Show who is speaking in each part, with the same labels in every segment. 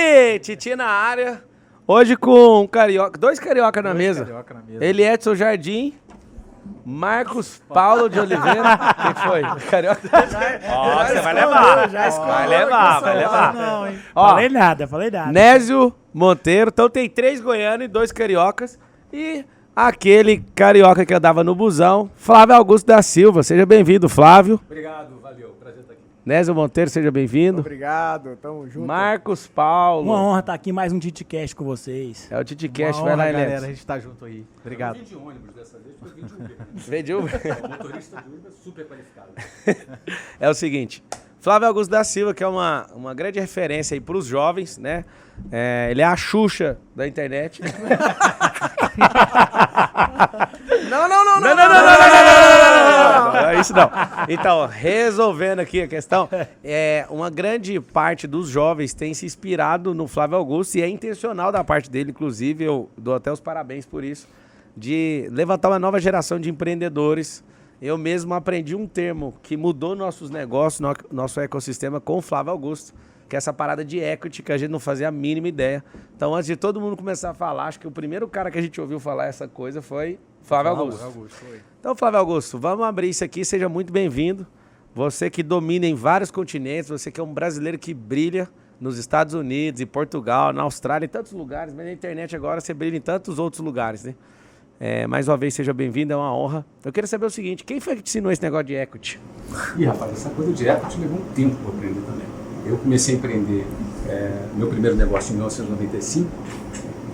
Speaker 1: aí, Titi na área. Hoje com um carioca, dois carioca na mesa. Ele é Edson Jardim, Marcos Paulo de Oliveira. Quem foi? Carioca.
Speaker 2: Ó, você vai levar. Vai levar.
Speaker 3: Não, hein?
Speaker 1: Ó,
Speaker 3: Falei nada.
Speaker 1: Nésio Monteiro. Então tem 3 goianos e 2 cariocas. E aquele carioca que andava no busão, Flávio Augusto da Silva. Seja bem-vindo, Flávio.
Speaker 4: Obrigado, valeu. Prazer estar aqui.
Speaker 1: Nésio Monteiro, seja bem-vindo.
Speaker 5: Obrigado, tamo junto.
Speaker 1: Marcos Paulo.
Speaker 3: Uma honra estar aqui mais um TitiCast com vocês.
Speaker 1: É o TitiCast,
Speaker 2: Uma
Speaker 1: vai lá,
Speaker 2: honra,
Speaker 1: Inês.
Speaker 2: galera, a gente tá junto aí. Obrigado.
Speaker 4: Eu vim de ônibus dessa vez, porque eu vim de Uber.
Speaker 1: Vem de Uber.
Speaker 4: O motorista de Uber é super qualificado.
Speaker 1: É o seguinte, Flávio Augusto da Silva, que é uma grande referência aí pros jovens, né? Ele é a Xuxa da internet. Não, é isso não. Então, resolvendo aqui a questão, uma grande parte dos jovens tem se inspirado no Flávio Augusto e é intencional da parte dele, inclusive, eu dou até os parabéns por isso, de levantar uma nova geração de empreendedores. Eu mesmo aprendi um termo que mudou nossos negócios, nosso ecossistema com o Flávio Augusto, que é essa parada de equity que a gente não fazia a mínima ideia. Então, antes de todo mundo começar a falar, acho que o primeiro cara que a gente ouviu falar essa coisa foi Flávio Augusto. Então, Flávio Augusto, vamos abrir isso aqui, seja muito bem-vindo. Você que domina em vários continentes, você que é um brasileiro que brilha nos Estados Unidos, em Portugal, na Austrália, em tantos lugares, mas na internet agora você brilha em tantos outros lugares, né? Mais uma vez, seja bem-vindo, é uma honra. Eu queria saber o seguinte, quem foi que te ensinou esse negócio de equity?
Speaker 4: Ih, rapaz, essa coisa de equity levou um tempo para aprender também. Eu comecei a empreender meu primeiro negócio em 1995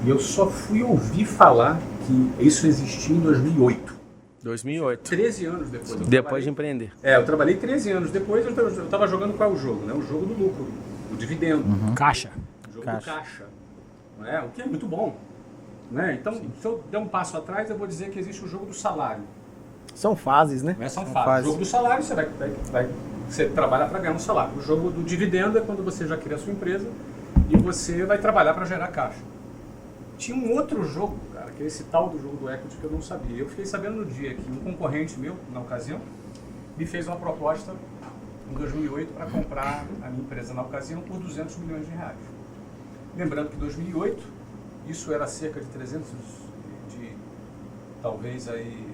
Speaker 4: e eu só fui ouvir falar que isso existia em 2008.
Speaker 1: 2008.
Speaker 4: 13 anos depois.
Speaker 1: Depois de empreender.
Speaker 4: Eu trabalhei 13 anos depois, eu estava jogando qual jogo, né? O jogo do lucro, o dividendo.
Speaker 3: Caixa.
Speaker 4: O jogo do caixa. Não é? O que é muito bom. Né? Então, se eu der um passo atrás, eu vou dizer que existe o jogo do salário.
Speaker 5: São fases, né?
Speaker 4: São fases. O jogo do salário, você trabalha para ganhar um salário. O jogo do dividendo é quando você já cria a sua empresa e você vai trabalhar para gerar caixa. Tinha um outro jogo, cara, que é esse tal do jogo do equity que eu não sabia. Eu fiquei sabendo no dia que um concorrente meu, na ocasião, me fez uma proposta em 2008 para comprar a minha empresa na ocasião por 200 milhões de reais. Lembrando que em 2008, isso era cerca de 300, talvez aí,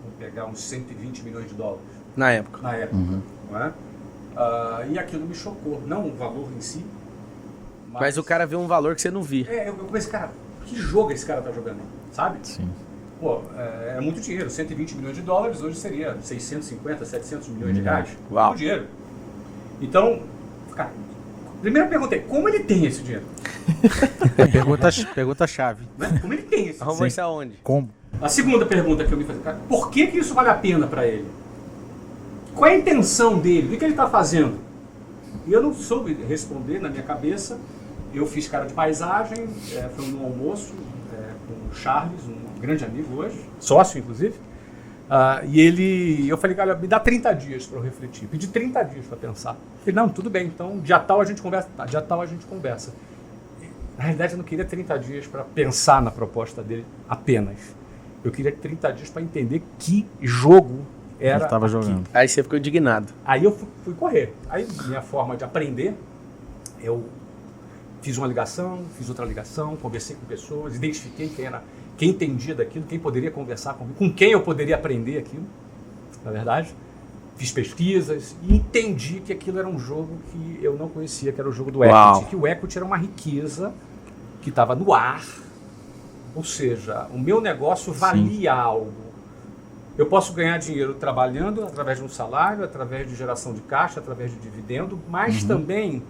Speaker 4: vou pegar uns 120 milhões de dólares.
Speaker 1: Na época.
Speaker 4: Não é? E aquilo me chocou, não o valor em si.
Speaker 1: Mas o cara viu um valor que você não via.
Speaker 4: Eu comecei, cara, que jogo esse cara tá jogando, sabe?
Speaker 2: Sim.
Speaker 4: Pô, é muito dinheiro, 120 milhões de dólares, hoje seria 650, 700 milhões de reais.
Speaker 1: Uau.
Speaker 4: Muito dinheiro. Então, cara, primeiro eu perguntei, como ele tem esse dinheiro?
Speaker 2: Pergunta-chave.
Speaker 4: Né? Como ele tem esse dinheiro?
Speaker 1: Arrumou isso aonde?
Speaker 2: Como?
Speaker 4: A segunda pergunta que eu me fiz, cara, por que isso vale a pena para ele? Qual é a intenção dele? O que ele está fazendo? E eu não soube responder na minha cabeça. Eu fiz cara de paisagem, foi num almoço com o Charles, um grande amigo hoje, sócio inclusive. Eu falei, cara, me dá 30 dias para eu refletir. Pedi 30 dias para pensar. Falei, não, tudo bem, então dia tal a gente conversa. Tá, dia tal a gente conversa. Na realidade, eu não queria 30 dias para pensar na proposta dele apenas. Eu queria 30 dias para entender que jogo era.
Speaker 2: Ele estava jogando.
Speaker 1: Aí você ficou indignado.
Speaker 4: Aí eu fui correr. Aí, minha forma de aprender, eu fiz uma ligação, fiz outra ligação, conversei com pessoas, identifiquei quem entendia daquilo, quem poderia conversar comigo, com quem eu poderia aprender aquilo, na verdade. Fiz pesquisas e entendi que aquilo era um jogo que eu não conhecia, que era o jogo do equity. Que o equity era uma riqueza que estava no ar, ou seja, o meu negócio valia algo. Eu posso ganhar dinheiro trabalhando através de um salário, através de geração de caixa, através de dividendo, mas também,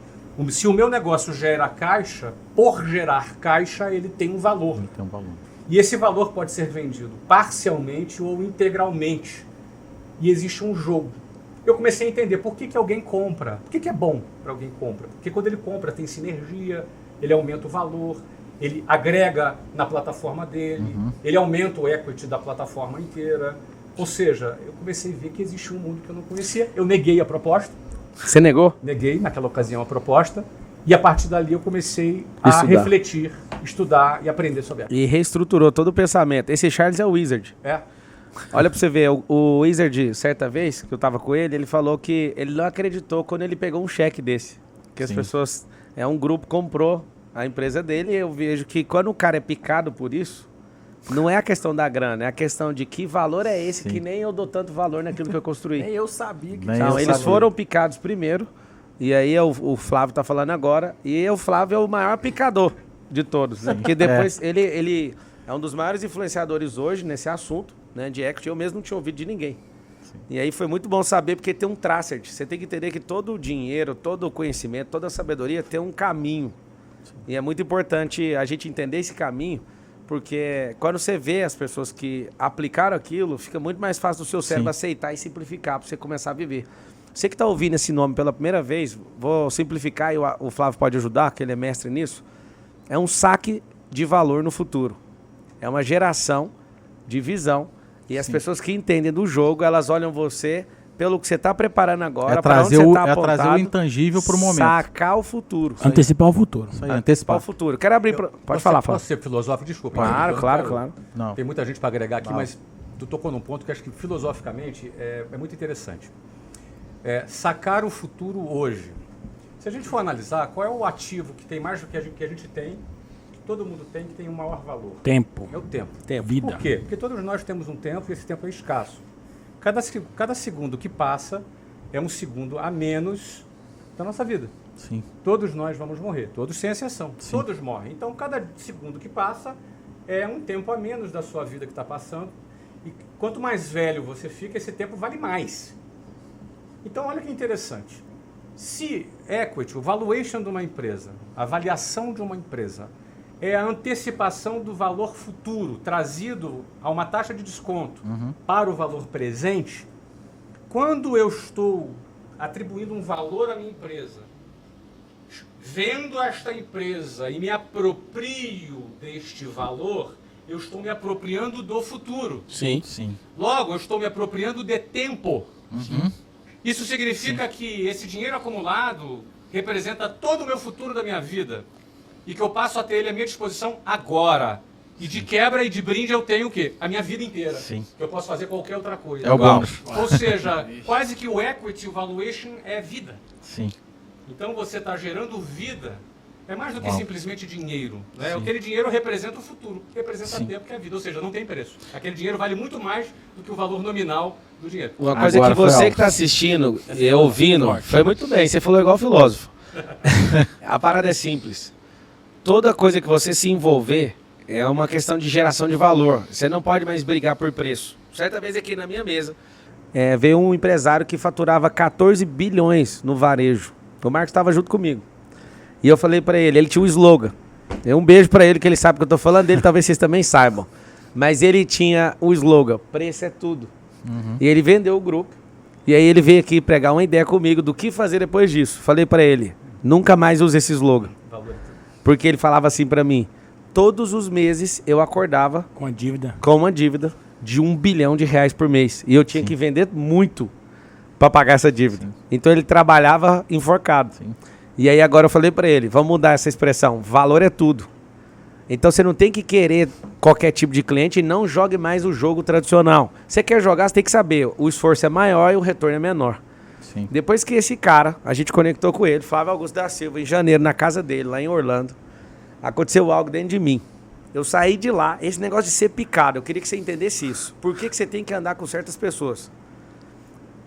Speaker 4: se o meu negócio gera caixa, por gerar caixa, ele tem um valor.
Speaker 2: Ele tem um valor.
Speaker 4: E esse valor pode ser vendido parcialmente ou integralmente. E existe um jogo. Eu comecei a entender por que alguém compra. Por que é bom para alguém comprar? Porque quando ele compra tem sinergia, ele aumenta o valor, ele agrega na plataforma dele, ele aumenta o equity da plataforma inteira. Ou seja, eu comecei a ver que existe um mundo que eu não conhecia. Eu neguei a proposta.
Speaker 1: Você negou?
Speaker 4: Neguei naquela ocasião a proposta. E a partir dali eu comecei a refletir, estudar e aprender sobre ela.
Speaker 1: E reestruturou todo o pensamento. Esse Charles é o Wizard. Olha pra você ver, o Wizard, certa vez, que eu tava com ele, ele falou que ele não acreditou quando ele pegou um cheque desse. Porque as pessoas... um grupo comprou a empresa dele e eu vejo que quando o cara é picado por isso, não é a questão da grana, é a questão de que valor é esse que nem eu dou tanto valor naquilo que eu construí.
Speaker 5: Nem eu sabia que
Speaker 1: Então, eles foram picados primeiro, e aí o Flávio tá falando agora, e o Flávio é o maior picador de todos, né? Porque depois ele é um dos maiores influenciadores hoje nesse assunto, né, de equity. Eu mesmo não tinha ouvido de ninguém. E aí foi muito bom saber, porque tem um tracer. Você tem que entender que todo o dinheiro, todo o conhecimento, toda a sabedoria tem um caminho. E é muito importante a gente entender esse caminho, porque quando você vê as pessoas que aplicaram aquilo, fica muito mais fácil do seu cérebro aceitar e simplificar para você começar a viver. Você que está ouvindo esse nome pela primeira vez, vou simplificar e o Flávio pode ajudar, que ele é mestre nisso. É um saque de valor no futuro. É uma geração de visão. E as pessoas que entendem do jogo, elas olham você pelo que você está preparando agora, para onde você está apontado.
Speaker 2: É trazer o intangível para o momento.
Speaker 1: Sacar o futuro.
Speaker 3: Antecipar o futuro.
Speaker 2: Isso aí, antecipar
Speaker 1: o futuro. Quero abrir... Pode falar, Flávio.
Speaker 4: Posso ser filosófico? Desculpa.
Speaker 1: Claro.
Speaker 2: Não.
Speaker 4: Tem muita gente para agregar aqui, mas tu tocou num ponto que acho que filosoficamente é muito interessante. Sacar o futuro hoje. Se a gente for analisar, qual é o ativo que tem mais do que a gente tem, que todo mundo tem, que tem um maior valor?
Speaker 3: Tempo.
Speaker 4: É o tempo.
Speaker 3: Vida.
Speaker 4: Por quê? Porque todos nós temos um tempo e esse tempo é escasso. Cada segundo que passa é um segundo a menos da nossa vida.
Speaker 2: Sim.
Speaker 4: Todos nós vamos morrer, todos sem exceção. Sim. Todos morrem. Então, cada segundo que passa é um tempo a menos da sua vida que está passando. E quanto mais velho você fica, esse tempo vale mais. Então, olha que interessante. Se equity, o valuation de uma empresa, a avaliação de uma empresa, é a antecipação do valor futuro trazido a uma taxa de desconto para o valor presente, quando eu estou atribuindo um valor à minha empresa, vendo esta empresa e me aproprio deste valor, eu estou me apropriando do futuro.
Speaker 1: Sim.
Speaker 4: Logo, eu estou me apropriando de tempo. Isso significa que esse dinheiro acumulado representa todo o meu futuro da minha vida. E que eu passo a ter ele à minha disposição agora. E de quebra e de brinde eu tenho o quê? A minha vida inteira.
Speaker 2: Sim.
Speaker 4: Que eu posso fazer qualquer outra coisa.
Speaker 2: É o bônus.
Speaker 4: Ou seja, quase que o equity, o valuation é vida.
Speaker 2: Sim.
Speaker 4: Então você está gerando vida. É mais do que simplesmente dinheiro. Né? Aquele dinheiro representa o futuro, representa tempo, que é a vida. Ou seja, não tem preço. Aquele dinheiro vale muito mais do que o valor nominal do dinheiro.
Speaker 1: Uma coisa que você que está assistindo e ouvindo, foi muito bem. Você falou igual filósofo. A parada é simples. Toda coisa que você se envolver é uma questão de geração de valor. Você não pode mais brigar por preço. Certa vez aqui na minha mesa, veio um empresário que faturava 14 bilhões no varejo. O Marcos estava junto comigo. E eu falei para ele tinha um slogan. Um beijo para ele, que ele sabe que eu tô falando dele, talvez vocês também saibam. Mas ele tinha o slogan, preço é tudo. E ele vendeu o grupo. E aí ele veio aqui pregar uma ideia comigo do que fazer depois disso. Falei para ele, nunca mais use esse slogan. Porque ele falava assim para mim, todos os meses eu acordava
Speaker 3: com
Speaker 1: uma dívida de R$1 bilhão por mês. E eu tinha que vender muito para pagar essa dívida. Então ele trabalhava enforcado. E aí agora eu falei para ele, vamos mudar essa expressão, valor é tudo. Então você não tem que querer qualquer tipo de cliente e não jogue mais o jogo tradicional. Você quer jogar, você tem que saber, o esforço é maior e o retorno é menor. Depois que esse cara, a gente conectou com ele, Flávio Augusto da Silva, em janeiro, na casa dele, lá em Orlando, aconteceu algo dentro de mim. Eu saí de lá, esse negócio de ser picado, eu queria que você entendesse isso. Por que você tem que andar com certas pessoas?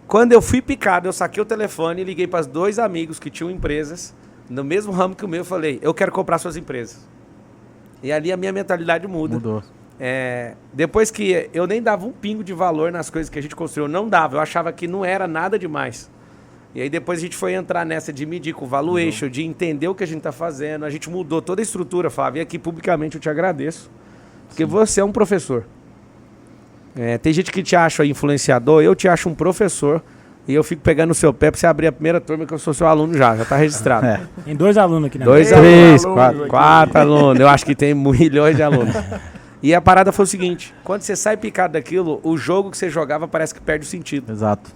Speaker 1: Quando eu fui picado, eu saquei o telefone e liguei para os 2 amigos que tinham empresas, no mesmo ramo que o meu, eu falei, eu quero comprar suas empresas. E ali a minha mentalidade muda.
Speaker 2: Mudou.
Speaker 1: Depois que eu nem dava um pingo de valor nas coisas que a gente construiu, não dava, eu achava que não era nada demais. E aí depois a gente foi entrar nessa de medir com o valuation, de entender o que a gente está fazendo, a gente mudou toda a estrutura, Flávio, e aqui publicamente eu te agradeço, porque você é um professor. Tem gente que te acha influenciador, eu te acho um professor, e eu fico pegando o seu pé para você abrir a primeira turma, que eu sou seu aluno já está registrado.
Speaker 3: Tem 2 alunos aqui, né?
Speaker 1: 2 alunos, 4 alunos, eu acho que tem milhões de alunos. E a parada foi o seguinte, quando você sai picado daquilo, o jogo que você jogava parece que perde o sentido.
Speaker 2: Exato.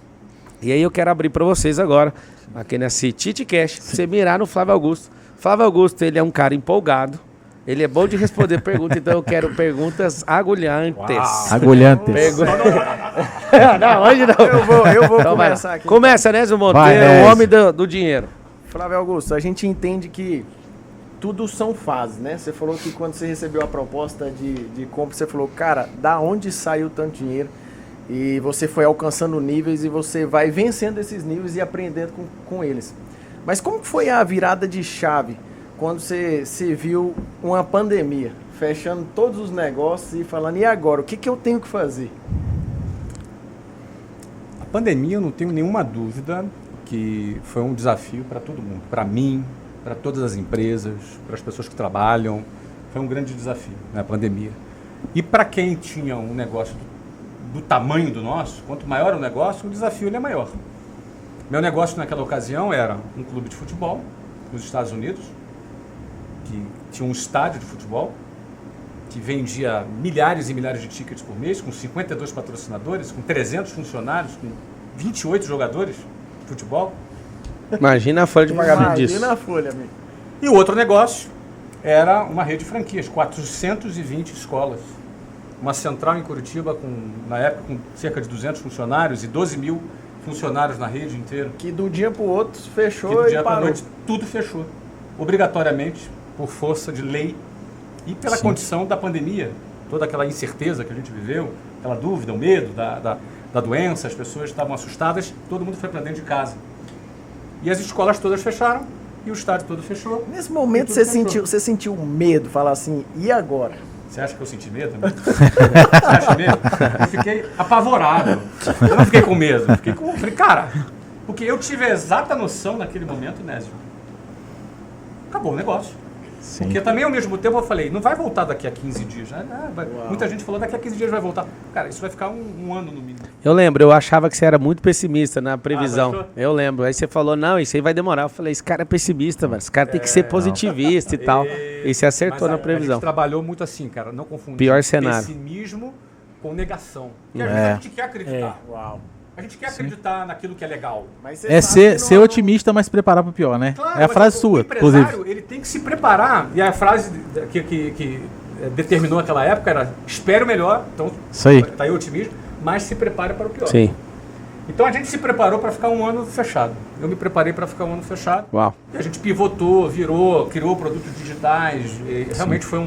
Speaker 1: E aí eu quero abrir para vocês agora, aqui nesse TitiCast, você mirar no Flávio Augusto. Flávio Augusto, ele é um cara empolgado, ele é bom de responder perguntas, então eu quero perguntas agulhantes.
Speaker 2: Agulhantes.
Speaker 1: Não, hoje não.
Speaker 5: Eu vou
Speaker 1: Então
Speaker 5: começar aqui.
Speaker 1: Começa, né, Zé Monteiro, o homem do dinheiro.
Speaker 5: Flávio Augusto, a gente entende que tudo são fases, né? Você falou que quando você recebeu a proposta de compra, você falou, cara, da onde saiu tanto dinheiro? E você foi alcançando níveis e você vai vencendo esses níveis e aprendendo com eles. Mas como que foi a virada de chave quando você viu uma pandemia, fechando todos os negócios e falando, e agora, o que eu tenho que fazer?
Speaker 4: A pandemia, eu não tenho nenhuma dúvida que foi um desafio para todo mundo, para mim, para todas as empresas, para as pessoas que trabalham. Foi um grande desafio, né, a pandemia. E para quem tinha um negócio do tamanho do nosso, quanto maior o negócio, o desafio ele é maior. Meu negócio naquela ocasião era um clube de futebol nos Estados Unidos, que tinha um estádio de futebol, que vendia milhares e milhares de tickets por mês, com 52 patrocinadores, com 300 funcionários, com 28 jogadores de futebol.
Speaker 1: Imagina a folha de pagamento disso.
Speaker 5: Imagina a folha, amigo.
Speaker 4: E o outro negócio era uma rede de franquias, 420 escolas. Uma central em Curitiba, na época, com cerca de 200 funcionários e 12 mil funcionários na rede inteira.
Speaker 5: Que do dia para o outro fechou
Speaker 4: Que do dia
Speaker 5: e
Speaker 4: para
Speaker 5: parou.
Speaker 4: noite tudo fechou. Obrigatoriamente, por força de lei e pela condição da pandemia. Toda aquela incerteza que a gente viveu, aquela dúvida, o medo da doença, as pessoas estavam assustadas, todo mundo foi para dentro de casa. E as escolas todas fecharam e o estádio todo fechou.
Speaker 5: Nesse momento você sentiu medo, falar assim, e agora?
Speaker 4: Você acha que eu senti medo? Você acha medo? Eu fiquei apavorado. Eu não fiquei com medo. Falei, cara, porque eu tive a exata noção naquele momento, Nésio. Acabou o negócio.
Speaker 2: Sim.
Speaker 4: Porque também ao mesmo tempo eu falei, não vai voltar daqui a 15 dias. Muita gente falou, daqui a 15 dias vai voltar. Cara, isso vai ficar um ano no mínimo.
Speaker 1: Eu lembro, eu achava que você era muito pessimista na previsão.
Speaker 4: achou?
Speaker 1: Eu lembro. Aí você falou, não, isso aí vai demorar. Eu falei, esse cara é pessimista, mano. Esse cara tem que ser positivista e tal. E você acertou
Speaker 4: Mas
Speaker 1: na previsão.
Speaker 4: A gente trabalhou muito assim, cara. Não confundir
Speaker 1: Pior cenário.
Speaker 4: pessimismo com negação. Porque às vezes a gente quer acreditar.
Speaker 5: Uau.
Speaker 4: A gente quer acreditar naquilo que é legal.
Speaker 5: Mas você
Speaker 2: É
Speaker 5: sabe que
Speaker 2: ser otimista, mas preparar pro pior, né?
Speaker 4: Claro,
Speaker 2: É a
Speaker 4: mas
Speaker 2: frase
Speaker 4: o
Speaker 2: sua,
Speaker 4: empresário,
Speaker 2: inclusive.
Speaker 4: ele tem que se preparar. E a frase que determinou aquela época era: espere o melhor, então
Speaker 2: Isso aí.
Speaker 4: tá aí o otimismo, mas se prepare para o pior.
Speaker 1: Sim.
Speaker 4: Então a gente se preparou para ficar um ano fechado. Eu me preparei para ficar um ano fechado.
Speaker 1: Uau.
Speaker 4: E a gente pivotou, virou, criou produtos digitais. E realmente foi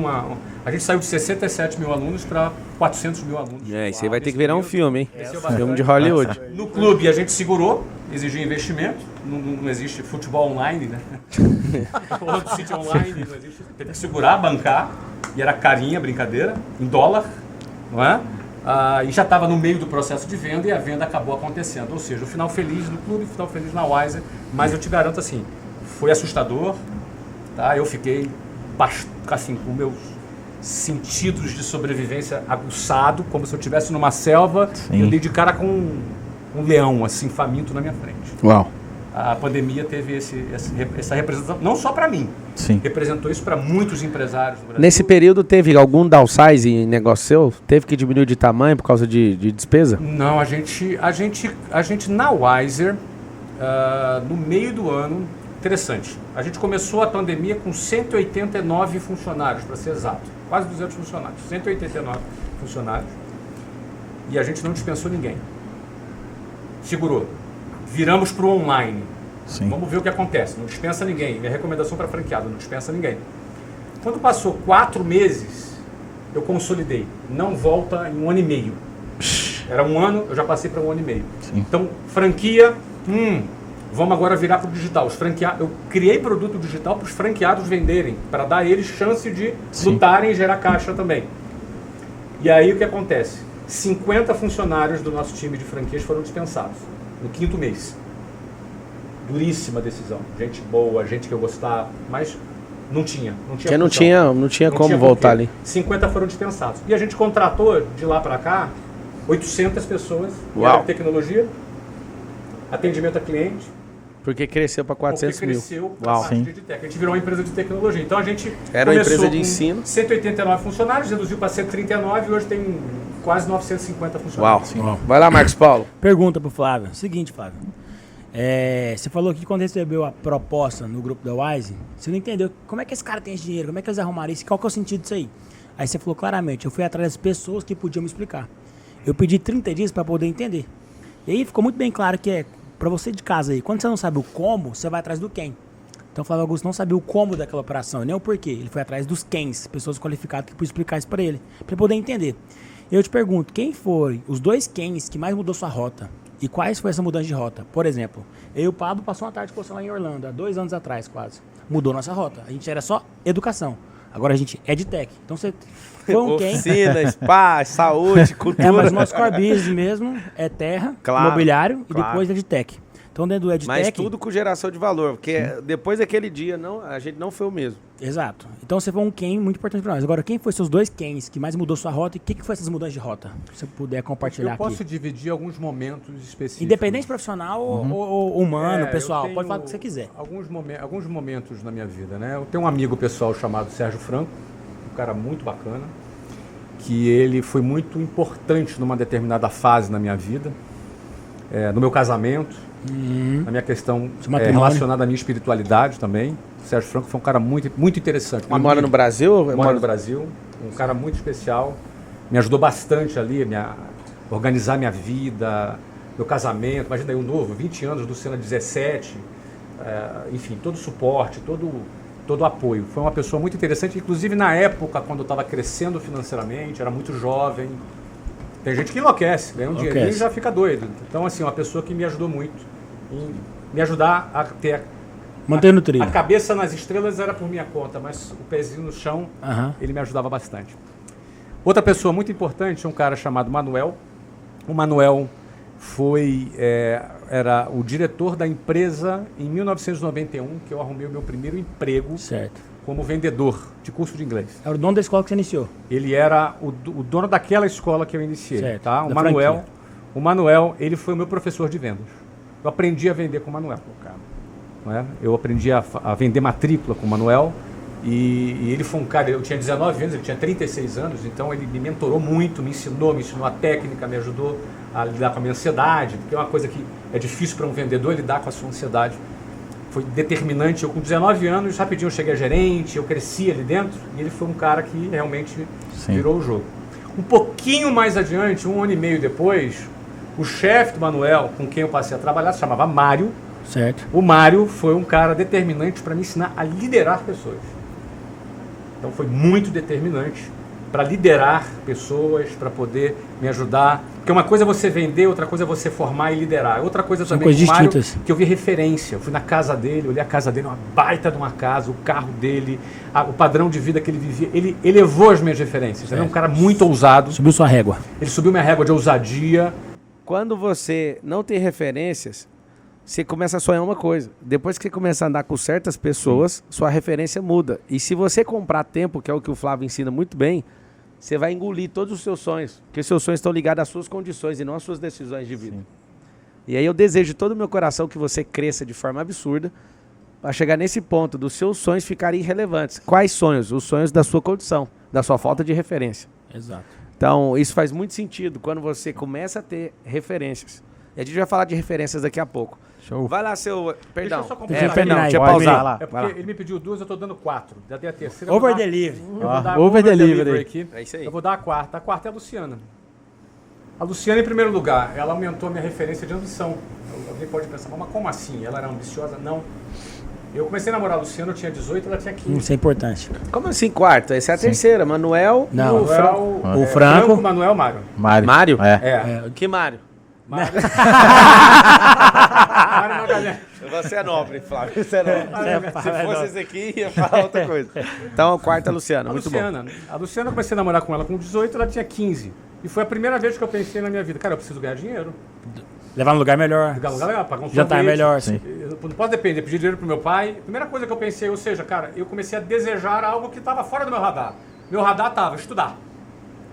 Speaker 4: a gente saiu de 67 mil alunos para 400 mil alunos.
Speaker 1: É, isso aí vai ter
Speaker 4: Nesse
Speaker 1: que virar um
Speaker 4: período,
Speaker 1: filme, hein?
Speaker 4: cresceu
Speaker 1: Filme
Speaker 4: bastante.
Speaker 1: de Hollywood.
Speaker 4: No clube a gente segurou, exigiu investimento, não existe futebol online, né? Outro sítio online, não existe. Teve que segurar, bancar, e era carinha, brincadeira, em dólar, não é? E já estava no meio do processo de venda e a venda acabou acontecendo. Ou seja, o final feliz no clube, o final feliz na Wiser, mas eu te garanto assim, foi assustador, tá? Eu fiquei assim, com meus sentidos de sobrevivência aguçado, como se eu estivesse numa selva.
Speaker 2: Sim.
Speaker 4: E eu dei de cara com um leão, assim, faminto na minha frente.
Speaker 2: Uau.
Speaker 4: A pandemia teve essa representação, não só para mim,
Speaker 2: Sim.
Speaker 4: representou isso para muitos empresários do Brasil.
Speaker 1: Nesse período teve algum downsize em negócio seu? Teve que diminuir de tamanho por causa de despesa?
Speaker 4: Não, a gente na Wiser, no meio do ano, interessante, a gente começou a pandemia com 189 funcionários, para ser exato, quase 200 funcionários, 189 funcionários, e a gente não dispensou ninguém. Segurou. Viramos para o online.
Speaker 2: Sim.
Speaker 4: Vamos ver o que acontece. Não dispensa ninguém. Minha recomendação para franqueado, não dispensa ninguém. Quando passou 4 meses, eu consolidei. Não volta em 1 ano e meio. Era 1 ano, eu já passei para 1 ano e meio.
Speaker 2: Sim.
Speaker 4: Então, franquia, vamos agora virar para o digital. Eu criei produto digital para os franqueados venderem, para dar a eles chance de
Speaker 2: Sim.
Speaker 4: lutarem e gerar caixa também. E aí o que acontece? 50 funcionários do nosso time de franquias foram dispensados no 5º mês. Duríssima decisão. Gente boa, gente que eu gostava, mas não tinha.
Speaker 1: Porque não
Speaker 4: função.
Speaker 1: tinha
Speaker 4: Não
Speaker 1: como
Speaker 4: tinha
Speaker 1: voltar
Speaker 4: porquê.
Speaker 1: ali.
Speaker 4: 50 foram dispensados. E a gente contratou de lá para cá 800 pessoas em
Speaker 1: Uau.
Speaker 4: área de tecnologia, atendimento a cliente,
Speaker 1: Porque cresceu para 400
Speaker 4: porque
Speaker 1: mil.
Speaker 4: cresceu a
Speaker 1: Uau.
Speaker 4: parte de tech. A gente virou uma empresa de tecnologia. Então a gente
Speaker 1: Era uma
Speaker 4: começou
Speaker 1: empresa de
Speaker 4: com
Speaker 1: ensino.
Speaker 4: 189 funcionários, reduziu para 139 e hoje tem quase 950
Speaker 1: Uau.
Speaker 4: funcionários.
Speaker 1: Vai lá, Marcos Paulo.
Speaker 3: Pergunta pro Flávio. Seguinte, Flávio. Você falou que quando recebeu a proposta no grupo da Wise, você não entendeu como é que esse cara tem esse dinheiro, como é que eles arrumaram isso, qual que é o sentido disso aí? Aí você falou claramente, eu fui atrás das pessoas que podiam me explicar. Eu pedi 30 dias para poder entender. E aí ficou muito bem claro que para você de casa aí, quando você não sabe o como, você vai atrás do quem. Então o Flávio Augusto não sabia o como daquela operação, nem o porquê. Ele foi atrás dos quens, pessoas qualificadas que podiam explicar isso para ele, para poder entender. Eu te pergunto, quem foi os 2 quens que mais mudou sua rota? E quais foi essa mudança de rota? Por exemplo, eu e o Pablo passou uma tarde com você lá em Orlando, há 2 anos atrás quase. Mudou nossa rota. A gente era só educação. Agora a gente é de tech. Então você foi um quem...
Speaker 1: Oficina, spa, saúde, cultura.
Speaker 3: Mas o nosso core business mesmo é terra,
Speaker 1: Claro,
Speaker 3: imobiliário e
Speaker 1: claro.
Speaker 3: depois é de tech. Então dentro do EdTech...
Speaker 1: Mas tudo com geração de valor, porque depois daquele dia a gente não foi o mesmo.
Speaker 3: Exato. Então você foi um quem muito importante para nós. Agora, quem foi seus 2 quens que mais mudou sua rota e o que foi essas mudanças de rota? Se você puder compartilhar
Speaker 4: Eu posso
Speaker 3: aqui.
Speaker 4: dividir alguns momentos específicos.
Speaker 3: Independente profissional ou humano,
Speaker 4: É,
Speaker 3: pessoal,
Speaker 4: eu tenho
Speaker 3: pode falar o que você quiser.
Speaker 4: Alguns momentos na minha vida, né? Eu tenho um amigo pessoal chamado Sérgio Franco, um cara muito bacana, que ele foi muito importante numa determinada fase na minha vida, no meu casamento, na minha questão relacionada à minha espiritualidade também. O Sérgio Franco foi um cara muito, muito interessante.
Speaker 1: Ele mora no Brasil?
Speaker 4: Mora no Brasil, um cara muito especial. Me ajudou bastante ali a organizar minha vida, meu casamento. Imagina aí, um novo, 20 anos, Luciana 17. Enfim, todo o suporte, todo o apoio. Foi uma pessoa muito interessante, inclusive na época, quando eu estava crescendo financeiramente, era muito jovem. Tem gente que enlouquece, ganha um dinheirinho e já fica doido. Então, assim, uma pessoa que me ajudou muito em me ajudar a ter...
Speaker 3: Manter no trilho.
Speaker 4: A cabeça nas estrelas era por minha conta, mas o pezinho no chão, ele me ajudava bastante. Outra pessoa muito importante é um cara chamado Manuel. O Manuel era o diretor da empresa em 1991, que eu arrumei o meu primeiro emprego como vendedor de curso de inglês.
Speaker 3: Era o dono da escola que você iniciou?
Speaker 4: Ele era o dono daquela escola que eu iniciei. Tá? O Manuel, ele foi o meu professor de vendas. Eu aprendi a vender com o Manuel. Eu aprendi a vender matrícula com o Manuel. E ele foi um cara, eu tinha 19 anos, ele tinha 36 anos, então ele me mentorou muito, me ensinou a técnica, me ajudou a lidar com a minha ansiedade, porque é uma coisa que é difícil para um vendedor lidar com a sua ansiedade. Foi determinante. Eu com 19 anos, rapidinho eu cheguei a gerente, eu cresci ali dentro, e ele foi um cara que realmente virou o jogo. Um pouquinho mais adiante, 1 ano e meio depois, o chefe do Manuel, com quem eu passei a trabalhar, se chamava Mário. O Mário foi um cara determinante para me ensinar a liderar pessoas. Então foi muito determinante para liderar pessoas, para poder me ajudar. Porque uma coisa é você vender, outra coisa é você formar e liderar. Outra coisa também com o Mário, que eu vi referência. Eu fui na casa dele, olhei a casa dele, uma baita de uma casa, o carro dele, o padrão de vida que ele vivia. Ele elevou as minhas referências. Ele é um cara muito ousado.
Speaker 3: Subiu sua régua.
Speaker 4: Ele subiu minha régua de ousadia.
Speaker 1: Quando você não tem referências, você começa a sonhar uma coisa. Depois que você começa a andar com certas pessoas, sua referência muda. E se você comprar tempo, que é o que o Flávio ensina muito bem, você vai engolir todos os seus sonhos. Porque seus sonhos estão ligados às suas condições e não às suas decisões de vida. Sim. E aí eu desejo de todo o meu coração que você cresça de forma absurda para chegar nesse ponto dos seus sonhos ficarem irrelevantes. Quais sonhos? Os sonhos da sua condição, da sua falta de referência.
Speaker 3: Exato.
Speaker 1: Então, isso faz muito sentido quando você começa a ter referências. E a gente vai falar de referências daqui a pouco.
Speaker 2: Show.
Speaker 1: Vai lá, seu... Perdão.
Speaker 4: Deixa eu só completar.
Speaker 1: Perdão,
Speaker 3: aí,
Speaker 1: deixa eu pausar.
Speaker 2: Lá.
Speaker 4: É porque ele me pediu 2, eu estou dando 4. Já dei a terceira.
Speaker 3: Over delivery.
Speaker 2: Over delivery
Speaker 4: aqui.
Speaker 1: É isso aí.
Speaker 4: Eu vou dar a quarta. A quarta é a Luciana. A Luciana, em primeiro lugar, ela aumentou a minha referência de ambição. Alguém pode pensar, mas como assim? Ela era ambiciosa? Não. Eu comecei a namorar a Luciana, eu tinha 18, ela tinha 15.
Speaker 3: Isso é importante.
Speaker 1: Como assim quarta? Essa é a terceira. Manuel...
Speaker 3: Não.
Speaker 4: Manuel,
Speaker 3: o Franco.
Speaker 4: Manuel, Mário.
Speaker 1: Mário?
Speaker 4: É.
Speaker 1: Que Mário?
Speaker 4: Mário Magalhães.
Speaker 1: Você é nobre, Flávio. Você é nobre. Se fosse esse aqui, ia falar outra coisa. Então, quarta, Luciana. Muito bom.
Speaker 4: A Luciana, eu comecei a namorar com ela com 18, ela tinha 15. E foi a primeira vez que eu pensei na minha vida, cara, eu preciso ganhar dinheiro.
Speaker 3: Levar no lugar melhor.
Speaker 4: Pagar um
Speaker 3: Jantar melhor, sim.
Speaker 4: Eu não posso depender, pedir dinheiro pro meu pai. Primeira coisa que eu pensei, ou seja, cara, eu comecei a desejar algo que estava fora do meu radar. Meu radar estava estudar.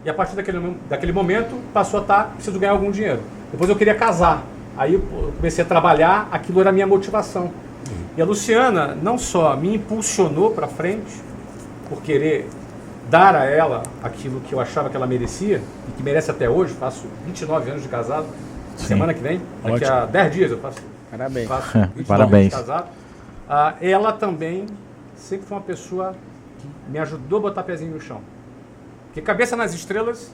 Speaker 4: E a partir daquele momento, passou a estar, preciso ganhar algum dinheiro. Depois eu queria casar. Aí eu comecei a trabalhar, aquilo era a minha motivação. E a Luciana não só me impulsionou para frente, por querer dar a ela aquilo que eu achava que ela merecia, e que merece até hoje, faço 29 anos de casado, semana que vem, daqui a 10 dias eu faço.
Speaker 1: Parabéns.
Speaker 4: Faço 29
Speaker 2: Parabéns.
Speaker 4: anos de casado. Ela também sempre foi uma pessoa que me ajudou a botar pezinho no chão. Porque cabeça nas estrelas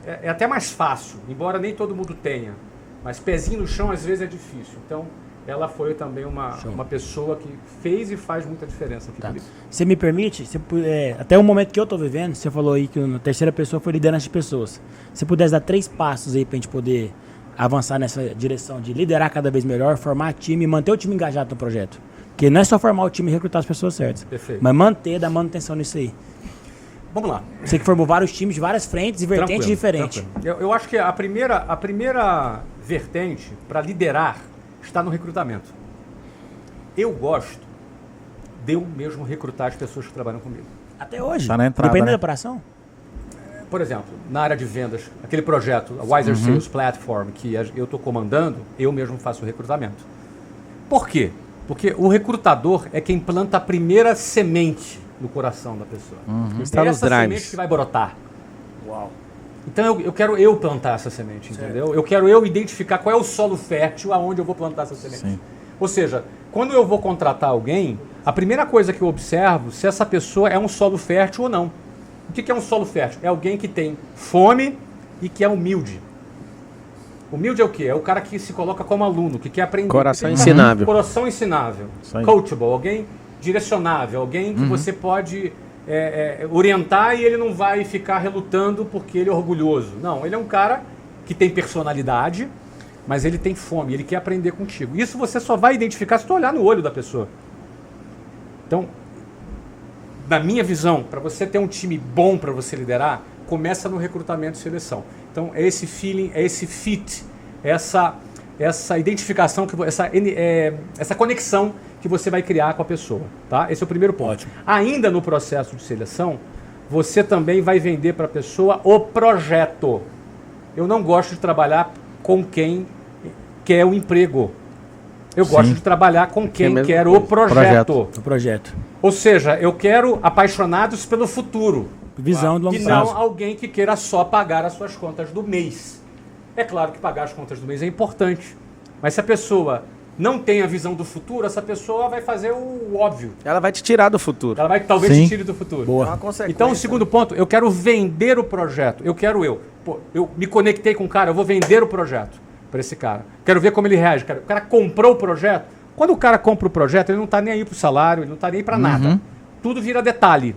Speaker 4: é até mais fácil, embora nem todo mundo tenha. Mas pezinho no chão às vezes é difícil. Então, ela foi também uma pessoa que fez e faz muita diferença aqui.
Speaker 3: Tá.
Speaker 4: Felipe.
Speaker 3: Você me permite? Até o momento que eu tô vivendo, você falou aí que a terceira pessoa foi liderança de pessoas. Se pudesse dar 3 passos aí pra gente poder avançar nessa direção de liderar cada vez melhor, formar time e manter o time engajado no projeto. Porque não é só formar o time e recrutar as pessoas certas.
Speaker 4: Perfeito.
Speaker 3: Mas dar manutenção nisso aí.
Speaker 4: Vamos lá.
Speaker 3: Você que formou vários times de várias frentes e vertentes diferentes.
Speaker 4: Eu acho que a primeira vertente para liderar está no recrutamento. Eu gosto de eu mesmo recrutar as pessoas que trabalham comigo.
Speaker 3: Até hoje.
Speaker 2: Tá na entrada,
Speaker 3: Dependendo
Speaker 2: né?
Speaker 3: da operação.
Speaker 4: Por exemplo, na área de vendas, aquele projeto, a Wiser Sales Platform, que eu estou comandando, eu mesmo faço o recrutamento. Por quê? Porque o recrutador é quem planta a primeira semente no coração da pessoa.
Speaker 1: Está
Speaker 4: É
Speaker 1: nos
Speaker 4: essa
Speaker 1: drives.
Speaker 4: semente que vai brotar. Uau. Então eu quero eu plantar essa semente, entendeu? Eu quero eu identificar qual é o solo fértil aonde eu vou plantar essa semente.
Speaker 2: Sim.
Speaker 4: Ou seja, quando eu vou contratar alguém, a primeira coisa que eu observo se essa pessoa é um solo fértil ou não. O que é um solo fértil? É alguém que tem fome e que é humilde. Humilde é o quê? É o cara que se coloca como aluno, que quer aprender.
Speaker 1: Coração
Speaker 4: que tem
Speaker 1: ensinável.
Speaker 4: Coração ensinável.
Speaker 2: Isso aí.
Speaker 4: Coachable, alguém direcionável, alguém que você pode orientar e ele não vai ficar relutando porque ele é orgulhoso. Não, ele é um cara que tem personalidade, mas ele tem fome, ele quer aprender contigo. Isso você só vai identificar se tu olhar no olho da pessoa. Então, na minha visão, para você ter um time bom para você liderar, começa no recrutamento e seleção. Então, é esse feeling, é esse fit, essa identificação, essa conexão que você vai criar com a pessoa. Tá? Esse é o primeiro ponto.
Speaker 3: Ótimo.
Speaker 4: Ainda no processo de seleção, você também vai vender para a pessoa o projeto. Eu não gosto de trabalhar com quem quer o emprego. Eu gosto de trabalhar com quem
Speaker 1: mesma
Speaker 4: quer
Speaker 1: coisa.
Speaker 4: o projeto.
Speaker 3: O projeto.
Speaker 4: Ou seja, eu quero apaixonados pelo futuro.
Speaker 3: Visão de longo
Speaker 4: E
Speaker 3: prazo.
Speaker 4: não alguém que queira só pagar as suas contas do mês. É claro que pagar as contas do mês é importante. Mas se a pessoa não tem a visão do futuro, essa pessoa vai fazer o óbvio.
Speaker 1: Ela vai te tirar do futuro.
Speaker 4: Ela vai talvez
Speaker 2: Sim.
Speaker 4: te tire do futuro.
Speaker 3: Boa.
Speaker 5: É uma consequência.
Speaker 4: Então, o segundo ponto, eu quero vender o projeto. Eu me conectei com o cara, eu vou vender o projeto para esse cara. Quero ver como ele reage. O cara comprou o projeto. Quando o cara compra o projeto, ele não está nem aí para o salário, ele não está nem para nada. Tudo vira detalhe.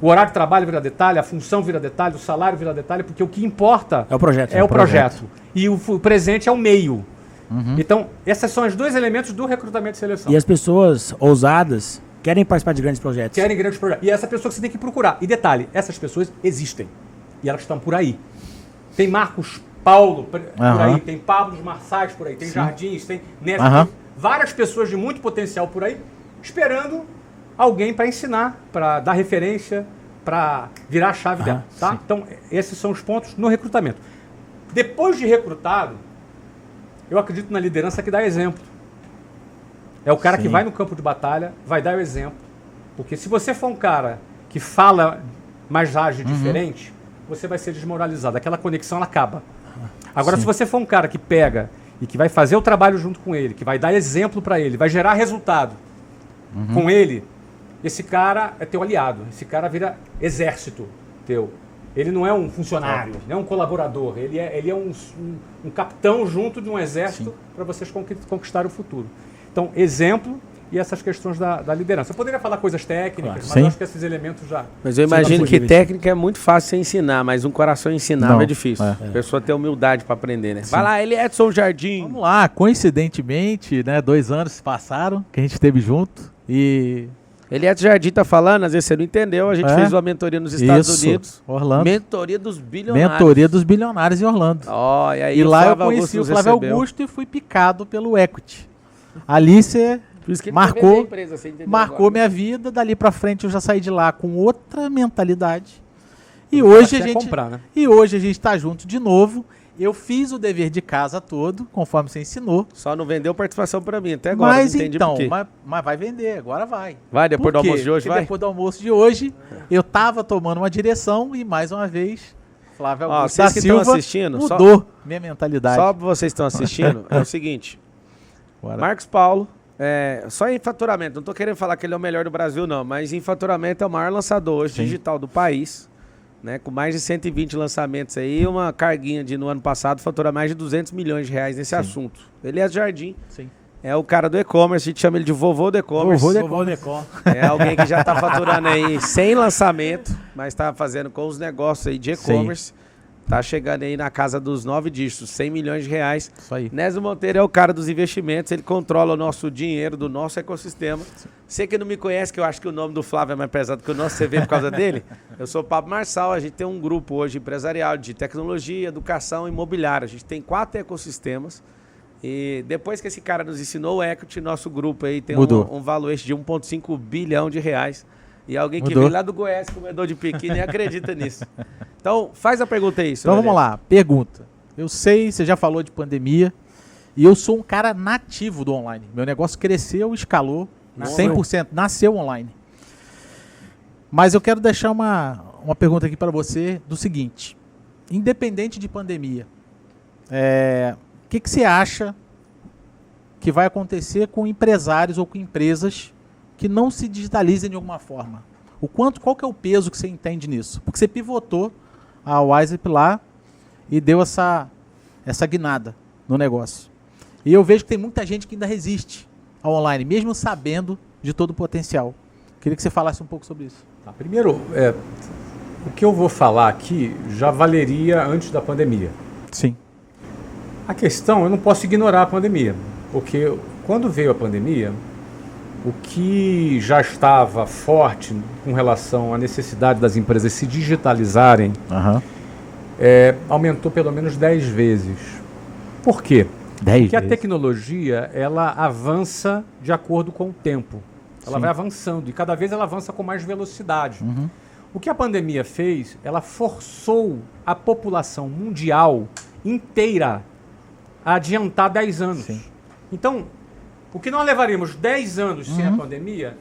Speaker 4: O horário de trabalho vira detalhe, a função vira detalhe, o salário vira detalhe, porque o que importa
Speaker 3: É o projeto.
Speaker 4: é o projeto. E o presente é o meio. Então, esses são os dois elementos do recrutamento e seleção.
Speaker 3: E as pessoas ousadas querem participar de grandes projetos.
Speaker 4: Querem grandes projetos. E essa pessoa que você tem que procurar. E detalhe, essas pessoas existem. E elas estão por aí. Tem Marcos Paulo por aí, tem Pablo Marçais por aí, tem Jardins, tem Neves, tem várias pessoas de muito potencial por aí, esperando alguém para ensinar, para dar referência, para virar a chave dela. Tá? Então, esses são os pontos no recrutamento. Depois de recrutado, eu acredito na liderança que dá exemplo. É o cara que vai no campo de batalha, vai dar o exemplo. Porque se você for um cara que fala, mas age diferente, você vai ser desmoralizado. Aquela conexão, ela acaba. Agora, se você for um cara que pega e que vai fazer o trabalho junto com ele, que vai dar exemplo para ele, vai gerar resultado com ele, esse cara é teu aliado. Esse cara vira exército teu. Ele não é um funcionário, não é um colaborador. Ele é um capitão junto de um exército para vocês conquistarem o futuro. Então, exemplo e essas questões da liderança. Eu poderia falar coisas técnicas, mas eu acho que esses elementos já...
Speaker 1: Mas eu imagino que técnica é muito fácil você ensinar, mas um coração ensinável é difícil. A pessoa ter humildade para aprender, né? Vai lá, ele é Edson Jardim.
Speaker 2: Vamos lá, coincidentemente, né, 2 anos se passaram que a gente esteve junto e...
Speaker 1: Eliette Jardim tá falando, às vezes você não entendeu, a gente fez uma mentoria nos Estados Unidos.
Speaker 2: Orlando.
Speaker 1: Mentoria dos bilionários.
Speaker 2: Mentoria dos bilionáririos em Orlando.
Speaker 1: Ó, e aí
Speaker 2: E
Speaker 1: o
Speaker 2: lá eu
Speaker 1: Flávio
Speaker 2: conheci
Speaker 1: Augusto
Speaker 2: o Flávio
Speaker 1: recebeu.
Speaker 2: Augusto e fui picado pelo Equity. Ali você
Speaker 1: Por isso que ele
Speaker 2: marcou,
Speaker 1: quer vender a empresa, você entendeu
Speaker 2: marcou
Speaker 1: agora.
Speaker 2: minha vida, dali pra frente eu já saí de lá com outra mentalidade. E hoje a gente
Speaker 4: comprar, né?
Speaker 2: e hoje a gente tá junto de novo. Eu fiz o dever de casa todo, conforme você ensinou.
Speaker 1: Só não vendeu participação pra mim, até agora,
Speaker 2: Mas
Speaker 1: não entendi
Speaker 2: então,
Speaker 1: por quê.
Speaker 2: mas vai vender, agora vai.
Speaker 1: Vai, depois do
Speaker 2: Por quê?
Speaker 1: almoço de hoje,
Speaker 2: Porque
Speaker 1: vai?
Speaker 2: depois do almoço de hoje, eu tava tomando uma direção e mais uma vez, Flávio
Speaker 1: Ó,
Speaker 2: Augusto
Speaker 1: vocês
Speaker 2: da
Speaker 1: que estão
Speaker 2: Silva
Speaker 1: assistindo,
Speaker 2: mudou minha mentalidade.
Speaker 1: Só pra vocês que estão assistindo, é o seguinte.
Speaker 2: Bora.
Speaker 1: Marcos Paulo, só em faturamento, não tô querendo falar que ele é o melhor do Brasil não, mas em faturamento é o maior lançador hoje digital do país, né? Com mais de 120 lançamentos aí, uma carguinha no ano passado fatura mais de 200 milhões de reais nesse assunto. Eliette Jardim, É o cara do e-commerce, a gente chama ele de vovô do e-commerce.
Speaker 3: Vovô Decor.
Speaker 1: É alguém que já tá faturando aí sem lançamento, mas tá fazendo com os negócios aí de e-commerce. Tá chegando aí na casa dos 9 dígitos, 100 milhões de reais.
Speaker 2: Isso aí.
Speaker 1: Nésio Monteiro é o cara dos investimentos, ele controla o nosso dinheiro, do nosso ecossistema. Você que não me conhece, que eu acho que o nome do Flávio é mais pesado que o nosso, você vê por causa dele. Eu sou o Pablo Marçal, a gente tem um grupo hoje empresarial de tecnologia, educação e imobiliária. A gente tem 4 ecossistemas. E depois que esse cara nos ensinou o equity, nosso grupo aí tem um valuation de 1,5 bilhão de reais. E alguém que veio lá do Goiás, comedor de pequi, nem acredita nisso. Então, faz a pergunta aí, senhor.
Speaker 2: Então vamos lá, pergunta. Eu sei, você já falou de pandemia, e eu sou um cara nativo do online. Meu negócio cresceu, escalou, 100%, nasceu online. Mas eu quero deixar uma pergunta aqui para você do seguinte. Independente de pandemia, o que você acha que vai acontecer com empresários ou com empresas que não se digitalizem de alguma forma? Qual que é o peso que você entende nisso? Porque você pivotou a Wisep lá e deu essa guinada no negócio. E eu vejo que tem muita gente que ainda resiste ao online, mesmo sabendo de todo o potencial. Queria que você falasse um pouco sobre isso.
Speaker 4: Tá, primeiro, o que eu vou falar aqui já valeria antes da pandemia.
Speaker 2: Sim.
Speaker 4: A questão, eu não posso ignorar a pandemia, porque quando veio a pandemia, o que já estava forte com relação à necessidade das empresas se digitalizarem, aumentou pelo menos 10 vezes. Por quê?
Speaker 2: 10
Speaker 4: Porque a
Speaker 2: vezes.
Speaker 4: tecnologia, ela avança de acordo com o tempo. Ela vai avançando e cada vez ela avança com mais velocidade. O que a pandemia fez, ela forçou a população mundial inteira a adiantar 10 anos.
Speaker 2: Sim.
Speaker 4: Então, o que nós levaríamos 10 anos sem a pandemia,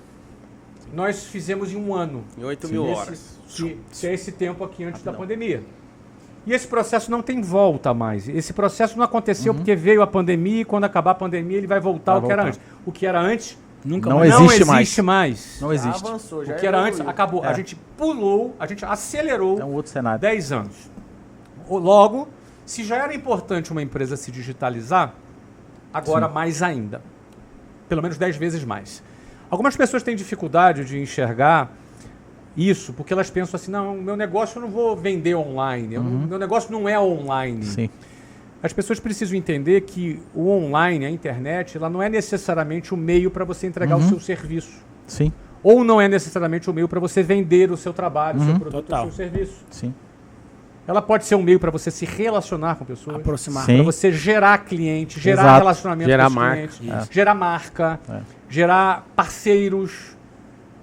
Speaker 4: nós fizemos em 1 ano.
Speaker 1: Em 8 mil horas.
Speaker 4: Que é esse tempo aqui antes da pandemia. E esse processo não tem volta mais. Esse processo não aconteceu porque veio a pandemia e quando acabar a pandemia ele vai voltar ao que era antes. O que era antes
Speaker 2: Não existe
Speaker 4: mais.
Speaker 2: Não existe.
Speaker 5: Já avançou, já
Speaker 4: O que era
Speaker 5: evoluiu.
Speaker 4: antes acabou. A gente pulou, a gente acelerou
Speaker 2: É um outro cenário.
Speaker 4: 10 anos. Logo, se já era importante uma empresa se digitalizar, agora mais ainda. Pelo menos 10 vezes mais. Algumas pessoas têm dificuldade de enxergar isso, porque elas pensam assim, não, meu negócio eu não vou vender online, meu negócio não é online.
Speaker 2: Sim.
Speaker 4: As pessoas precisam entender que o online, a internet, ela não é necessariamente o meio para você entregar o seu serviço.
Speaker 2: Sim.
Speaker 4: Ou não é necessariamente o meio para você vender o seu trabalho, o seu produto,
Speaker 3: Total.
Speaker 4: o seu serviço.
Speaker 2: Sim.
Speaker 4: Ela pode ser um meio para você se relacionar com pessoas,
Speaker 3: Aproximar.
Speaker 2: Sim.
Speaker 4: para você gerar cliente, gerar
Speaker 2: Exato.
Speaker 4: relacionamento
Speaker 1: Gerar
Speaker 4: com os
Speaker 1: marca.
Speaker 4: clientes, gerar marca,
Speaker 2: É.
Speaker 4: gerar parceiros.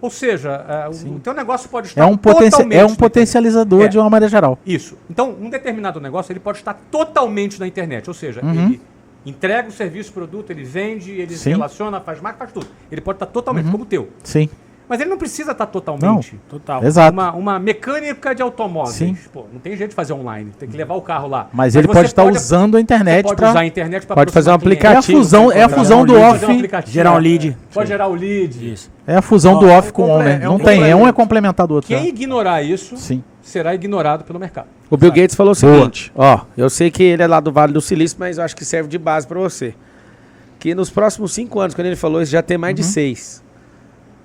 Speaker 4: Ou seja, o teu negócio pode estar
Speaker 2: É um
Speaker 4: totalmente na internet.
Speaker 2: potencializador
Speaker 4: É.
Speaker 2: de uma maneira geral.
Speaker 4: Isso. Então, um determinado negócio ele pode estar totalmente na internet. Ou seja, ele entrega o serviço, o produto, ele vende, ele se
Speaker 2: Sim.
Speaker 4: relaciona, faz marca, faz tudo. Ele pode estar totalmente como o teu.
Speaker 2: Sim.
Speaker 4: Mas ele não precisa estar totalmente.
Speaker 3: Total.
Speaker 2: Exato.
Speaker 4: Uma mecânica de automóveis.
Speaker 2: Sim.
Speaker 4: Pô, não tem jeito de fazer online. Tem que levar o carro lá.
Speaker 2: Mas ele
Speaker 4: você
Speaker 2: pode estar usando a internet
Speaker 4: Pode
Speaker 2: para...
Speaker 4: usar a internet para
Speaker 1: Pode fazer um aplicativo.
Speaker 2: É a fusão do off.
Speaker 3: Gerar um lead.
Speaker 4: Pode gerar o lead.
Speaker 3: Isso.
Speaker 2: É a fusão do off com o on, né?
Speaker 4: é um
Speaker 2: Não tem,
Speaker 4: complemento.
Speaker 2: um é complementar do outro.
Speaker 4: Quem
Speaker 2: né?
Speaker 4: ignorar isso
Speaker 2: Sim.
Speaker 4: será ignorado pelo mercado.
Speaker 1: O Bill Gates falou o seguinte, ó, eu sei que ele é lá do Vale do Silício, mas eu acho que serve de base pra você. Que nos próximos 5 anos, quando ele falou isso, já tem mais de 6.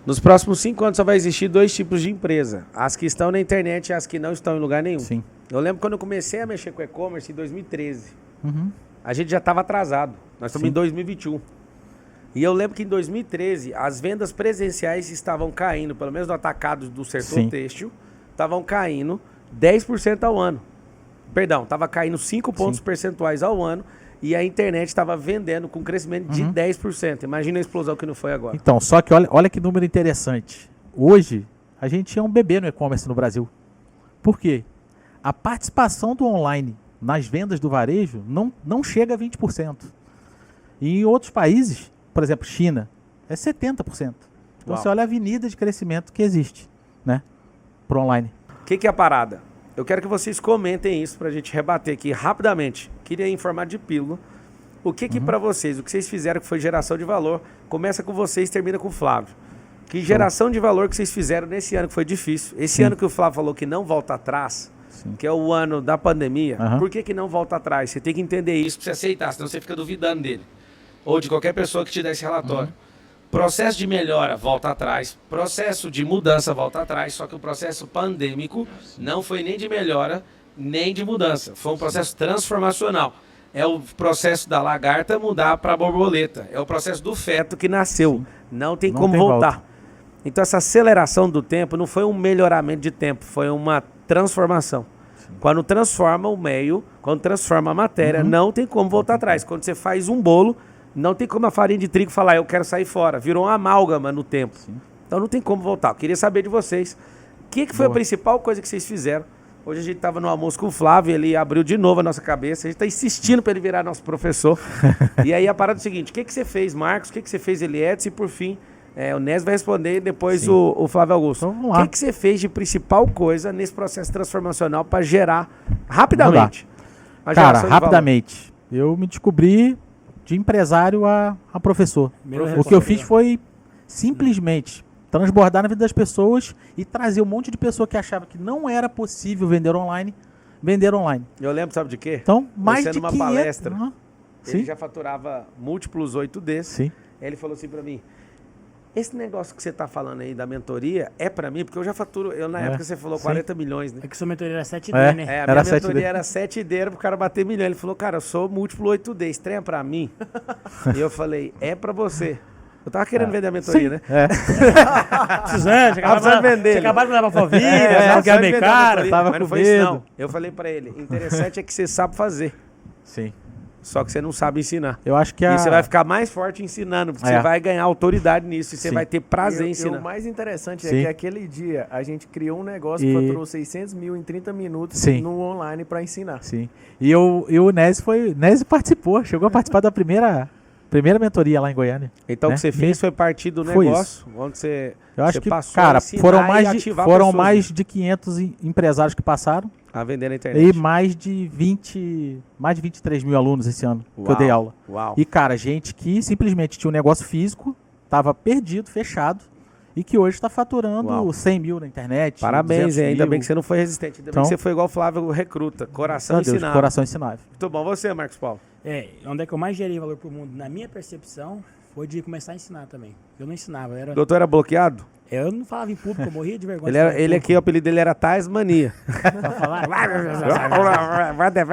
Speaker 1: Nos próximos 5 anos só vai existir 2 tipos de empresa. As que estão na internet e as que não estão em lugar nenhum.
Speaker 2: Sim.
Speaker 1: Eu lembro quando eu comecei a mexer com e-commerce em 2013.
Speaker 2: Uhum.
Speaker 1: A gente já estava atrasado. Nós estamos em 2021. E eu lembro que em 2013 as vendas presenciais estavam caindo, pelo menos no atacado do setor
Speaker 2: Sim.
Speaker 1: têxtil, estavam caindo 10% ao ano. Perdão, estava caindo 5 pontos percentuais ao ano e a internet estava vendendo com crescimento de 10%. Imagina a explosão que não foi agora.
Speaker 2: Então, só que olha que número interessante. Hoje, a gente é um bebê no e-commerce no Brasil. Por quê? A participação do online nas vendas do varejo não chega a 20%. E em outros países, por exemplo, China, é 70%. Então, você olha a avenida de crescimento que existe, né? Pro online.
Speaker 1: O que é a parada? Eu quero que vocês comentem isso pra gente rebater aqui rapidamente. Queria informar de pílula. O que pra vocês, o que vocês fizeram que foi geração de valor, começa com vocês e termina com o Flávio. Que geração de valor que vocês fizeram nesse ano que foi difícil. Esse ano que o Flávio falou que não volta atrás, que é o ano da pandemia, por que não volta atrás? Você tem que entender isso pra você aceitar, senão você fica duvidando dele. ou de qualquer pessoa que te dê esse relatório. Processo de melhora, volta atrás. Processo de mudança, volta atrás. Só que o processo pandêmico não foi nem de melhora, nem de mudança. Foi um processo transformacional. É o processo da lagarta mudar para a borboleta. É o processo do feto que nasceu. Não tem como voltar.
Speaker 2: volta.
Speaker 1: Então essa aceleração do tempo não foi um melhoramento de tempo, foi uma transformação. Quando transforma o meio, quando transforma a matéria, não tem como voltar atrás. Quando você faz um bolo, não tem como a farinha de trigo falar, eu quero sair fora. Virou uma amálgama no tempo. Então não tem como voltar. Eu queria saber de vocês, o que foi a principal coisa que vocês fizeram? Hoje a gente estava no almoço com o Flávio, ele abriu de novo a nossa cabeça, a gente está insistindo para ele virar nosso professor. E aí a parada é o seguinte, o que você fez, Marcos? O que você fez, Eliette? E por fim, o Nes vai responder e depois o Flávio Augusto.
Speaker 2: Então, vamos lá.
Speaker 1: O que você fez de principal coisa nesse processo transformacional para gerar rapidamente? a
Speaker 2: Cara,
Speaker 1: geração de
Speaker 2: rapidamente, eu me descobri de empresário a professor. O que eu fiz foi simplesmente transbordar na vida das pessoas e trazer um monte de pessoa que achava que não era possível vender online, vender online.
Speaker 1: valor. Eu lembro, sabe de quê?
Speaker 2: Então, mais
Speaker 1: Você
Speaker 2: de
Speaker 1: numa
Speaker 2: 500...
Speaker 1: palestra.
Speaker 2: Aham.
Speaker 1: Ele
Speaker 2: Sim,
Speaker 1: já faturava múltiplos 8 desses.
Speaker 2: sim.
Speaker 1: Aí ele falou assim pra mim, esse negócio que você tá falando aí da mentoria é pra mim, porque eu já faturo, na época você falou
Speaker 2: Sim.
Speaker 1: 40 milhões, né?
Speaker 3: É que sua mentoria era 7D,
Speaker 2: É.
Speaker 3: né?
Speaker 1: É, a
Speaker 2: Era
Speaker 1: minha
Speaker 2: 7D.
Speaker 1: mentoria era 7D, era pro cara bater milhão. Ele falou, cara, eu sou múltiplo 8D, estranha pra mim? E eu falei, é pra você. Eu tava querendo vender a mentoria, né?
Speaker 2: É.
Speaker 3: Precisando, você
Speaker 1: precisando vender.
Speaker 3: Você acabaram de levar pra família,
Speaker 1: É,
Speaker 3: sabe que é
Speaker 1: precisando
Speaker 3: meio
Speaker 1: vender a
Speaker 3: caro.
Speaker 1: mentoria,
Speaker 2: tava
Speaker 1: mas não
Speaker 2: com
Speaker 1: foi isso,
Speaker 2: medo.
Speaker 1: não. Eu falei pra ele, interessante é que você sabe fazer,
Speaker 2: Sim.
Speaker 1: só que você não sabe ensinar.
Speaker 2: Eu acho que
Speaker 1: E você vai ficar mais forte ensinando, porque
Speaker 2: É.
Speaker 1: você vai ganhar autoridade nisso e você
Speaker 2: Sim.
Speaker 1: vai ter prazer em
Speaker 5: E
Speaker 1: ensinar.
Speaker 5: o mais interessante
Speaker 2: Sim.
Speaker 5: é que aquele dia a gente criou um negócio que
Speaker 2: E-
Speaker 5: faturou 600 mil em 30 minutos
Speaker 2: Sim.
Speaker 5: no online para ensinar.
Speaker 2: Sim. E o Nézio participou, chegou a participar da primeira mentoria lá em Goiânia.
Speaker 1: Então o
Speaker 2: né?
Speaker 1: que você fez foi partir do
Speaker 2: Foi
Speaker 1: negócio, onde você,
Speaker 2: Eu acho
Speaker 1: você
Speaker 2: que,
Speaker 1: passou
Speaker 2: cara,
Speaker 1: a ensinar
Speaker 2: foram
Speaker 1: e
Speaker 2: mais de,
Speaker 1: ativar
Speaker 2: foram
Speaker 1: pessoas,
Speaker 2: mais de 500 empresários que passaram
Speaker 1: a vender na
Speaker 2: e
Speaker 1: internet.
Speaker 2: mais de 23 mil alunos esse ano que eu dei aula.
Speaker 1: Uau.
Speaker 2: E, cara, gente que simplesmente tinha um negócio físico, tava perdido, fechado, e que hoje está faturando
Speaker 1: Uau.
Speaker 2: 100 mil na internet.
Speaker 1: Parabéns,
Speaker 2: 200
Speaker 1: ainda
Speaker 2: mil.
Speaker 1: bem que você não foi resistente, ainda bem
Speaker 2: Então-
Speaker 1: que você foi igual o Flávio Recruta, coração
Speaker 2: Meu Deus,
Speaker 1: ensinado.
Speaker 2: coração ensinável.
Speaker 1: Muito bom, você, Marcos Paulo.
Speaker 3: Onde é que eu mais gerei valor pro mundo, na minha percepção, foi de começar a ensinar também. Eu não ensinava,
Speaker 1: O doutor era bloqueado?
Speaker 3: eu não falava em público, eu morria de vergonha.
Speaker 1: Ele aqui, o apelido dele era Tasmania.
Speaker 3: Pra falar.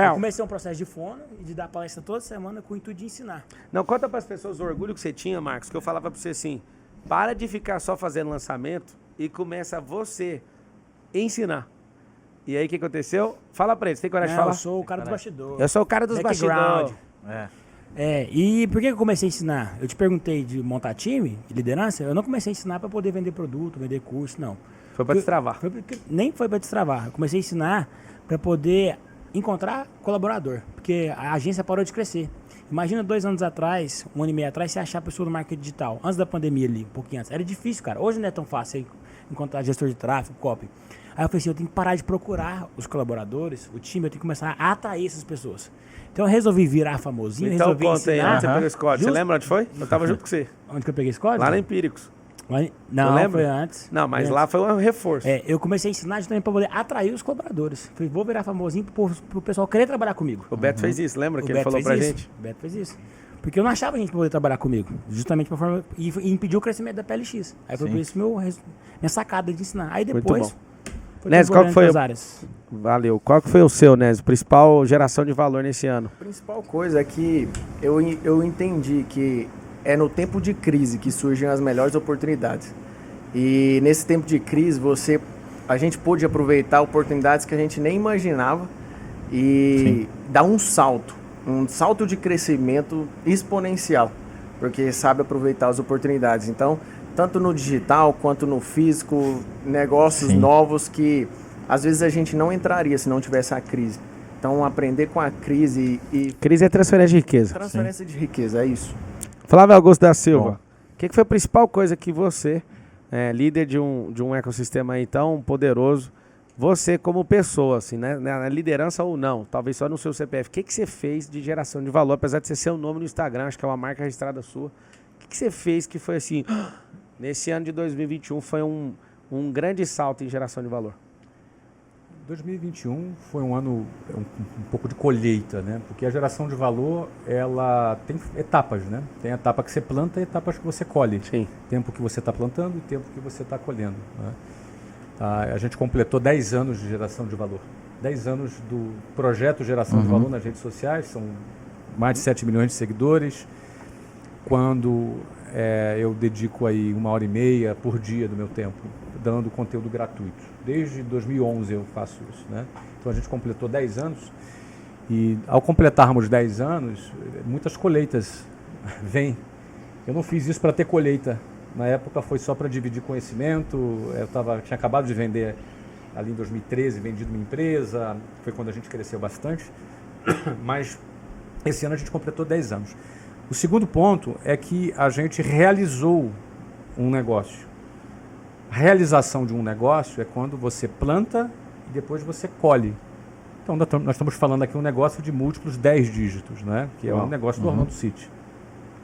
Speaker 3: Eu comecei um processo de fono e de dar palestra toda semana com o intuito de ensinar.
Speaker 1: Não, conta para as pessoas o orgulho que você tinha, Marcos, que eu falava para você assim, para de ficar só fazendo lançamento e começa você ensinar. E aí o que aconteceu? Fala para eles, tem coragem de
Speaker 3: Não,
Speaker 1: falar?
Speaker 3: eu sou o cara do bastidor.
Speaker 1: Eu sou o cara dos
Speaker 3: Background.
Speaker 1: bastidores.
Speaker 3: E por que eu comecei a ensinar? Eu te perguntei de montar time, de liderança, eu não comecei a ensinar para poder vender produto, vender curso, não.
Speaker 1: Foi para destravar.
Speaker 3: Nem foi para destravar. Eu comecei a ensinar para poder encontrar colaborador, porque a agência parou de crescer. Imagina 2 anos atrás, 1 ano e meio atrás, você achar a pessoa do marketing digital. Antes da pandemia ali, um pouquinho antes. Era difícil, cara. Hoje não é tão fácil você encontrar gestor de tráfego, copy. Aí eu falei assim, eu tenho que parar de procurar os colaboradores, o time, eu tenho que começar a atrair essas pessoas. Então eu resolvi virar famosinho,
Speaker 1: Então
Speaker 3: resolvi
Speaker 1: conta aí,
Speaker 3: ensinar.
Speaker 1: onde você pegou esse código. Você
Speaker 3: Justo-
Speaker 1: lembra onde foi? Eu tava junto com você.
Speaker 3: Onde que eu peguei esse código?
Speaker 1: Lá na Empíricos.
Speaker 3: Não,
Speaker 1: lembra?
Speaker 3: foi antes.
Speaker 1: Não, mas
Speaker 3: Foi
Speaker 1: lá
Speaker 3: antes.
Speaker 1: foi um reforço.
Speaker 3: Eu comecei a ensinar justamente para poder atrair os colaboradores. Falei, vou virar famosinho pro pessoal querer trabalhar comigo.
Speaker 1: O Beto fez isso, lembra
Speaker 3: O
Speaker 1: que ele
Speaker 3: Beto
Speaker 1: falou
Speaker 3: fez
Speaker 1: pra
Speaker 3: isso.
Speaker 1: gente?
Speaker 3: O Beto fez isso. Porque eu não achava gente pra poder trabalhar comigo. Justamente pra forma. E impediu o crescimento da PLX. Aí foi
Speaker 2: Sim.
Speaker 3: por isso minha sacada de ensinar. Aí
Speaker 1: Muito
Speaker 3: depois.
Speaker 1: bom.
Speaker 3: Foi
Speaker 1: Nes, qual que
Speaker 3: transbordando
Speaker 1: foi
Speaker 3: outras
Speaker 1: o-
Speaker 3: áreas.
Speaker 1: Valeu. Qual que foi o seu, Nes? Principal geração de valor nesse ano?
Speaker 5: A principal coisa é que eu entendi que é no tempo de crise que surgem as melhores oportunidades. E nesse tempo de crise, a gente pôde aproveitar oportunidades que a gente nem imaginava e dar um salto de crescimento exponencial, porque sabe aproveitar as oportunidades. Então, tanto no digital quanto no físico, negócios
Speaker 2: Sim.
Speaker 5: novos que às vezes a gente não entraria se não tivesse a crise. Então, aprender com a crise e
Speaker 1: Crise é transferência de riqueza.
Speaker 5: transferência de riqueza, é isso.
Speaker 1: Flávio Augusto da Silva,
Speaker 2: Bom.
Speaker 1: o que foi a principal coisa que você, líder de um ecossistema aí tão poderoso, você como pessoa, assim, né, na liderança ou não, talvez só no seu CPF, o que você fez de geração de valor, apesar de ser seu nome no Instagram, acho que é uma marca registrada sua, o que você fez que foi assim, nesse ano de 2021 foi um grande salto em geração de valor?
Speaker 4: 2021 foi um ano um pouco de colheita, né? Porque a geração de valor, ela tem etapas, né? Tem a etapa que você planta e etapas que você colhe.
Speaker 1: Sim.
Speaker 4: Tempo que você está plantando e tempo que você está colhendo, né? A gente completou 10 anos de geração de valor. 10 anos do projeto Geração de Valor nas redes sociais, são mais de 7 milhões de seguidores. Quando eu dedico aí 1h30 por dia do meu tempo, dando conteúdo gratuito. Desde 2011 eu faço isso, né? Então a gente completou 10 anos e ao completarmos 10 anos, muitas colheitas vêm. Eu não fiz isso para ter colheita. Na época foi só para dividir conhecimento. Tinha acabado de vender ali em 2013, vendido uma empresa. Foi quando a gente cresceu bastante. Mas esse ano a gente completou 10 anos. O segundo ponto é que a gente realizou um negócio. A realização de um negócio é quando você planta e depois você colhe. Então, nós estamos falando aqui um negócio de múltiplos 10 dígitos, né? Que é um negócio do Orlando City.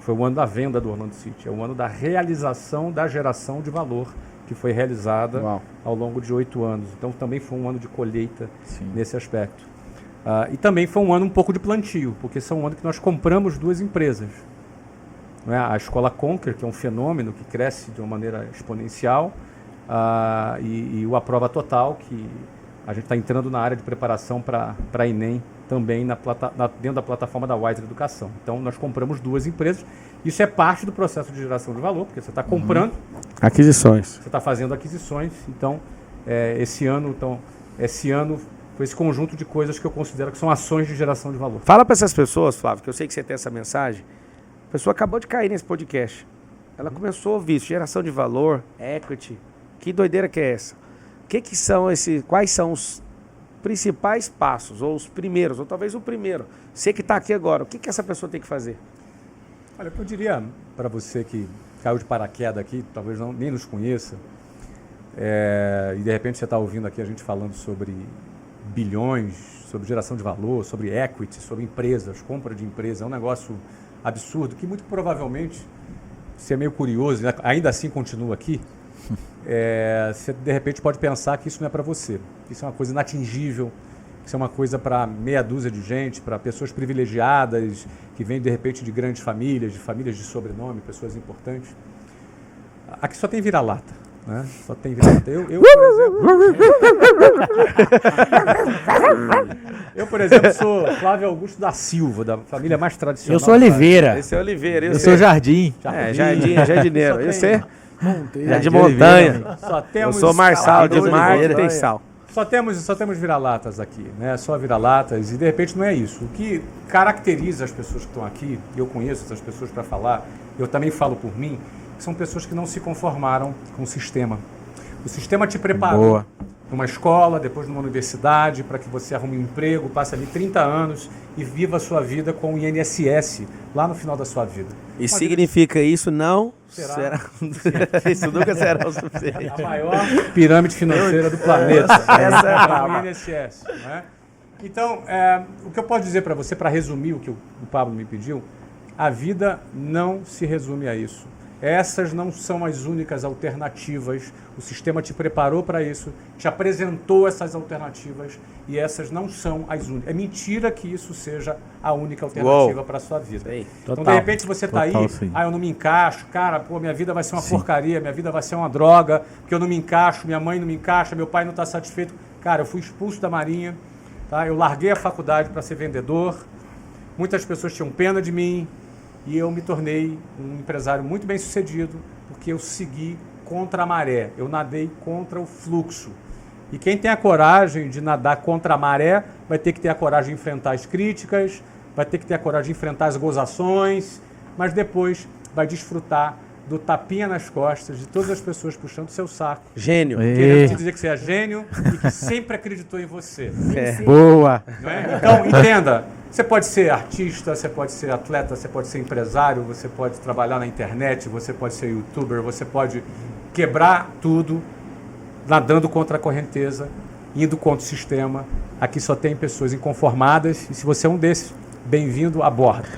Speaker 4: Foi o ano da venda do Orlando City. É o ano da realização da geração de valor que foi realizada ao longo de 8 anos. Então, também foi um ano de colheita nesse aspecto. E também foi um ano um pouco de plantio, porque foi um ano que nós compramos 2 empresas. Não é? A Escola Conquer, que é um fenômeno que cresce de uma maneira exponencial, e o Aprova Total, que a gente está entrando na área de preparação para a Enem, também dentro da plataforma da Wiser Educação. Então, nós compramos 2 empresas. Isso é parte do processo de geração de valor, porque você está comprando.
Speaker 1: Aquisições.
Speaker 4: Você está fazendo aquisições. Então, esse ano foi esse conjunto de coisas que eu considero que são ações de geração de valor.
Speaker 1: Fala para essas pessoas, Flávio, que eu sei que você tem essa mensagem. A pessoa acabou de cair nesse podcast. Ela começou a ouvir isso, geração de valor, equity. Que doideira que é essa? Quais são os principais passos, ou os primeiros, ou talvez o primeiro? Você que está aqui agora, o que essa pessoa tem que fazer?
Speaker 4: Olha, eu diria para você que caiu de paraquedas aqui, talvez nem nos conheça, e de repente você está ouvindo aqui a gente falando sobre bilhões, sobre geração de valor, sobre equity, sobre empresas, compra de empresa, é um negócio absurdo que muito provavelmente, você é meio curioso, né? Ainda assim continua aqui, você de repente pode pensar que isso não é para você, que isso é uma coisa inatingível, que isso é uma coisa para meia dúzia de gente, para pessoas privilegiadas, que vêm de repente de grandes famílias, de famílias de sobrenome, pessoas importantes. Aqui só tem vira-lata, né? Só tem vira-lata. Eu, por exemplo, sou Flávio Augusto da Silva, da família mais tradicional.
Speaker 3: Eu sou Oliveira.
Speaker 1: Esse é Oliveira.
Speaker 2: Eu sou Jardim.
Speaker 1: Jardineiro. Esse é
Speaker 5: Monteiro.
Speaker 1: de montanha.
Speaker 4: Só temos
Speaker 1: Eu sou Marçal, de mar
Speaker 2: Oliveira.
Speaker 1: tem sal.
Speaker 4: Só temos vira-latas aqui, né? Só vira-latas, e de repente não é isso. O que caracteriza as pessoas que estão aqui, eu conheço essas pessoas para falar, eu também falo por mim, são pessoas que não se conformaram com o sistema. O sistema te preparou numa escola, depois numa universidade, para que você arrume um emprego, passe ali 30 anos e viva a sua vida com o INSS lá no final da sua vida.
Speaker 1: E significa isso não
Speaker 4: Será.
Speaker 1: Isso nunca será o suficiente.
Speaker 4: A maior pirâmide financeira do planeta.
Speaker 1: Essa é a brava.
Speaker 4: o INSS. Né? Então, o que eu posso dizer para você, para resumir o que o Pablo me pediu, a vida não se resume a isso. Essas não são as únicas alternativas. O sistema te preparou para isso, te apresentou essas alternativas e essas não são as únicas. É mentira que isso seja a única alternativa para a sua vida. Então, de repente, você está aí, eu não me encaixo, cara, minha vida vai ser uma porcaria, minha vida vai ser uma droga, porque eu não me encaixo, minha mãe não me encaixa, meu pai não está satisfeito. Cara, eu fui expulso da Marinha, tá? Eu larguei a faculdade para ser vendedor, muitas pessoas tinham pena de mim, e eu me tornei um empresário muito bem sucedido, porque eu segui contra a maré, eu nadei contra o fluxo. E quem tem a coragem de nadar contra a maré vai ter que ter a coragem de enfrentar as críticas, vai ter que ter a coragem de enfrentar as gozações, mas depois vai desfrutar do tapinha nas costas de todas as pessoas puxando o seu saco.
Speaker 1: Gênio.
Speaker 4: Querendo te dizer que você é gênio e que sempre acreditou em você.
Speaker 2: Boa.
Speaker 4: Não é? Então, entenda. Você pode ser artista, você pode ser atleta, você pode ser empresário, você pode trabalhar na internet, você pode ser youtuber, você pode quebrar tudo nadando contra a correnteza, indo contra o sistema. Aqui só tem pessoas inconformadas e se você é um desses, bem-vindo a bordo.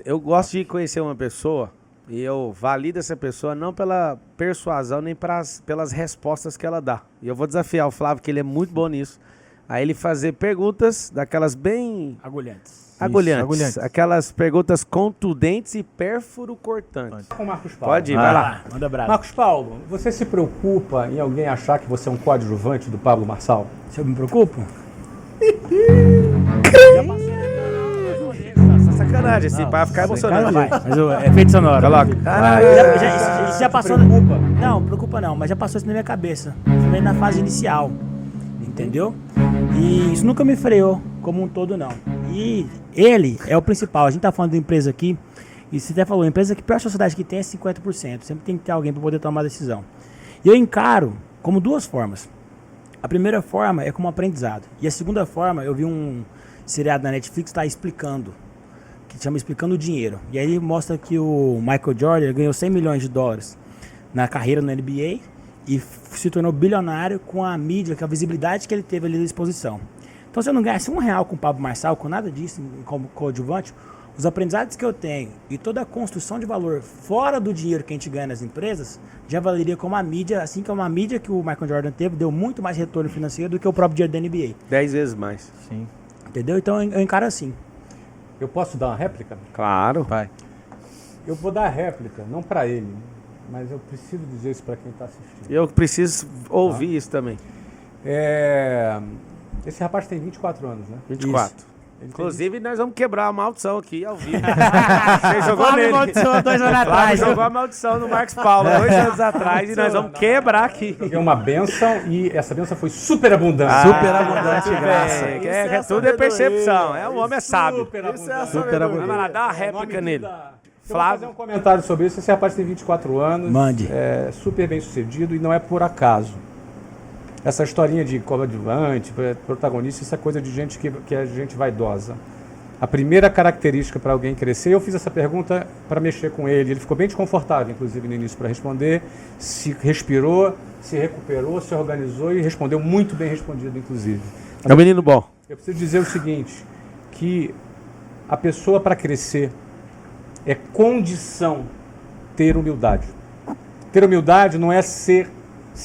Speaker 1: Eu gosto de conhecer uma pessoa e eu valido essa pessoa não pela persuasão nem pelas respostas que ela dá. E eu vou desafiar o Flávio, que ele é muito bom nisso. a ele fazer perguntas daquelas bem
Speaker 3: Agulhantes.
Speaker 1: agulhantes. Aquelas perguntas contundentes e pérfuro-cortantes.
Speaker 4: Com o Marcos Paulo.
Speaker 1: Pode ir, vai lá.
Speaker 3: Manda brasa.
Speaker 4: Marcos Paulo, você se preocupa em alguém achar que você é um coadjuvante do Pablo Marçal?
Speaker 3: Se eu me preocupo?
Speaker 1: Sacanagem, assim, para ficar emocionado.
Speaker 3: Vai, mas é efeito sonoro.
Speaker 1: Coloca.
Speaker 3: Isso já passou. Não, preocupa não, mas já passou isso na minha cabeça. Foi na fase inicial. Entendeu? E isso nunca me freou como um todo, não. E ele é o principal. A gente tá falando de empresa aqui, e você até falou, a empresa que a pior sociedade que tem é 50%. Sempre tem que ter alguém para poder tomar a decisão. E eu encaro como duas formas. A primeira forma é como aprendizado. E a segunda forma, eu vi um seriado na Netflix que está explicando, que chama Explicando o Dinheiro. E aí mostra que o Michael Jordan ganhou $100 milhões na carreira no NBA e se tornou bilionário com a mídia, com a visibilidade que ele teve ali da exposição. Então, se eu não ganhasse R$1 com o Pablo Marçal, com nada disso como coadjuvante, os aprendizados que eu tenho e toda a construção de valor fora do dinheiro que a gente ganha nas empresas já valeria como a mídia, assim como a mídia que o Michael Jordan teve, deu muito mais retorno financeiro do que o próprio dinheiro da NBA.
Speaker 1: 10 vezes mais.
Speaker 2: Sim.
Speaker 3: Entendeu? Então, eu encaro assim.
Speaker 4: Eu posso dar uma réplica?
Speaker 1: Claro.
Speaker 2: Vai.
Speaker 4: Eu vou dar a réplica, não para ele, mas eu preciso dizer isso para quem está assistindo.
Speaker 1: Eu preciso ouvir isso também.
Speaker 4: Esse rapaz tem 24 anos, né?
Speaker 1: 24.
Speaker 4: Ele
Speaker 1: Inclusive, nós vamos quebrar a maldição aqui ao vivo. Você jogou
Speaker 3: Flávio
Speaker 1: nele.
Speaker 3: amaldiçoou 2 anos
Speaker 1: Flávio
Speaker 3: atrás.
Speaker 1: jogou a maldição no Marcos Paulo 2 anos atrás e nós vamos quebrar aqui.
Speaker 4: tem uma bênção e essa bênção foi super abundante.
Speaker 2: Super abundante graça.
Speaker 1: Tudo é percepção. O homem é sábio.
Speaker 4: Super
Speaker 5: Isso é a
Speaker 4: abundante.
Speaker 2: Super
Speaker 1: Vamos
Speaker 2: abundante.
Speaker 1: lá, dá uma réplica nele.
Speaker 4: Eu vou
Speaker 1: Flávio.
Speaker 4: fazer um comentário sobre isso. Esse rapaz tem 24 anos.
Speaker 3: Mande.
Speaker 4: É super bem sucedido e não é por acaso. Essa historinha de coadjuvante, protagonista, isso é coisa de gente que é gente vaidosa. A primeira característica para alguém crescer, eu fiz essa pergunta para mexer com ele. Ele ficou bem desconfortável, inclusive, no início para responder. Se respirou, se recuperou, se organizou e respondeu muito bem respondido, inclusive.
Speaker 1: É um menino bom.
Speaker 4: Eu preciso dizer o seguinte, que a pessoa para crescer é condição ter humildade. Ter humildade não é se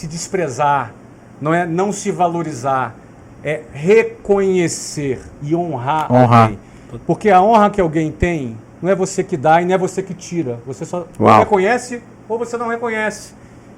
Speaker 4: desprezar, não é não se valorizar, é reconhecer e honrar alguém. Porque a honra que alguém tem não é você que dá e não é você que tira. Você só ou reconhece ou você não reconhece.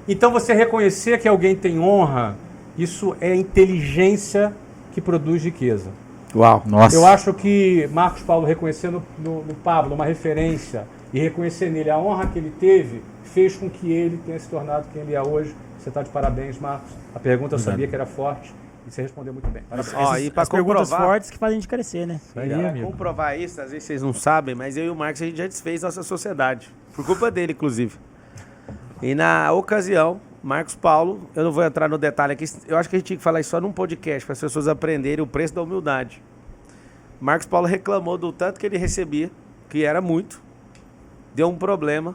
Speaker 4: Então você reconhecer que alguém tem honra, isso é inteligência que produz riqueza.
Speaker 1: Uau.
Speaker 2: Nossa.
Speaker 4: Eu acho que Marcos Paulo reconhecer no Pablo uma referência e reconhecer nele a honra que ele teve, fez com que ele tenha se tornado quem ele é hoje. Você está de parabéns, Marcos. A pergunta eu sabia que era forte e você respondeu muito bem. Parabéns.
Speaker 1: Ó, e para
Speaker 3: As perguntas
Speaker 1: comprovar,
Speaker 3: fortes que fazem a gente crescer, né?
Speaker 1: pra comprovar isso, às vezes vocês não sabem, mas eu e o Marcos a gente já desfez nossa sociedade. Por culpa dele, inclusive. E na ocasião, Marcos Paulo, eu não vou entrar no detalhe aqui, eu acho que a gente tinha que falar isso só num podcast, para as pessoas aprenderem o preço da humildade. Marcos Paulo reclamou do tanto que ele recebia, que era muito, deu um problema,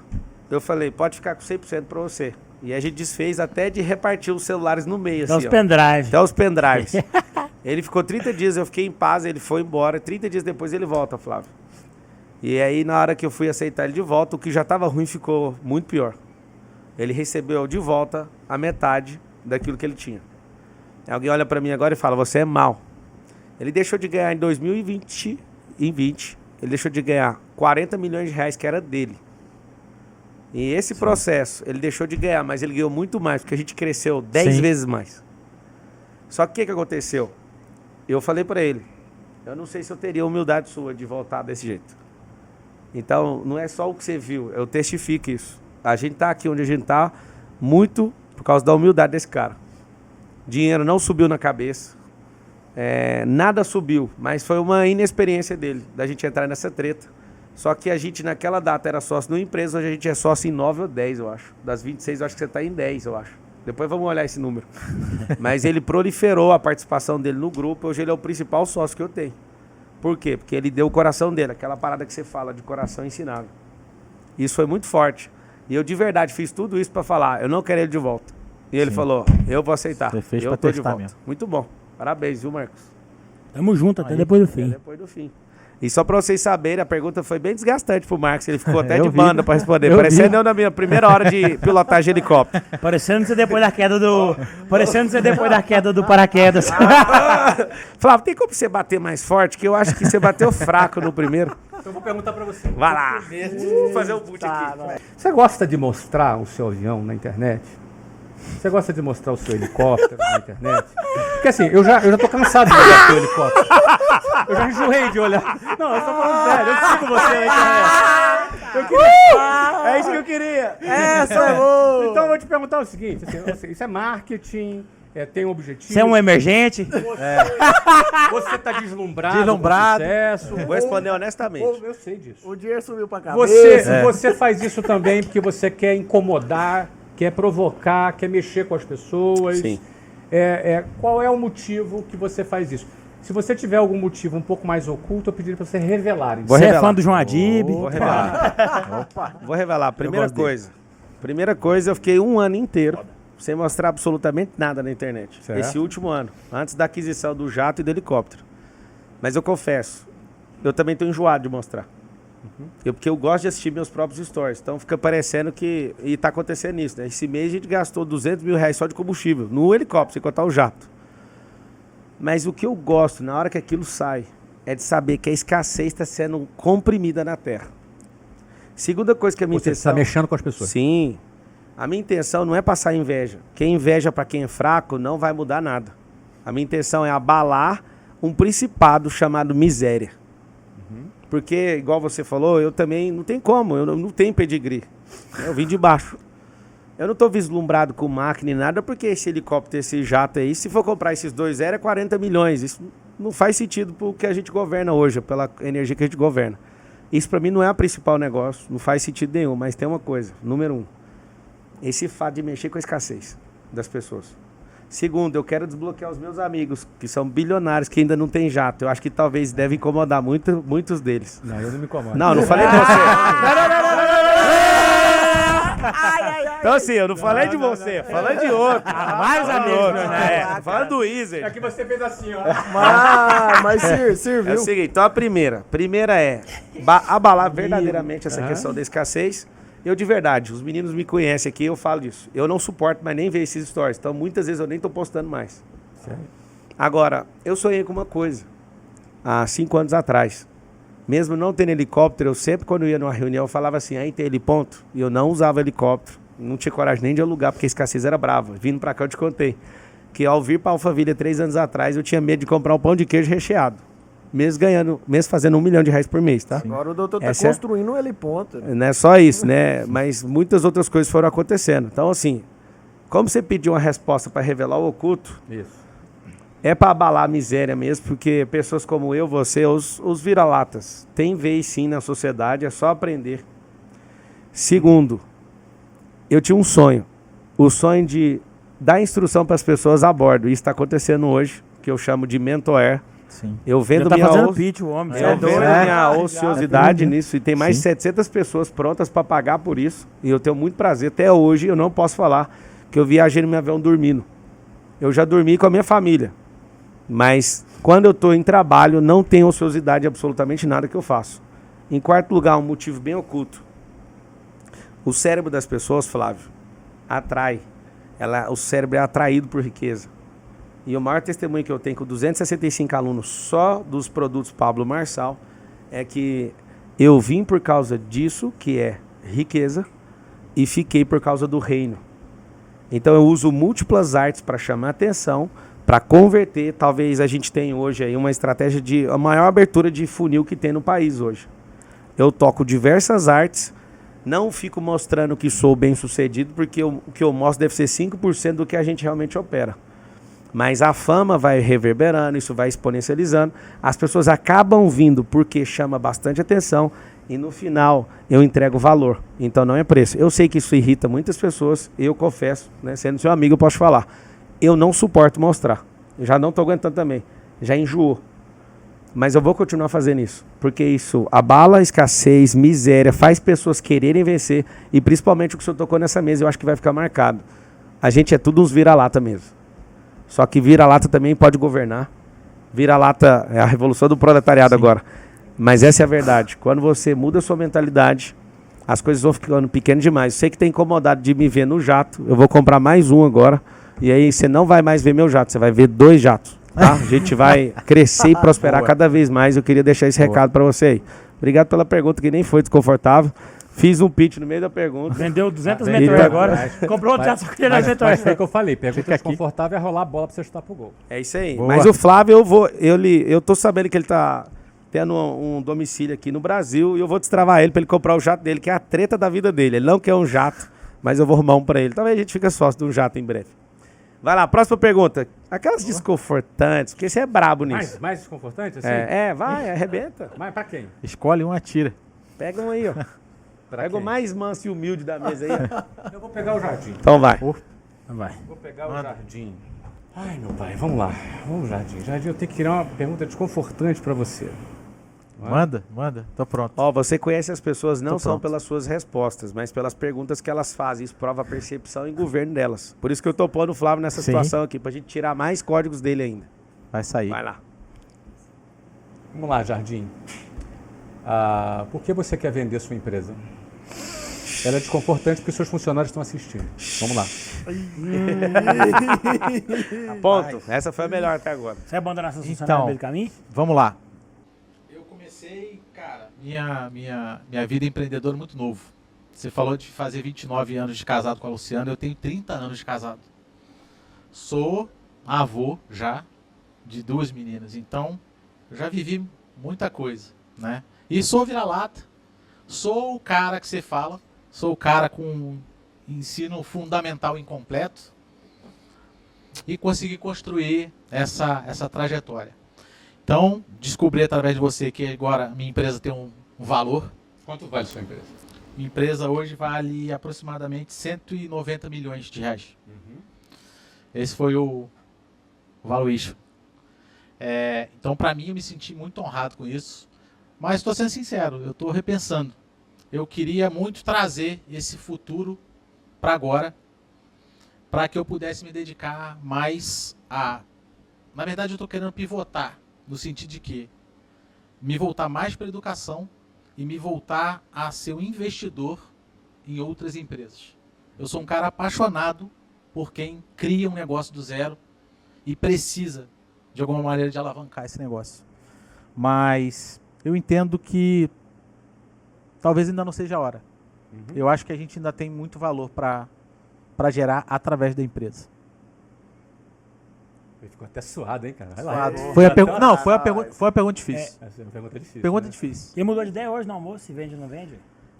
Speaker 1: eu falei, pode ficar com 100% para você. E a gente desfez até de repartir os celulares no meio,
Speaker 3: Dá
Speaker 1: assim,
Speaker 3: os
Speaker 1: ó.
Speaker 3: pendrive.
Speaker 1: Até os pendrives. Ele ficou 30 dias, eu fiquei em paz, ele foi embora, 30 dias depois ele volta, Flávio. E aí, na hora que eu fui aceitar ele de volta, o que já estava ruim ficou muito pior. Ele recebeu de volta a metade daquilo que ele tinha. Alguém olha pra mim agora e fala, você é mau. Ele deixou de ganhar em 2020, ele deixou de ganhar 40 milhões de reais que era dele. E esse processo, ele deixou de ganhar, mas ele ganhou muito mais, porque a gente cresceu 10 vezes mais. Só que o que aconteceu? Eu falei pra ele, eu não sei se eu teria humildade sua de voltar desse jeito. Então, não é só o que você viu, eu testifico isso. A gente tá aqui onde a gente tá muito por causa da humildade desse cara. Dinheiro não subiu na cabeça, nada subiu, mas foi uma inexperiência dele, da gente entrar nessa treta. Só que a gente naquela data era sócio numa empresa, hoje a gente é sócio em 9 ou 10, eu acho. Das 26, eu acho que você tá em 10, eu acho. Depois vamos olhar esse número. Mas ele proliferou a participação dele no grupo, hoje ele é o principal sócio que eu tenho. Por quê? Porque ele deu o coração dele, aquela parada que você fala de coração ensinável. Isso foi muito forte. E eu de verdade fiz tudo isso para falar, eu não quero ele de volta. E ele falou, eu vou aceitar.
Speaker 2: Você fez
Speaker 1: eu
Speaker 2: pra
Speaker 1: tô de
Speaker 2: testar
Speaker 1: volta.
Speaker 2: mesmo.
Speaker 1: Muito bom. Parabéns, viu, Marcos?
Speaker 3: Tamo junto até depois do fim.
Speaker 1: Depois do fim. E só pra vocês saberem, a pergunta foi bem desgastante pro Marcos. Ele ficou até
Speaker 2: Eu
Speaker 1: de
Speaker 2: vi.
Speaker 1: banda pra responder.
Speaker 2: Eu
Speaker 1: Parecendo
Speaker 2: vi.
Speaker 1: eu na minha primeira hora de pilotagem de helicóptero.
Speaker 3: Parecendo você depois da queda do... Parecendo você depois da queda do paraquedas.
Speaker 1: Flávio, tem como você bater mais forte? Que eu acho que você bateu fraco no primeiro.
Speaker 4: Então eu vou perguntar pra você.
Speaker 1: Vai lá. Vou fazer o boot aqui.
Speaker 4: Você gosta de mostrar o seu avião na internet? Você gosta de mostrar o seu helicóptero na internet? Porque assim, eu já tô cansado de olhar o seu helicóptero. Eu já enjoei de olhar. Não, eu tô falando sério, eu sigo você na internet. Eu queria...
Speaker 1: É isso que eu queria.
Speaker 5: Essa é boa!
Speaker 4: Então eu vou te perguntar o seguinte, assim, isso é marketing, tem um objetivo.
Speaker 3: Você é um emergente?
Speaker 4: Você está deslumbrado,
Speaker 2: Deslumbrado.
Speaker 4: com sucesso.
Speaker 1: Vou responder honestamente.
Speaker 4: Eu sei disso.
Speaker 5: O dinheiro subiu pra cabeça.
Speaker 4: Você faz isso também porque você quer incomodar, quer provocar, quer mexer com as pessoas.
Speaker 1: Sim.
Speaker 4: Qual é o motivo que você faz isso? Se você tiver algum motivo um pouco mais oculto, eu pediria para você revelar. Então.
Speaker 1: Vou
Speaker 3: Você é
Speaker 1: revelar.
Speaker 3: fã do João Adib?
Speaker 1: Vou revelar. Vou revelar. Primeira coisa, eu fiquei um ano inteiro sem mostrar absolutamente nada na internet.
Speaker 4: Certo.
Speaker 1: Esse último ano, antes da aquisição do jato e do helicóptero. Mas eu confesso, eu também estou enjoado de mostrar. Porque eu gosto de assistir meus próprios stories. Então fica parecendo que... E tá acontecendo isso, né? Esse mês a gente gastou R$200 mil só de combustível no helicóptero, sem contar o jato. Mas o que eu gosto, na hora que aquilo sai, é de saber que a escassez está sendo comprimida na Terra. Segunda coisa que a minha
Speaker 4: Você está
Speaker 1: intenção...
Speaker 4: mexendo com as pessoas.
Speaker 1: Sim. A minha intenção não é passar inveja. Quem inveja para quem é fraco não vai mudar nada. A minha intenção é abalar um principado chamado miséria. Porque, igual você falou, eu também não tem como, eu não tenho pedigree. Eu vim de baixo. Eu não estou vislumbrado com máquina e nada, porque esse helicóptero, esse jato aí, se for comprar esses dois é 40 milhões. Isso não faz sentido pro que a gente governa hoje, pela energia que a gente governa. Isso para mim não é o principal negócio, não faz sentido nenhum, mas tem uma coisa, número 1. Esse fato de mexer com a escassez das pessoas. Segundo, eu quero desbloquear os meus amigos, que são bilionários, que ainda não tem jato. Eu acho que talvez deve incomodar muitos deles.
Speaker 4: Não, eu não me incomodo.
Speaker 1: Não falei de você. Então assim, eu não falei de você, falei de outro.
Speaker 3: Vários amigos, né?
Speaker 1: Falando do Wizard.
Speaker 4: É que você fez assim, ó.
Speaker 5: Mas
Speaker 1: É
Speaker 5: serviu.
Speaker 1: o seguinte, então a primeira é abalar verdadeiramente essa questão da escassez. Eu de verdade, os meninos me conhecem aqui, eu falo disso. Eu não suporto mais nem ver esses stories, então muitas vezes eu nem tô postando mais.
Speaker 4: Sério?
Speaker 1: Agora, eu sonhei com uma coisa, há 5 anos atrás. Mesmo não tendo helicóptero, eu sempre quando eu ia numa reunião, eu falava assim, aí tem heliponto? E eu não usava helicóptero, não tinha coragem nem de alugar, porque a escassez era brava. Vindo pra cá eu te contei, que ao vir pra Alphaville 3 anos atrás, eu tinha medo de comprar um pão de queijo recheado. Mesmo fazendo R$1 milhão por mês, tá?
Speaker 5: Agora o doutor tá
Speaker 1: Essa é-
Speaker 5: construindo um heliponto.
Speaker 1: Não é só isso, né? Mas muitas outras coisas foram acontecendo. Então, assim, como você pediu uma resposta para revelar o oculto,
Speaker 4: Isso.
Speaker 1: é para abalar a miséria mesmo, porque pessoas como eu, você, os vira-latas, tem vez sim na sociedade, é só aprender. Segundo, eu tinha um sonho. O sonho de dar instrução para as pessoas a bordo. Isso está acontecendo hoje, que eu chamo de mentor.
Speaker 2: Sim.
Speaker 1: Eu
Speaker 3: Já
Speaker 1: vendo
Speaker 3: tá
Speaker 1: minha
Speaker 3: fazendo
Speaker 1: osso-
Speaker 3: pitch, o homem.
Speaker 1: Eu vendo minha ociosidade nisso e tem mais de
Speaker 2: Sim.
Speaker 1: 700 pessoas prontas para pagar por isso. E eu tenho muito prazer. Até hoje eu não posso falar que eu viajei no meu avião dormindo. Eu já dormi com a minha família. Mas quando eu estou em trabalho, não tem ociosidade em absolutamente nada que eu faço. Em quarto lugar, um motivo bem oculto. O cérebro das pessoas, Flávio, atrai. O cérebro é atraído por riqueza. E o maior testemunho que eu tenho com 265 alunos só dos produtos Pablo Marçal é que eu vim por causa disso, que é riqueza, e fiquei por causa do reino. Então eu uso múltiplas artes para chamar atenção, para converter. Talvez a gente tenha hoje aí uma estratégia de a maior abertura de funil que tem no país hoje. Eu toco diversas artes, não fico mostrando que sou bem sucedido, porque o que eu mostro deve ser 5% do que a gente realmente opera. Mas a fama vai reverberando, isso vai exponencializando. As pessoas acabam vindo porque chama bastante atenção e no final eu entrego valor. Então não é preço. Eu sei que isso irrita muitas pessoas, eu confesso, né, sendo seu amigo eu posso falar. Eu não suporto mostrar. Eu já não estou aguentando também. Já enjoou. Mas eu vou continuar fazendo isso. Porque isso abala a escassez, miséria, faz pessoas quererem vencer. E principalmente o que o senhor tocou nessa mesa, eu acho que vai ficar marcado. A gente é tudo uns vira-lata mesmo. Só que vira-lata também pode governar. Vira-lata é a revolução do proletariado agora. Mas essa é a verdade. Quando você muda a sua mentalidade, as coisas vão ficando pequenas demais. Você que tem incomodado de me ver no jato, eu vou comprar mais um agora. E aí você não vai mais ver meu jato, você vai ver 2 jatos. Tá? A gente vai crescer e prosperar cada vez mais. Eu queria deixar esse recado para você aí. Obrigado pela pergunta, que nem foi desconfortável. Fiz um pitch no meio da pergunta.
Speaker 3: Vendeu 200 metros agora. Comprou outro jato só que ele
Speaker 4: Mas foi o que eu falei. Pergunta desconfortável é rolar a bola pra você chutar pro gol.
Speaker 1: É isso aí.
Speaker 2: Boa.
Speaker 1: Mas o Flávio, eu tô sabendo que ele tá tendo um domicílio aqui no Brasil e eu vou destravar ele pra ele comprar o jato dele, que é a treta da vida dele. Ele não quer um jato, mas eu vou arrumar um pra ele. Talvez a gente fique sócio de um jato em breve. Vai lá, próxima pergunta. Aquelas desconfortantes, porque você é brabo nisso.
Speaker 4: Mais desconfortante, assim?
Speaker 1: Vai, arrebenta.
Speaker 4: Mas pra quem?
Speaker 2: Escolhe um, atira.
Speaker 1: Pega um aí, ó.
Speaker 4: Pra
Speaker 1: Pega o
Speaker 4: quem?
Speaker 1: mais manso e humilde da mesa aí. Ó.
Speaker 4: Eu vou pegar o jardim.
Speaker 1: Então vai.
Speaker 3: Vai.
Speaker 4: Vou pegar o jardim. Ai, meu pai, vamos lá. Vamos, jardim. Jardim, eu tenho que tirar uma pergunta desconfortante pra você.
Speaker 2: Manda. Tô pronto.
Speaker 1: Ó, você conhece as pessoas não
Speaker 2: Tô
Speaker 1: só
Speaker 2: pronto.
Speaker 1: pelas suas respostas, mas pelas perguntas que elas fazem. Isso prova a percepção e governo delas. Por isso que eu tô pondo o Flávio nessa
Speaker 2: Sim.
Speaker 1: situação aqui, pra gente tirar mais códigos dele ainda.
Speaker 2: Vai sair.
Speaker 1: Vai lá.
Speaker 4: Vamos lá, jardim. Por que você quer vender sua empresa? Ela é desconfortante porque seus funcionários estão assistindo. Vamos lá.
Speaker 1: Ponto. Essa foi a melhor até agora.
Speaker 3: Você abandonar seus funcionários
Speaker 2: Então.
Speaker 3: no meio do caminho?
Speaker 2: Vamos lá. Eu comecei, cara, minha vida empreendedora muito novo. Você falou de fazer 29 anos de casado com a Luciana, eu tenho 30 anos de casado. Sou avô já de 2 meninas, então eu já vivi muita coisa, né? E sou vira-lata, sou o cara que você fala, sou o cara com ensino fundamental incompleto e consegui construir essa trajetória. Então, descobri através de você que agora minha empresa tem um valor.
Speaker 4: Quanto vale sua empresa?
Speaker 2: Minha empresa hoje vale aproximadamente 190 milhões de reais. Esse foi o valuation. Então, para mim, eu me senti muito honrado com isso. Mas estou sendo sincero, eu estou repensando. Eu queria muito trazer esse futuro para agora, para que eu pudesse me dedicar mais a... Na verdade, eu estou querendo pivotar, no sentido de que me voltar mais para a educação e me voltar a ser um investidor em outras empresas. Eu sou um cara apaixonado por quem cria um negócio do zero e precisa, de alguma maneira, de alavancar esse negócio. Mas eu entendo que talvez ainda não seja a hora. Eu acho que a gente ainda tem muito valor para gerar através da empresa.
Speaker 4: Ele ficou até suado, hein, cara? Vai
Speaker 2: Suado. Foi a pergunta. Não, foi a pergunta difícil.
Speaker 4: Essa é uma pergunta difícil.
Speaker 2: Pergunta
Speaker 4: né?
Speaker 2: difícil.
Speaker 3: E mudou de ideia hoje no almoço, se vende ou não vende?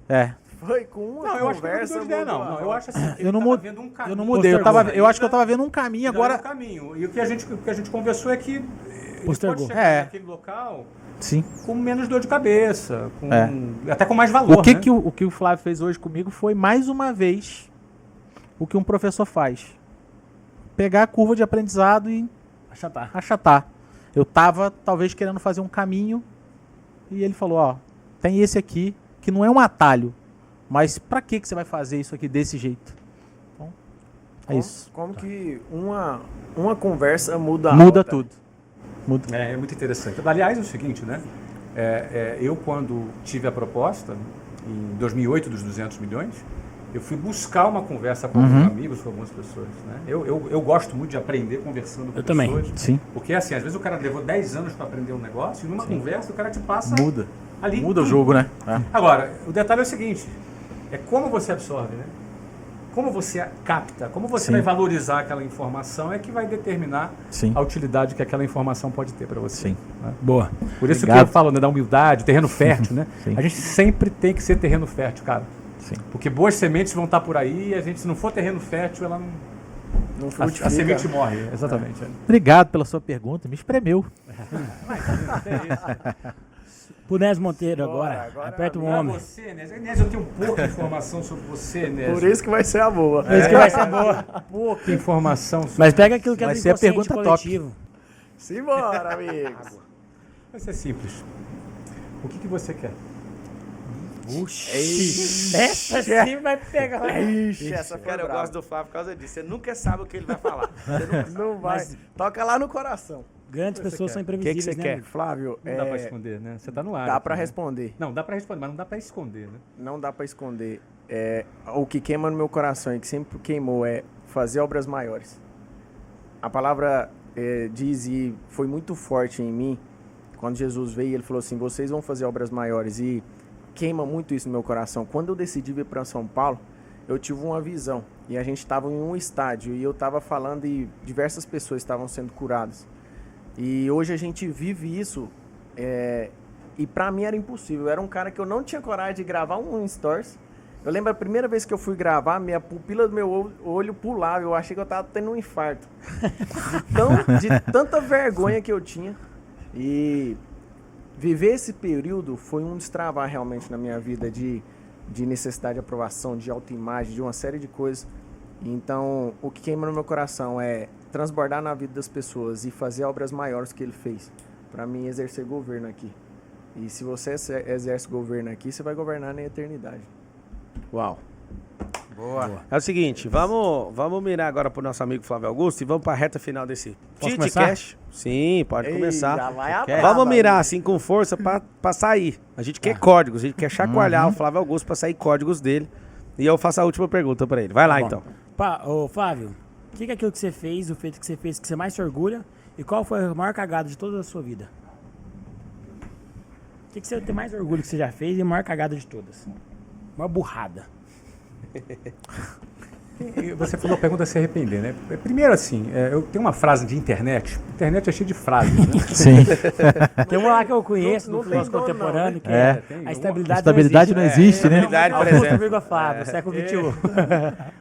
Speaker 2: É.
Speaker 5: Foi com uma
Speaker 4: Não, eu acho que não
Speaker 5: conversa.
Speaker 4: mudou de ideia, não. Não, eu acho assim.
Speaker 2: Eu não
Speaker 4: tava
Speaker 2: mudei.
Speaker 4: vendo um caminho.
Speaker 2: Eu não mudei. Eu acho que eu tava vendo um caminho
Speaker 4: Agora
Speaker 2: agora.
Speaker 4: um caminho. E o que a gente conversou é que ele
Speaker 3: Postergou.
Speaker 4: pode chegar
Speaker 2: É.
Speaker 4: naquele local
Speaker 2: Sim.
Speaker 4: com menos dor de cabeça, com
Speaker 2: É.
Speaker 4: até com mais valor,
Speaker 2: O que,
Speaker 4: né?
Speaker 2: o que o Flávio fez hoje comigo foi mais uma vez o que um professor faz. Pegar a curva de aprendizado e
Speaker 3: Achatar.
Speaker 2: achatar. Eu tava talvez querendo fazer um caminho e ele falou, ó, tem esse aqui que não é um atalho, mas pra que você vai fazer isso aqui desse jeito? Então, é isso.
Speaker 5: Como que uma conversa muda a
Speaker 2: Muda
Speaker 5: outra.
Speaker 2: tudo. Muda.
Speaker 4: É muito interessante. Aliás, é o seguinte, né? Eu, quando tive a proposta, em 2008, dos 200 milhões, eu fui buscar uma conversa com alguns amigos, com algumas pessoas. Né? Eu gosto muito de aprender conversando com
Speaker 3: Eu também.
Speaker 4: pessoas.
Speaker 2: Sim.
Speaker 4: Porque, assim, às vezes o cara levou 10 anos para aprender um negócio e numa conversa o cara te passa
Speaker 2: Muda.
Speaker 4: ali.
Speaker 2: Muda o
Speaker 4: tudo.
Speaker 2: jogo, né?
Speaker 4: Agora, o detalhe é o seguinte, é como você absorve, né? Como você capta, como você
Speaker 2: Sim.
Speaker 4: vai valorizar aquela informação é que vai determinar
Speaker 2: Sim.
Speaker 4: a utilidade que aquela informação pode ter para você.
Speaker 2: Sim.
Speaker 4: Né?
Speaker 3: Boa.
Speaker 4: Por isso
Speaker 2: Obrigado.
Speaker 4: que eu falo, né, da humildade, terreno fértil, né?
Speaker 2: Sim.
Speaker 4: A gente sempre tem que ser terreno fértil, cara.
Speaker 2: Sim.
Speaker 4: Porque boas sementes vão estar por aí e a gente, se não for terreno fértil, ela não...
Speaker 5: Não
Speaker 4: A
Speaker 5: frutifica.
Speaker 4: semente morre, exatamente.
Speaker 2: Obrigado pela sua pergunta, me espremeu.
Speaker 3: Pro Nés Monteiro
Speaker 5: Bora,
Speaker 3: agora. Aperta o
Speaker 4: Pra
Speaker 3: homem.
Speaker 4: você, Nes, eu tenho pouca informação sobre você, Nes.
Speaker 5: Por isso que vai ser a boa.
Speaker 3: Por isso que vai ser boa.
Speaker 4: Pouca informação sobre...
Speaker 3: Mas pega aquilo que é
Speaker 2: Vai
Speaker 3: do
Speaker 2: ser a
Speaker 3: inconsciente
Speaker 2: pergunta top.
Speaker 3: coletivo.
Speaker 5: Simbora, amigos.
Speaker 4: Vai ser simples. O que você quer?
Speaker 3: Essa sim vai pegar.
Speaker 5: Ixi, essa foi
Speaker 1: Cara, eu
Speaker 5: brava.
Speaker 1: gosto do Flávio por causa disso. Você nunca sabe o que ele vai falar.
Speaker 5: Não vai. Toca lá no coração.
Speaker 3: Grandes pessoas são
Speaker 1: O que
Speaker 3: imprevisíveis,
Speaker 1: você
Speaker 3: né?
Speaker 1: quer?
Speaker 3: amigo?
Speaker 5: Flávio,
Speaker 4: Não dá pra esconder, né? Você tá no ar.
Speaker 5: dá
Speaker 4: aqui,
Speaker 5: pra
Speaker 4: né?
Speaker 5: responder.
Speaker 4: Não, dá pra responder, mas não dá pra esconder, né?
Speaker 5: Não dá pra esconder. O que queima no meu coração e que sempre queimou é fazer obras maiores. A palavra diz e foi muito forte em mim quando Jesus veio. Ele falou assim: vocês vão fazer obras maiores, e queima muito isso no meu coração. Quando eu decidi vir para São Paulo, eu tive uma visão e a gente estava em um estádio e eu estava falando e diversas pessoas estavam sendo curadas. E hoje a gente vive isso. E pra mim era impossível. Eu era um cara que eu não tinha coragem de gravar um stories. Eu lembro a primeira vez que eu fui gravar, minha pupila do meu olho pulava. Eu achei que eu tava tendo um infarto. De tanta vergonha que eu tinha. E viver esse período foi um destravar realmente na minha vida de necessidade de aprovação, de autoimagem, de uma série de coisas. Então, o que queima no meu coração é transbordar na vida das pessoas e fazer obras maiores que ele fez. Pra mim, exercer governo aqui. E se você exerce governo aqui, você vai governar na eternidade.
Speaker 1: Uau. Boa. É o seguinte, vamos mirar agora pro nosso amigo Flávio Augusto e vamos pra reta final desse
Speaker 3: Posso
Speaker 1: TitCast. Sim, pode
Speaker 5: Ei,
Speaker 1: começar.
Speaker 5: já vai a
Speaker 1: Vamos
Speaker 5: braba
Speaker 1: mirar
Speaker 5: aí.
Speaker 1: assim com força pra sair. A gente quer códigos, a gente quer chacoalhar o Flávio Augusto pra sair códigos dele. E eu faço a última pergunta pra ele. Vai lá,
Speaker 3: bom.
Speaker 1: então.
Speaker 3: Ô, Flávio, o que é aquilo que você fez, o feito que você fez, que você mais se orgulha? E qual foi a maior cagada de toda a sua vida? O que você tem mais orgulho que você já fez e a maior cagada de todas? Maior burrada.
Speaker 4: Você falou a pergunta se arrepender, né? Primeiro, assim, eu tenho uma frase de internet. A internet é cheia de frases, né?
Speaker 2: Sim.
Speaker 3: Tem uma lá que eu conheço
Speaker 5: Não
Speaker 3: do filósofo
Speaker 5: tem dono,
Speaker 3: contemporâneo,
Speaker 5: não,
Speaker 3: que
Speaker 2: né?
Speaker 3: é
Speaker 4: É,
Speaker 3: a estabilidade,
Speaker 2: Estabilidade não existe, né?
Speaker 1: Estabilidade
Speaker 3: Augusto
Speaker 1: presente.
Speaker 3: Vírgula Flávio, século XXI.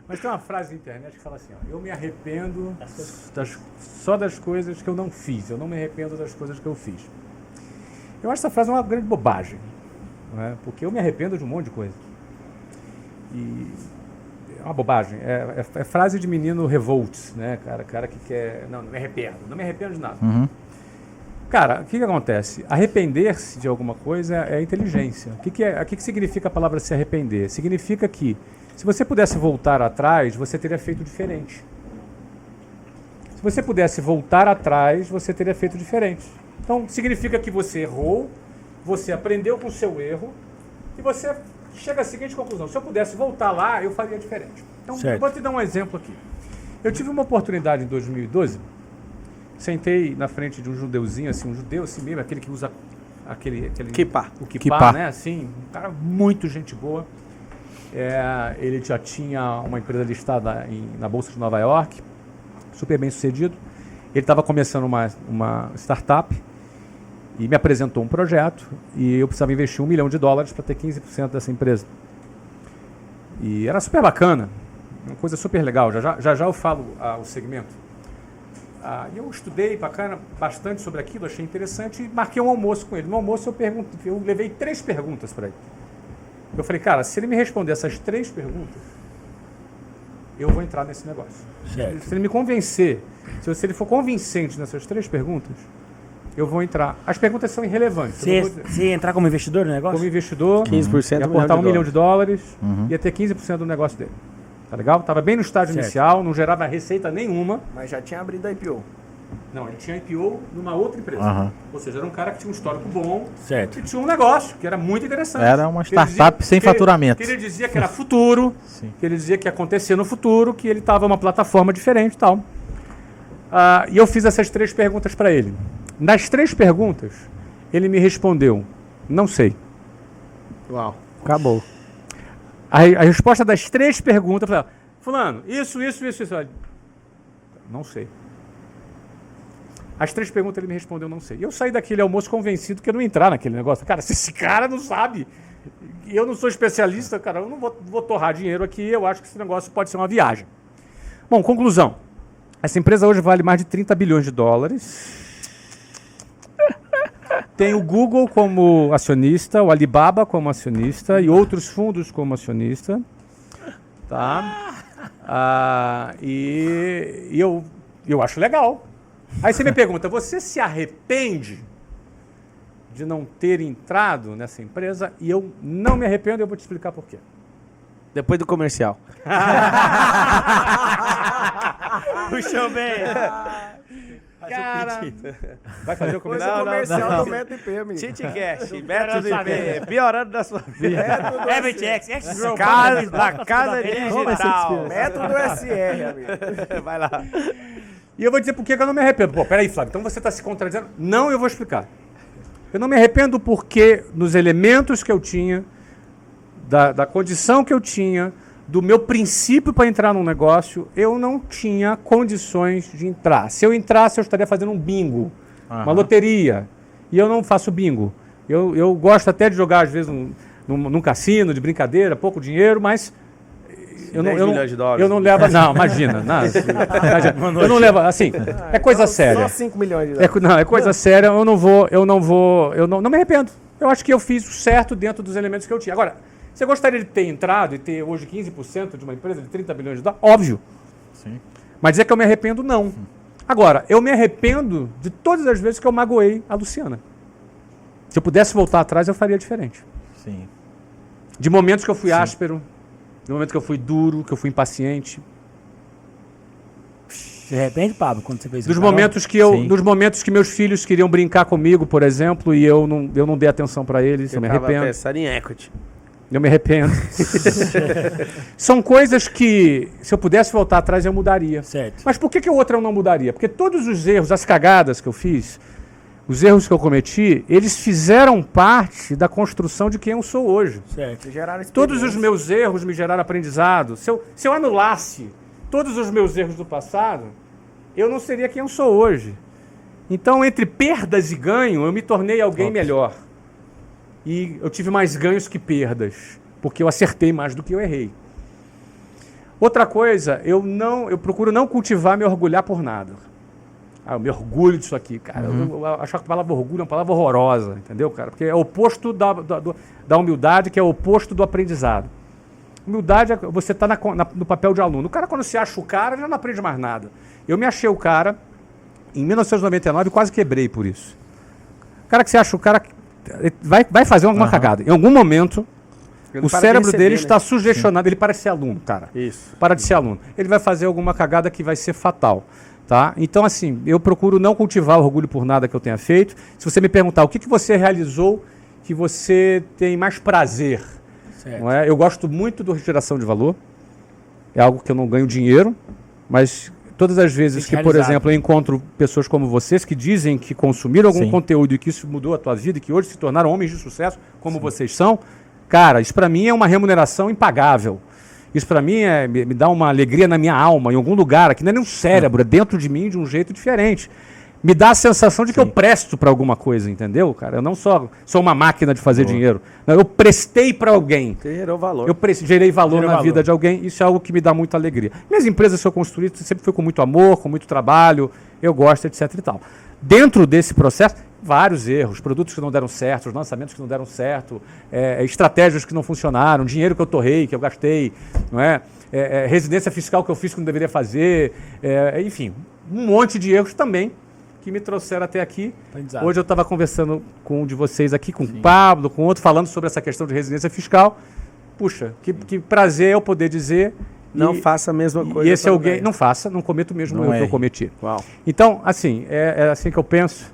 Speaker 4: Mas tem uma frase de internet que fala assim, ó: eu me arrependo só das coisas que eu não fiz. Eu não me arrependo das coisas que eu fiz. Eu acho essa frase uma grande bobagem, não é? Porque eu me arrependo de um monte de coisa. E é uma bobagem. É frase de menino revolt, né? Cara que quer... Não me arrependo de nada.
Speaker 2: Uhum.
Speaker 4: Cara, o que acontece? Arrepender-se de alguma coisa é inteligência. O que significa a palavra se arrepender? Significa que, se você pudesse voltar atrás, você teria feito diferente. Se você pudesse voltar atrás, você teria feito diferente. Então, significa que você errou, você aprendeu com o seu erro, e você chega à seguinte conclusão: se eu pudesse voltar lá, eu faria diferente. Então,
Speaker 3: Certo.
Speaker 4: eu vou te dar um exemplo aqui. Eu tive uma oportunidade em 2012, sentei na frente de um judeuzinho, assim, um judeu assim mesmo, aquele que usa aquele
Speaker 1: Kippah.
Speaker 4: o
Speaker 2: Kippah.
Speaker 4: kippah, né? Assim, um cara muito gente boa. Ele já tinha uma empresa listada na Bolsa de Nova York, super bem sucedido. Ele estava começando uma startup e me apresentou um projeto e eu precisava investir $1 milhão para ter 15% dessa empresa. E era super bacana, uma coisa super legal. Já eu falo o segmento. E eu estudei bastante sobre aquilo, achei interessante e marquei um almoço com ele. No almoço eu levei 3 perguntas para ele. Eu falei, cara, se ele me responder essas 3 perguntas, eu vou entrar nesse negócio.
Speaker 3: Certo.
Speaker 4: Se ele me convencer, se ele for convincente nessas 3 perguntas, eu vou entrar. As perguntas são irrelevantes.
Speaker 3: Você ia entrar como investidor no negócio?
Speaker 4: Como investidor,
Speaker 1: 15%
Speaker 4: ia
Speaker 1: do milhão
Speaker 4: aportar
Speaker 1: de
Speaker 4: $1 milhão
Speaker 1: dólares.
Speaker 4: ia ter 15% do negócio dele. Tá legal? Tava bem no estágio
Speaker 3: Certo.
Speaker 4: inicial, não gerava receita nenhuma.
Speaker 5: Mas já tinha abrido a IPO.
Speaker 4: Não, ele tinha IPO numa outra empresa.
Speaker 2: Aham.
Speaker 4: Ou seja, era um cara que tinha um histórico bom
Speaker 3: Certo.
Speaker 4: e tinha um negócio que era muito interessante.
Speaker 2: Era uma
Speaker 4: Que ele
Speaker 2: startup sem faturamento.
Speaker 4: Que ele dizia que era futuro,
Speaker 2: Sim.
Speaker 4: que ele dizia que ia acontecer no futuro, que ele estava uma plataforma diferente e tal. E eu fiz essas 3 perguntas para ele. Nas 3 perguntas, ele me respondeu, não sei.
Speaker 1: Uau.
Speaker 2: Acabou.
Speaker 4: A resposta das 3 perguntas, eu falei, fulano, isso. Eu falei, não sei. As 3 perguntas ele me respondeu, não sei. E eu saí daquele almoço convencido que eu não ia entrar naquele negócio. Cara, se esse cara não sabe, e eu não sou especialista, cara, eu não vou torrar dinheiro aqui, eu acho que esse negócio pode ser uma viagem. Bom, conclusão. Essa empresa hoje vale mais de $30 bilhões. Tem o Google como acionista, o Alibaba como acionista e outros fundos como acionista. Tá? E eu acho legal. Aí você me pergunta, você se arrepende de não ter entrado nessa empresa? E eu não me arrependo, eu vou te explicar por quê.
Speaker 1: Depois do comercial.
Speaker 3: Puxou bem.
Speaker 1: Cara,
Speaker 4: Vai fazer o
Speaker 5: Coisa
Speaker 4: comercial?
Speaker 5: comercial do Metro IP, amigo.
Speaker 1: TitCast, método IP, piorando da sua vida.
Speaker 3: FTX,
Speaker 1: Da casa digital.
Speaker 5: Método SR, amigo.
Speaker 1: Vai lá.
Speaker 4: E eu vou dizer por que eu não me arrependo. Pô, peraí, Flávio, então você está se contradizendo? Não, eu vou explicar. Eu não me arrependo porque nos elementos que eu tinha, da condição que eu tinha, do meu princípio para entrar num negócio, eu não tinha condições de entrar. Se eu entrasse, eu estaria fazendo um bingo, uma loteria. E eu não faço bingo. Eu gosto até de jogar, às vezes, num cassino, de brincadeira, pouco dinheiro, mas... Eu
Speaker 1: milhões de dólares.
Speaker 4: Eu não levo... Não, imagina. Eu não levo... Assim, é coisa séria.
Speaker 5: Só 5 milhões de dólares.
Speaker 4: Não, é coisa séria. Eu não me arrependo. Eu acho que eu fiz o certo dentro dos elementos que eu tinha. Agora, você gostaria de ter entrado e ter hoje 15% de uma empresa de 30 bilhões de dólares? Óbvio.
Speaker 2: Sim.
Speaker 4: Mas dizer que eu me arrependo, não. Agora, eu me arrependo de todas as vezes que eu magoei a Luciana. Se eu pudesse voltar atrás, eu faria diferente.
Speaker 2: Sim.
Speaker 4: De momentos que eu fui áspero, de momentos que eu fui duro, que eu fui impaciente.
Speaker 3: De repente, Pablo, quando você fez isso?
Speaker 4: Dos momentos que meus filhos queriam brincar comigo, por exemplo, e eu não dei atenção para eles, eu me arrependo.
Speaker 1: Pensando em equity.
Speaker 4: Eu me arrependo. São coisas que, se eu pudesse voltar atrás, eu mudaria.
Speaker 3: Certo.
Speaker 4: Mas por que o outro eu não mudaria? Porque todos os erros, as cagadas que eu fiz, os erros que eu cometi, eles fizeram parte da construção de quem eu sou hoje.
Speaker 3: Certo.
Speaker 5: Geraram
Speaker 4: Todos os meus erros me geraram aprendizado. Se eu anulasse todos os meus erros do passado, eu não seria quem eu sou hoje. Então, entre perdas e ganho, eu me tornei alguém melhor. E eu tive mais ganhos que perdas, porque eu acertei mais do que eu errei. Outra coisa, eu procuro não cultivar me orgulhar por nada. Eu me orgulho disso aqui, cara. Eu acho que a palavra orgulho é uma palavra horrorosa, entendeu, cara? Porque é o oposto da humildade, que é o oposto do aprendizado. Humildade é você estar no papel de aluno. O cara, quando se acha o cara, já não aprende mais nada. Eu me achei o cara, em 1999, quase quebrei por isso. O cara que se acha o cara... Vai fazer alguma cagada. Em algum momento, o cérebro dele está sugestionado. Ele parece ser aluno, cara.
Speaker 1: Isso.
Speaker 4: Para de ser aluno. Ele vai fazer alguma cagada que vai ser fatal. Tá? Então, assim, eu procuro não cultivar orgulho por nada que eu tenha feito. Se você me perguntar o que você realizou que você tem mais prazer, não é? Eu gosto muito do geração de valor. É algo que eu não ganho dinheiro, mas... Todas as vezes que, por exemplo, eu encontro pessoas como vocês que dizem que consumiram algum conteúdo e que isso mudou a tua vida e que hoje se tornaram homens de sucesso, como vocês são, cara, isso para mim é uma remuneração impagável. Isso para mim me dá uma alegria na minha alma, em algum lugar, aqui não é nem um cérebro, é dentro de mim de um jeito diferente. Me dá a sensação de que eu presto para alguma coisa, entendeu, cara? Eu não sou uma máquina de fazer dinheiro. Não, eu prestei para alguém.
Speaker 1: Você gerou valor.
Speaker 4: Eu gerei valor na vida de alguém. Isso é algo que me dá muita alegria. Minhas empresas que eu construí sempre foi com muito amor, com muito trabalho. Eu gosto, etc e tal. Dentro desse processo, vários erros. Produtos que não deram certo, os lançamentos que não deram certo, estratégias que não funcionaram, dinheiro que eu torrei, que eu gastei, não é? Residência fiscal que eu fiz que não deveria fazer. Enfim, um monte de erros também que me trouxeram até aqui. Hoje eu estava conversando com um de vocês aqui, com o Pablo, com outro, falando sobre essa questão de residência fiscal. Puxa, que prazer eu poder dizer...
Speaker 1: Não faça a mesma coisa.
Speaker 4: E esse alguém... Não faça, não cometa o mesmo erro que eu cometi.
Speaker 1: Uau.
Speaker 4: Então, assim, é assim que eu penso.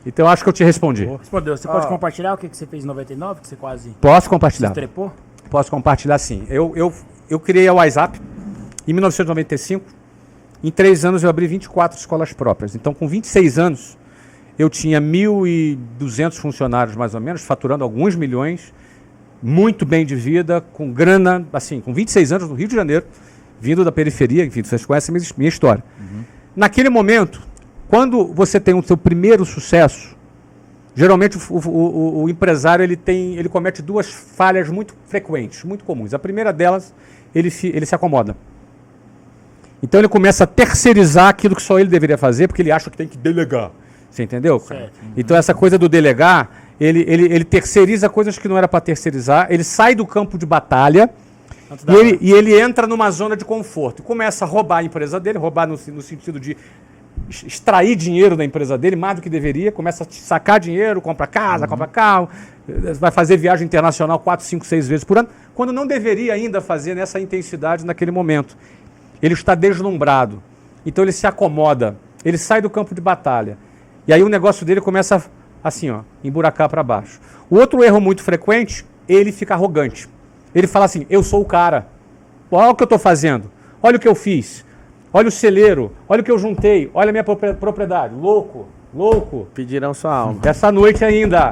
Speaker 4: Então, eu acho que eu te respondi.
Speaker 3: Respondeu. Você pode compartilhar o que você fez em 99, que você quase
Speaker 4: Posso compartilhar?
Speaker 3: se trepou?
Speaker 4: Posso compartilhar, sim. Eu criei a WhatsApp em 1995. Em 3 anos eu abri 24 escolas próprias. Então, com 26 anos, eu tinha 1.200 funcionários, mais ou menos, faturando alguns milhões, muito bem de vida, com grana, assim, com 26 anos no Rio de Janeiro, vindo da periferia, enfim, vocês conhecem a minha história. Naquele momento, quando você tem o seu primeiro sucesso, geralmente o empresário ele comete 2 falhas muito frequentes, muito comuns. A primeira delas, ele se acomoda. Então ele começa a terceirizar aquilo que só ele deveria fazer, porque ele acha que tem que delegar. Você entendeu? Então essa coisa do delegar, ele terceiriza coisas que não era para terceirizar, ele sai do campo de batalha e ele entra numa zona de conforto. Começa a roubar a empresa dele, roubar no sentido de extrair dinheiro da empresa dele, mais do que deveria, começa a sacar dinheiro, compra casa, compra carro, vai fazer viagem internacional 4, 5, 6 vezes por ano, quando não deveria ainda fazer nessa intensidade naquele momento. Ele está deslumbrado. Então ele se acomoda. Ele sai do campo de batalha. E aí o negócio dele começa assim, ó, emburacar para baixo. O outro erro muito frequente, ele fica arrogante. Ele fala assim, eu sou o cara. Olha o que eu estou fazendo. Olha o que eu fiz. Olha o celeiro. Olha o que eu juntei. Olha a minha propriedade. Louco. Louco.
Speaker 1: Pedirão sua alma.
Speaker 4: Essa noite ainda.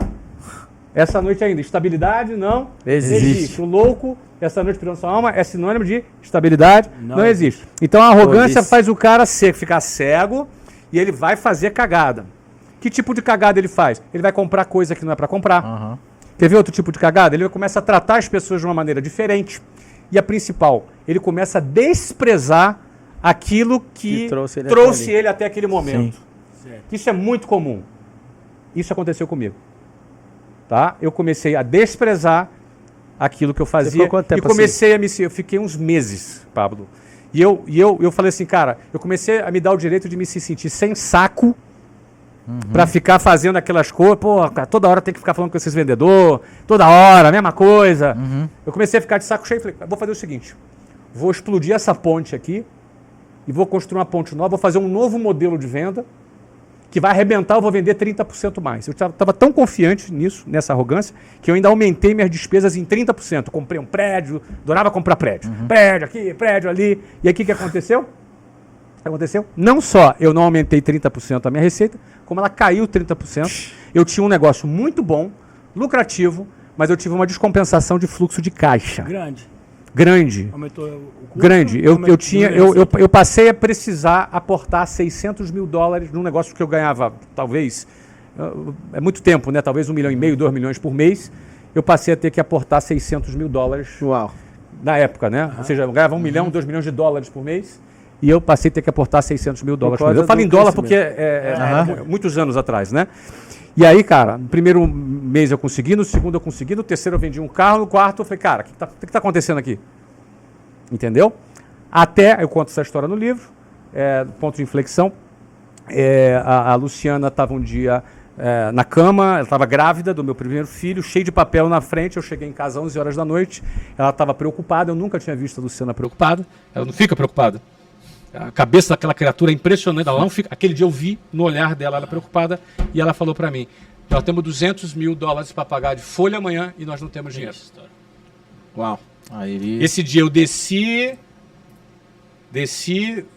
Speaker 4: Estabilidade não existe. O louco, essa noite pedirão sua alma, é sinônimo de estabilidade, não existe. Então a arrogância faz o cara ficar cego e ele vai fazer cagada. Que tipo de cagada ele faz? Ele vai comprar coisa que não é para comprar.
Speaker 2: Aham.
Speaker 4: Quer ver outro tipo de cagada? Ele começa a tratar as pessoas de uma maneira diferente. E a principal, ele começa a desprezar aquilo que trouxe ele até aquele momento. Isso é muito comum. Isso aconteceu comigo. Tá? Eu comecei a desprezar aquilo que eu fazia e comecei assim? Eu fiquei uns meses, Pablo. E eu falei assim, cara, eu comecei a me dar o direito de me sentir sem saco pra ficar fazendo aquelas coisas. Pô, cara, toda hora tem que ficar falando com esses vendedores, toda hora, a mesma coisa. Eu comecei a ficar de saco cheio e falei, vou fazer o seguinte, vou explodir essa ponte aqui e vou construir uma ponte nova, vou fazer um novo modelo de venda que vai arrebentar, eu vou vender 30% mais. Eu estava tão confiante nisso, nessa arrogância, que eu ainda aumentei minhas despesas em 30%. Comprei um prédio, adorava comprar prédio. Prédio aqui, prédio ali. E aí o que aconteceu? Não só eu não aumentei 30% a minha receita, como ela caiu 30%. Eu tinha um negócio muito bom, lucrativo, mas eu tive uma descompensação de fluxo de caixa. Grande. Aumentou o custo? Grande. Eu passei a precisar aportar $600 mil num negócio que eu ganhava, talvez, é muito tempo, né? Talvez 1,5 milhão, 2 milhões por mês. Eu passei a ter que aportar $600 mil. Uau. Na época, né? Ou seja, eu ganhava 1 milhão, 2 milhões de dólares por mês. E eu passei a ter que aportar $600 mil por mês. Eu falo em dólar porque muitos anos atrás, né? E aí, cara, no primeiro mês eu consegui, no segundo eu consegui, no terceiro eu vendi um carro, no quarto eu falei, cara, o que tá acontecendo aqui? Entendeu? Até, eu conto essa história no livro, ponto de inflexão, a Luciana estava um dia na cama, ela estava grávida do meu primeiro filho, cheio de papel na frente, eu cheguei em casa às 11 horas da noite, ela estava preocupada, eu nunca tinha visto a Luciana preocupada, ela não fica preocupada. A cabeça daquela criatura é impressionante. Ela não fica. Aquele dia eu vi no olhar dela, ela preocupada, e ela falou para mim: nós temos $200 mil para pagar de folha amanhã e nós não temos dinheiro. Uau. Esse dia eu desci,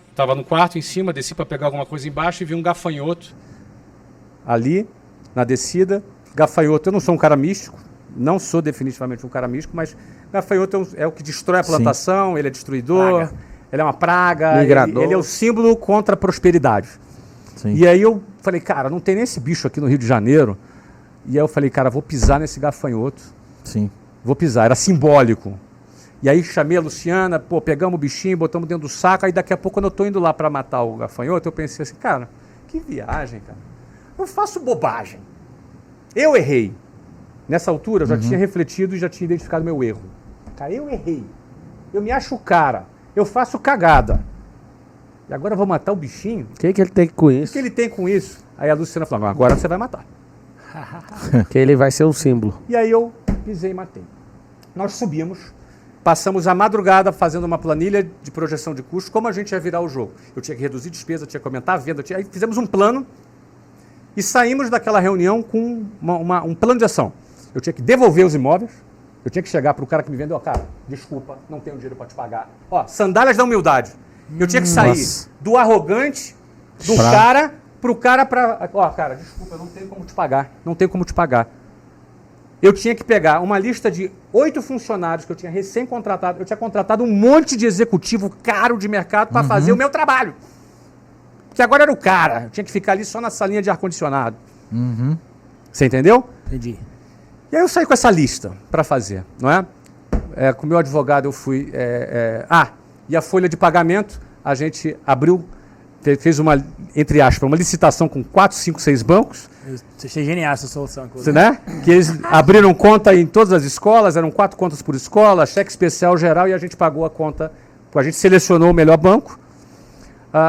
Speaker 4: estava no quarto em cima, desci para pegar alguma coisa embaixo e vi um gafanhoto ali na descida. Gafanhoto, eu não sou um cara místico, não sou definitivamente um cara místico, mas gafanhoto é o que destrói a plantação, ele é destruidor. Ele é uma praga, ele é o símbolo contra a prosperidade. Sim. E aí eu falei, cara, não tem nem esse bicho aqui no Rio de Janeiro. E aí eu falei, cara, vou pisar nesse gafanhoto.
Speaker 2: Sim.
Speaker 4: Vou pisar, era simbólico. E aí chamei a Luciana, pegamos o bichinho, botamos dentro do saco, aí daqui a pouco quando eu tô indo lá para matar o gafanhoto, eu pensei assim, cara, que viagem, cara. Eu faço bobagem. Eu errei. Nessa altura eu já tinha refletido e já tinha identificado meu erro. Cara, eu errei. Eu me acho o cara. Eu faço cagada. E agora eu vou matar o bichinho?
Speaker 1: O que ele tem com isso?
Speaker 4: O que ele tem com isso? Aí a Luciana falou, agora você vai matar.
Speaker 1: Que ele vai ser um símbolo.
Speaker 4: E aí eu pisei e matei. Nós subimos, passamos a madrugada fazendo uma planilha de projeção de custo, como a gente ia virar o jogo. Eu tinha que reduzir despesa, tinha que aumentar a venda, aí fizemos um plano e saímos daquela reunião com um plano de ação. Eu tinha que devolver os imóveis. Eu tinha que chegar para o cara que me vendeu, cara, desculpa, não tenho dinheiro para te pagar. Ó, sandálias da humildade. Eu tinha que sair do arrogante, do cara, pro cara para... Ó, cara, desculpa, eu não tenho como te pagar. Não tenho como te pagar. Eu tinha que pegar uma lista de 8 funcionários que eu tinha recém-contratado. Eu tinha contratado um monte de executivo caro de mercado para fazer o meu trabalho. Porque agora era o cara. Eu tinha que ficar ali só na salinha de ar-condicionado. Você entendeu?
Speaker 3: Entendi.
Speaker 4: E aí eu saí com essa lista para fazer, não é? Com o meu advogado eu fui... e a folha de pagamento, a gente abriu, fez uma, entre aspas, uma licitação com 4, 5, 6 bancos.
Speaker 3: Você achei genial essa solução.
Speaker 4: Né? Que eles abriram conta em todas as escolas, eram 4 contas por escola, cheque especial geral, e a gente pagou a conta, a gente selecionou o melhor banco.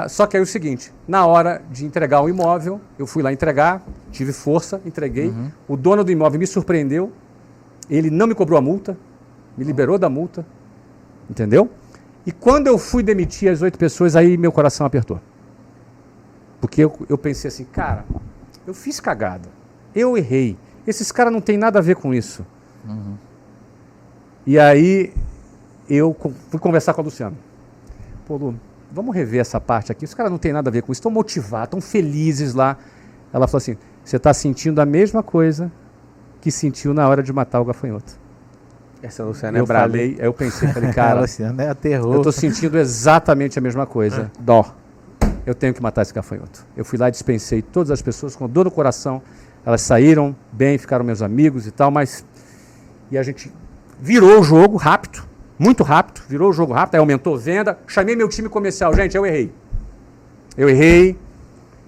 Speaker 4: Só que aí é o seguinte, na hora de entregar o imóvel, eu fui lá entregar, tive força, entreguei. O dono do imóvel me surpreendeu, ele não me cobrou a multa, me liberou da multa, entendeu? E quando eu fui demitir as 8 pessoas, aí meu coração apertou. Porque eu pensei assim, cara, eu fiz cagada, eu errei, esses caras não tem nada a ver com isso. E aí eu fui conversar com a Luciana. Pô, Lu, vamos rever essa parte aqui, os caras não tem nada a ver com isso, estão motivados, estão felizes lá. Ela falou assim, você está sentindo a mesma coisa que sentiu na hora de matar o gafanhoto.
Speaker 1: Essa Luciana é braba.
Speaker 4: Eu pensei, falei, cara,
Speaker 2: Luciana é aterror.
Speaker 4: eu tô sentindo exatamente a mesma coisa. Dó. Eu tenho que matar esse gafanhoto. Eu fui lá e dispensei todas as pessoas com dor no coração. Elas saíram bem, ficaram meus amigos e tal, mas... E a gente virou o jogo rápido, muito rápido, virou o jogo rápido, aí aumentou venda. Chamei meu time comercial. Gente, eu errei. Eu errei.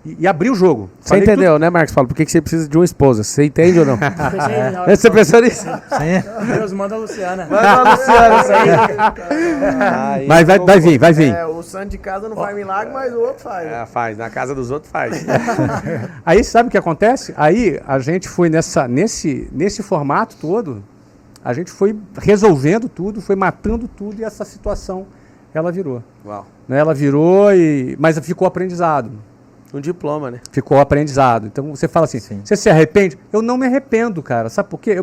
Speaker 4: E abri o jogo.
Speaker 1: Você entendeu, né, Marcos? Fala, por que você precisa de uma esposa? Você entende ou não?
Speaker 3: Você
Speaker 1: pensou nisso?
Speaker 3: Deus manda a Luciana.
Speaker 1: Manda a Luciana isso aí.
Speaker 4: Mas vai vir.
Speaker 5: O santo de casa não faz milagre, mas o outro faz.
Speaker 1: Faz, na casa dos outros faz.
Speaker 4: Aí sabe o que acontece? Aí a gente foi nesse formato todo, a gente foi resolvendo tudo, foi matando tudo e essa situação, ela virou.
Speaker 1: Uau.
Speaker 4: Né? Ela virou, mas ficou aprendizado.
Speaker 1: Um diploma, né?
Speaker 4: Ficou aprendizado. Então você fala assim, você se arrepende? Eu não me arrependo, cara. Sabe por quê?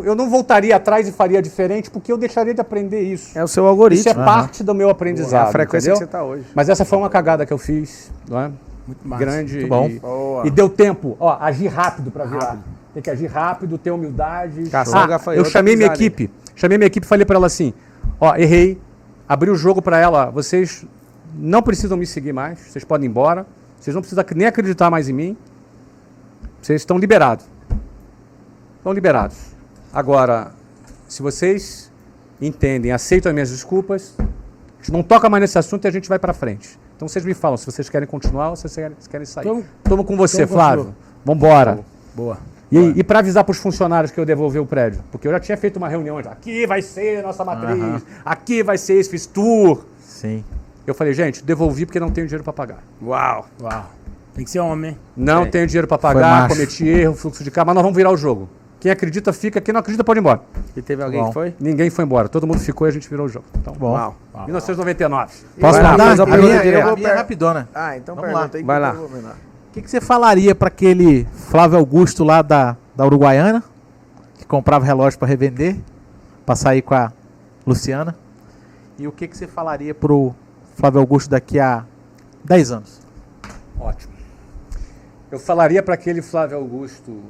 Speaker 4: Eu não voltaria atrás e faria diferente porque eu deixaria de aprender isso.
Speaker 1: É o seu algoritmo.
Speaker 4: Isso é parte do meu aprendizado.
Speaker 1: É a frequência
Speaker 4: entendeu?
Speaker 1: que você está hoje.
Speaker 4: Mas essa foi uma cagada que eu fiz, não é?
Speaker 3: Muito massa.
Speaker 4: Grande.
Speaker 2: Muito bom.
Speaker 4: E deu tempo. Ó, agir rápido para virar. Tem que agir rápido, ter humildade.
Speaker 1: Caçar o gafanhoto,
Speaker 4: eu chamei minha
Speaker 1: pisar
Speaker 4: equipe. Chamei minha equipe e falei para ela assim, ó, errei. Abri o jogo para ela. Vocês não precisam me seguir mais. Vocês podem ir embora. Vocês não precisam nem acreditar mais em mim. Vocês estão liberados. Estão liberados. Agora, se vocês entendem, aceitam as minhas desculpas, a gente não toca mais nesse assunto e a gente vai para frente. Então vocês me falam se vocês querem continuar ou se vocês querem sair. Tamo com você, Flávio. Vambora.
Speaker 3: Boa.
Speaker 4: E para avisar para os funcionários que eu devolvi o prédio, porque eu já tinha feito uma reunião, aqui vai ser nossa matriz, aqui vai ser isso, fiz tour.
Speaker 2: Sim.
Speaker 4: Eu falei, gente, devolvi porque não tenho dinheiro para pagar.
Speaker 1: Uau.
Speaker 3: Tem que ser homem, hein?
Speaker 4: Não tenho dinheiro para pagar, cometi erro, fluxo de carro, mas nós vamos virar o jogo. Quem acredita fica, quem não acredita pode ir embora.
Speaker 1: E teve alguém que foi?
Speaker 4: Ninguém foi embora, todo mundo ficou e a gente virou o jogo. Então,
Speaker 2: Bom.
Speaker 1: Uau.
Speaker 4: 1999.
Speaker 2: Posso
Speaker 1: Vai lá,
Speaker 2: mandar?
Speaker 1: faz a pergunta direta.
Speaker 2: A minha é rapidona.
Speaker 5: Então
Speaker 2: Vamos
Speaker 5: pergunta
Speaker 2: lá.
Speaker 5: aí.
Speaker 1: Vai lá.
Speaker 2: O que você falaria para aquele Flávio Augusto lá da Uruguaiana, que comprava relógio para revender, para sair com a Luciana? E o que você falaria pro Flávio Augusto daqui a 10 anos?
Speaker 4: Ótimo. Eu falaria para aquele Flávio Augusto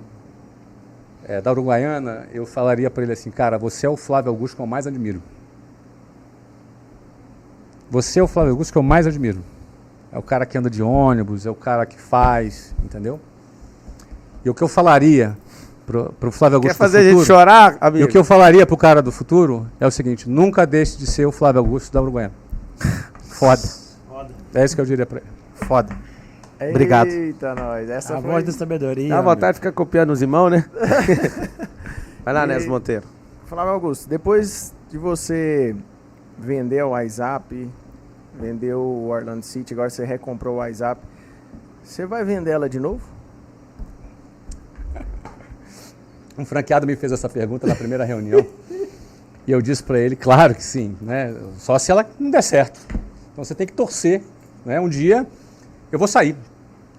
Speaker 4: da Uruguaiana, eu falaria para ele assim, cara, você é o Flávio Augusto que eu mais admiro. Você é o Flávio Augusto que eu mais admiro. É o cara que anda de ônibus, é o cara que faz, entendeu? E o que eu falaria pro Flávio Augusto
Speaker 1: Quer fazer
Speaker 4: do
Speaker 1: a gente
Speaker 4: futuro,
Speaker 1: chorar, amigo?
Speaker 4: e o que eu falaria pro cara do futuro é o seguinte, nunca deixe de ser o Flávio Augusto da Uruguaiana.
Speaker 2: Foda.
Speaker 4: É isso que eu diria para ele.
Speaker 2: Foda. Obrigado.
Speaker 5: Eita, nós. Essa
Speaker 3: A
Speaker 5: foi...
Speaker 3: voz da sabedoria.
Speaker 1: Dá vontade de ficar copiando os irmãos, né? Vai lá,
Speaker 5: E-
Speaker 1: Nelson Monteiro.
Speaker 5: Flávio Augusto, depois de você vender o WhatsApp, vendeu o Orlando City, agora você recomprou o WhatsApp, você vai vender ela de novo?
Speaker 4: Um franqueado me fez essa pergunta na primeira reunião e eu disse para ele, claro que sim, né? Só se ela não der certo. Então você tem que torcer, né? Um dia eu vou sair.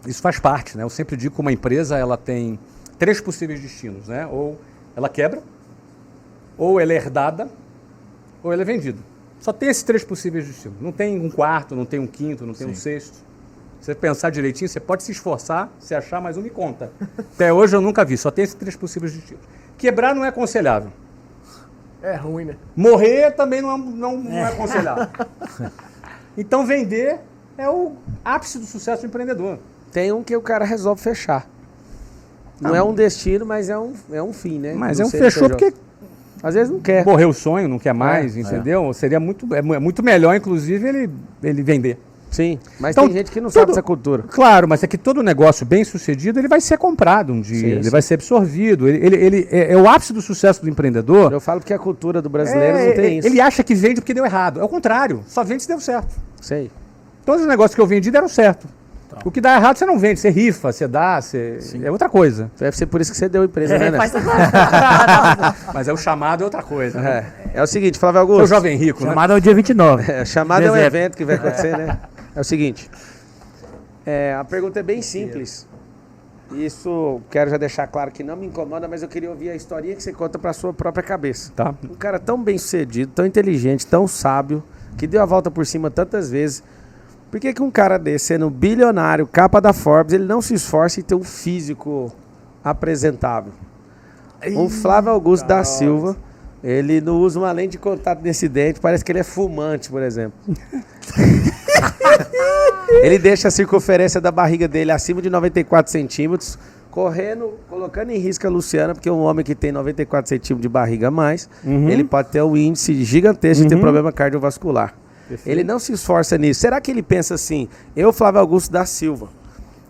Speaker 4: Isso faz parte, né? Eu sempre digo que uma empresa ela tem 3 possíveis destinos, né? Ou ela quebra, ou ela é herdada, ou ela é vendida. Só tem esses 3 possíveis destinos. Não tem um quarto, não tem um quinto, não tem um sexto. Se você pensar direitinho, você pode se esforçar, se achar mais um, me conta. Até hoje eu nunca vi, só tem esses 3 possíveis destinos. Quebrar não é aconselhável.
Speaker 5: É ruim, né?
Speaker 4: Morrer também não é aconselhável. Então vender é o ápice do sucesso do empreendedor.
Speaker 1: Tem um que o cara resolve fechar. Não é um destino, mas é um fim, né?
Speaker 4: Mas
Speaker 1: Não
Speaker 4: é um
Speaker 1: sei
Speaker 4: fechou
Speaker 1: se eu
Speaker 4: porque
Speaker 1: às vezes não quer.
Speaker 4: morreu o sonho, não quer mais, entendeu? Seria muito melhor, inclusive, ele vender.
Speaker 1: Sim, mas
Speaker 4: Então,
Speaker 1: tem gente que não sabe dessa cultura.
Speaker 4: Claro, mas é que todo negócio bem sucedido, ele vai ser comprado um dia,
Speaker 1: Sim,
Speaker 4: ele
Speaker 1: sim.
Speaker 4: vai ser absorvido. Ele é o ápice do sucesso do empreendedor.
Speaker 1: Eu falo que a cultura do brasileiro não tem isso.
Speaker 4: Ele acha que vende porque deu errado. É o contrário, só vende se deu certo.
Speaker 1: Sei.
Speaker 4: Todos os negócios que eu vendi deram certo. O que dá errado você não vende, você rifa, você dá, é outra coisa.
Speaker 1: Deve ser por isso que você deu empresa, né, Nelson?
Speaker 4: Mas é o chamado é outra coisa. Né?
Speaker 1: É o seguinte, Flávio
Speaker 4: É o
Speaker 1: Augusto.
Speaker 4: jovem rico, né?
Speaker 3: Chamado é o dia 29.
Speaker 1: Chamado é um
Speaker 3: Dezembro.
Speaker 1: evento que vai acontecer, né? É o seguinte. A pergunta é bem simples. Isso, quero já deixar claro que não me incomoda, mas eu queria ouvir a historinha que você conta pra sua própria cabeça.
Speaker 4: Tá.
Speaker 1: Um cara tão bem sucedido, tão inteligente, tão sábio, que deu a volta por cima tantas vezes. Por que um cara desse, sendo bilionário, capa da Forbes, ele não se esforça em ter um físico apresentável? O Flávio Augusto da Silva, ele não usa uma lente de contato nesse dente, parece que ele é fumante, por exemplo. Ele deixa a circunferência da barriga dele acima de 94 centímetros, correndo, colocando em risco a Luciana, porque um homem que tem 94 centímetros de barriga a mais, ele pode ter um índice gigantesco de ter problema cardiovascular. Ele não se esforça nisso. Será que ele pensa assim, eu, Flávio Augusto da Silva,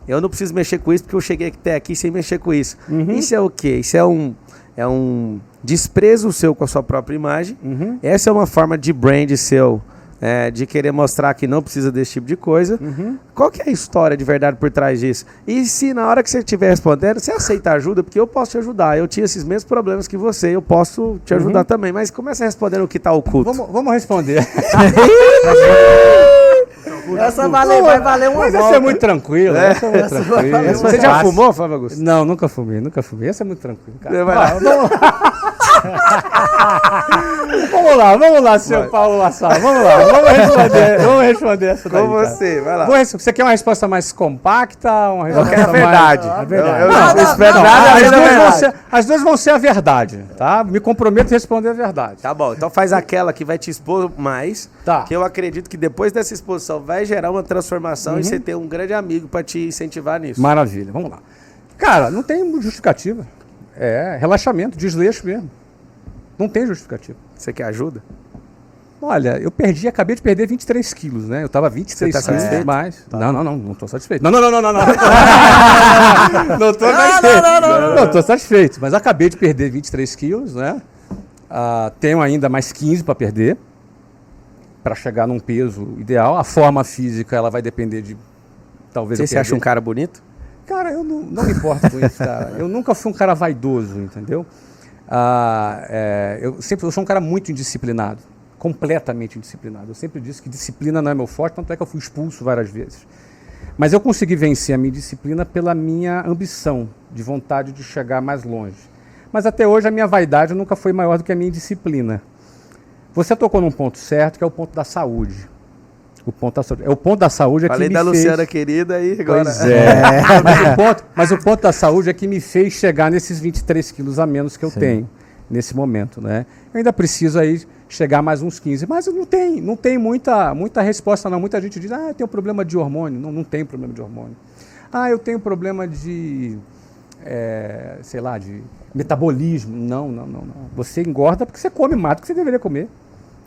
Speaker 1: eu não preciso mexer com isso porque eu cheguei até aqui sem mexer com isso. Isso é o quê? Isso é um desprezo seu com a sua própria imagem. Essa é uma forma de brand seu, de querer mostrar que não precisa desse tipo de coisa. Qual que é a história de verdade por trás disso? E se na hora que você estiver respondendo, você aceita ajuda, porque eu posso te ajudar. Eu tinha esses mesmos problemas que você, eu posso te ajudar também. Mas começa respondendo o que está oculto.
Speaker 4: Vamos responder.
Speaker 5: Essa vai valer uma
Speaker 4: Mas
Speaker 5: volta.
Speaker 4: essa é muito tranquila. Essa é muito tranquila.
Speaker 1: Você já fumou, Flávio Augusto?
Speaker 4: Não, nunca fumei. Essa é muito tranquila, cara.
Speaker 1: Vai lá.
Speaker 4: Vamos lá, seu Paulo Lassar. Vamos lá, vamos responder essa daí.
Speaker 1: Com você, vai lá.
Speaker 4: Você quer uma resposta mais compacta? Uma
Speaker 1: Eu
Speaker 4: resposta
Speaker 1: quero a verdade.
Speaker 4: A verdade.
Speaker 1: Eu não espero
Speaker 4: Não,
Speaker 1: nada além da verdade.
Speaker 4: as duas vão ser a verdade, tá? Me comprometo a responder a verdade.
Speaker 1: Tá bom, então faz aquela que vai te expor mais,
Speaker 4: Tá.
Speaker 1: que eu acredito que depois dessa exposição vai gerar uma transformação e você ter um grande amigo pra te incentivar nisso.
Speaker 4: Maravilha, vamos lá. Cara, não tem justificativa. É relaxamento, desleixo mesmo. Não tem justificativa.
Speaker 1: Você quer ajuda?
Speaker 4: Olha, acabei de perder 23 quilos, né? Eu tava 23
Speaker 1: Você tá
Speaker 4: quilos
Speaker 1: satisfeito?
Speaker 4: mais. Não tô satisfeito. Não. Não tô satisfeito. Não tô satisfeito, mas acabei de perder 23 quilos, né? Tenho ainda mais 15 para perder, para chegar num peso ideal. A forma física, ela vai depender de, talvez
Speaker 1: Você acha um cara bonito?
Speaker 4: Cara, eu não me importo com isso, cara. Eu nunca fui um cara vaidoso, entendeu? Eu sou um cara muito indisciplinado, completamente indisciplinado. Eu sempre disse que disciplina não é meu forte, tanto é que eu fui expulso várias vezes. Mas eu consegui vencer a minha disciplina pela minha ambição, de vontade de chegar mais longe. Mas até hoje a minha vaidade nunca foi maior do que a minha disciplina. Você tocou num ponto certo, que é o ponto da saúde. O ponto da saúde é
Speaker 1: Falei
Speaker 4: que me
Speaker 1: da
Speaker 4: fez...
Speaker 1: Luciana querida aí agora.
Speaker 4: Pois mas o ponto da saúde é que me fez chegar nesses 23 quilos a menos que eu tenho nesse momento, né? Eu ainda preciso aí chegar mais uns 15, mas não tem muita resposta não. Muita gente diz, eu tenho problema de hormônio. Não tenho problema de hormônio. Eu tenho problema de, de metabolismo. Não. Você engorda porque você come mais do que você deveria comer.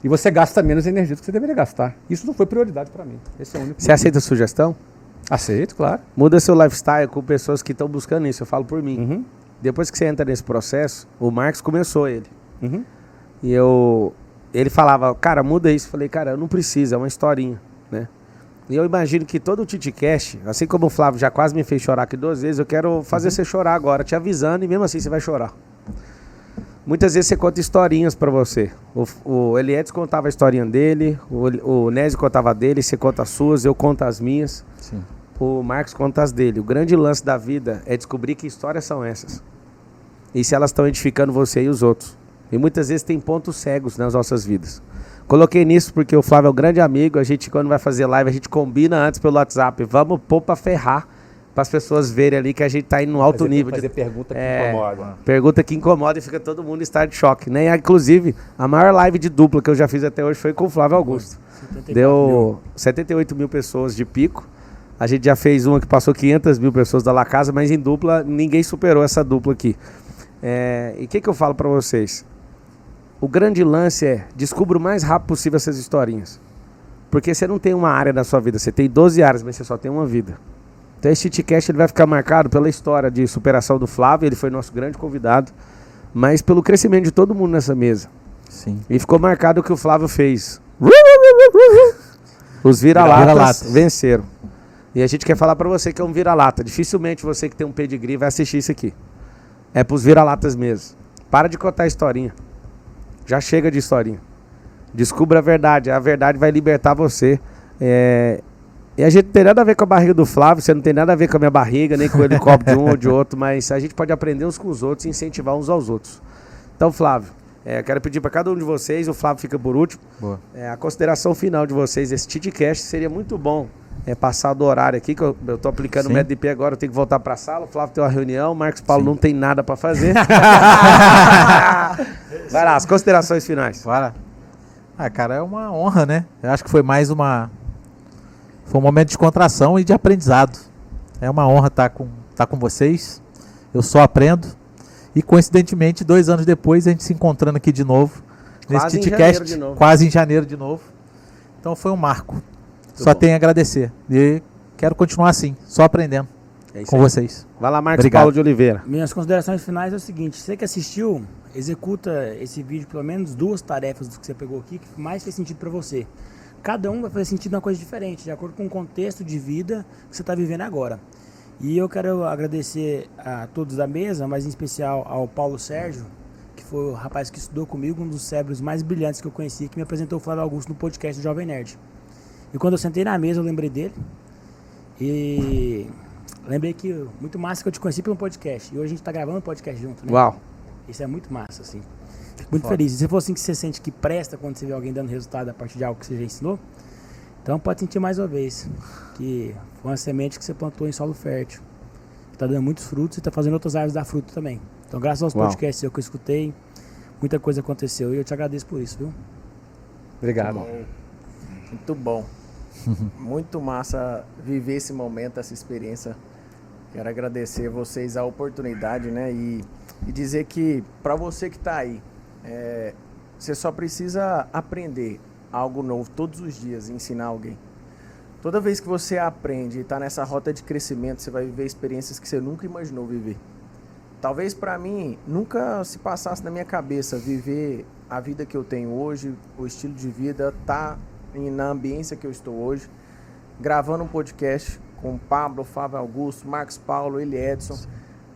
Speaker 4: E você gasta menos energia do que você deveria gastar. Isso não foi prioridade para mim. Esse é o único
Speaker 1: Você aceita a sugestão?
Speaker 4: Aceito, claro.
Speaker 1: Muda seu lifestyle com pessoas que estão buscando isso. Eu falo por mim. Depois que você entra nesse processo, o Marcos começou ele. E ele falava, cara, muda isso. Eu falei, cara, eu não preciso, é uma historinha, né? E eu imagino que todo o TitiCast, assim como o Flávio já quase me fez chorar aqui 2 vezes, eu quero fazer você chorar agora, te avisando, e mesmo assim você vai chorar. Muitas vezes você conta historinhas pra você. O Eliedes contava a historinha dele, o Nézio contava a dele, você conta as suas, eu conto as minhas.
Speaker 2: Sim.
Speaker 1: O Marcos conta as dele. O grande lance da vida é descobrir que histórias são essas. E se elas estão edificando você e os outros. E muitas vezes tem pontos cegos nas nossas vidas. Coloquei nisso porque o Flávio é um grande amigo. A gente, quando vai fazer live, a gente combina antes pelo WhatsApp. Vamos pôr pra ferrar, para as pessoas verem ali que a gente tá indo no alto nível.
Speaker 4: Fazer pergunta que incomoda.
Speaker 1: Pergunta que incomoda e fica todo mundo em estado de choque, né? Inclusive, a maior live de dupla que eu já fiz até hoje foi com o Flávio Augusto. Deu 78 mil pessoas de pico. A gente já fez uma que passou 500 mil pessoas da La Casa, mas em dupla, ninguém superou essa dupla aqui. E o que eu falo para vocês? O grande lance é, descubra o mais rápido possível essas historinhas. Porque você não tem uma área na sua vida, você tem 12 áreas, mas você só tem uma vida. Então esse TitiCast ele vai ficar marcado pela história de superação do Flávio, ele foi nosso grande convidado, mas pelo crescimento de todo mundo nessa mesa.
Speaker 2: Sim.
Speaker 1: E ficou marcado o que o Flávio fez. Os vira-latas venceram. E a gente quer falar pra você que é um vira-lata. Dificilmente você que tem um pedigree vai assistir isso aqui. É pros vira-latas mesmo. Para de contar historinha. Já chega de historinha. Descubra a verdade vai libertar você. E a gente não tem nada a ver com a barriga do Flávio, você não tem nada a ver com a minha barriga, nem com o helicóptero de um ou de outro, mas a gente pode aprender uns com os outros e incentivar uns aos outros. Então, Flávio, eu quero pedir para cada um de vocês, o Flávio fica por último, a consideração final de vocês, esse TitCast seria muito bom passar do horário aqui, que eu tô aplicando o método de pé agora, eu tenho que voltar para a sala, o Flávio tem uma reunião, o Marcos Paulo não tem nada para fazer. Vai lá, as considerações finais.
Speaker 2: Bora. Cara, é uma honra, né? Eu acho que foi mais foi um momento de descontração e de aprendizado. É uma honra estar com vocês. Eu só aprendo. E coincidentemente, 2 anos depois, a gente se encontrando aqui de novo. Nesse TitCast, quase em janeiro de novo. Então foi um marco. Só tenho a agradecer. E quero continuar assim, só aprendendo com vocês.
Speaker 1: Vai lá, Marcos Paulo de Oliveira.
Speaker 3: Minhas considerações finais é o seguinte: você que assistiu, executa esse vídeo pelo menos 2 tarefas do que você pegou aqui que mais fez sentido para você. Cada um vai fazer sentido em uma coisa diferente, de acordo com o contexto de vida que você está vivendo agora. E eu quero agradecer a todos da mesa, mas em especial ao Paulo Sérgio, que foi o rapaz que estudou comigo, um dos cérebros mais brilhantes que eu conheci, que me apresentou o Flávio Augusto no podcast do Jovem Nerd. E quando eu sentei na mesa, eu lembrei dele. E lembrei que muito massa que eu te conheci pelo podcast. E hoje a gente está gravando um podcast junto, né?
Speaker 1: Uau!
Speaker 3: Isso é muito massa, assim. Fico muito feliz. E se for assim que você sente que presta quando você vê alguém dando resultado a partir de algo que você já ensinou, então pode sentir mais uma vez que foi uma semente que você plantou em solo fértil, que está dando muitos frutos e está fazendo outras árvores dar fruto também. Então, graças aos podcasts que eu escutei, muita coisa aconteceu e eu te agradeço por isso, viu?
Speaker 4: Obrigado.
Speaker 5: Muito bom. Muito massa viver esse momento, essa experiência. Quero agradecer a vocês a oportunidade, né? E dizer que, para você que está aí, você só precisa aprender algo novo todos os dias e ensinar alguém. Toda vez que você aprende e está nessa rota de crescimento, você vai viver experiências que você nunca imaginou viver. Talvez para mim nunca se passasse na minha cabeça viver a vida que eu tenho hoje, o estilo de vida, tá na ambiência que eu estou hoje, gravando um podcast com Pablo, Flávio Augusto, Marcos Paulo, Eli Edson,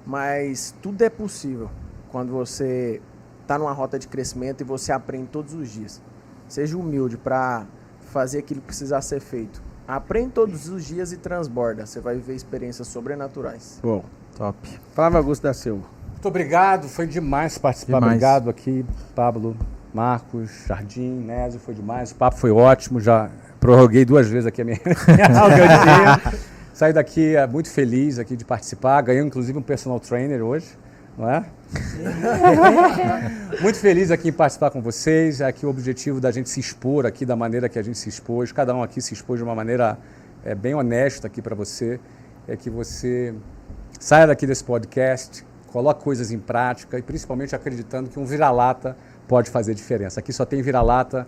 Speaker 5: mas tudo é possível quando você está numa rota de crescimento e você aprende todos os dias. Seja humilde para fazer aquilo que precisa ser feito. Aprende todos os dias e transborda. Você vai viver experiências sobrenaturais.
Speaker 1: Bom,
Speaker 2: top.
Speaker 1: Flávio Augusto da Silva.
Speaker 4: Muito obrigado, foi demais participar.
Speaker 2: Demais.
Speaker 4: Obrigado aqui, Pablo, Marcos, Jardim, Nésio, foi demais. O papo foi ótimo, já prorroguei 2 vezes aqui a minha audiência. Saí daqui muito feliz aqui de participar, ganhei inclusive um personal trainer hoje, não é? Muito feliz aqui em participar com vocês. Aqui o objetivo da gente se expor aqui da maneira que a gente se expôs, cada um aqui se expôs de uma maneira bem honesta aqui para você, é que você saia daqui desse podcast, coloque coisas em prática e principalmente acreditando que um vira-lata pode fazer diferença. Aqui só tem vira-lata.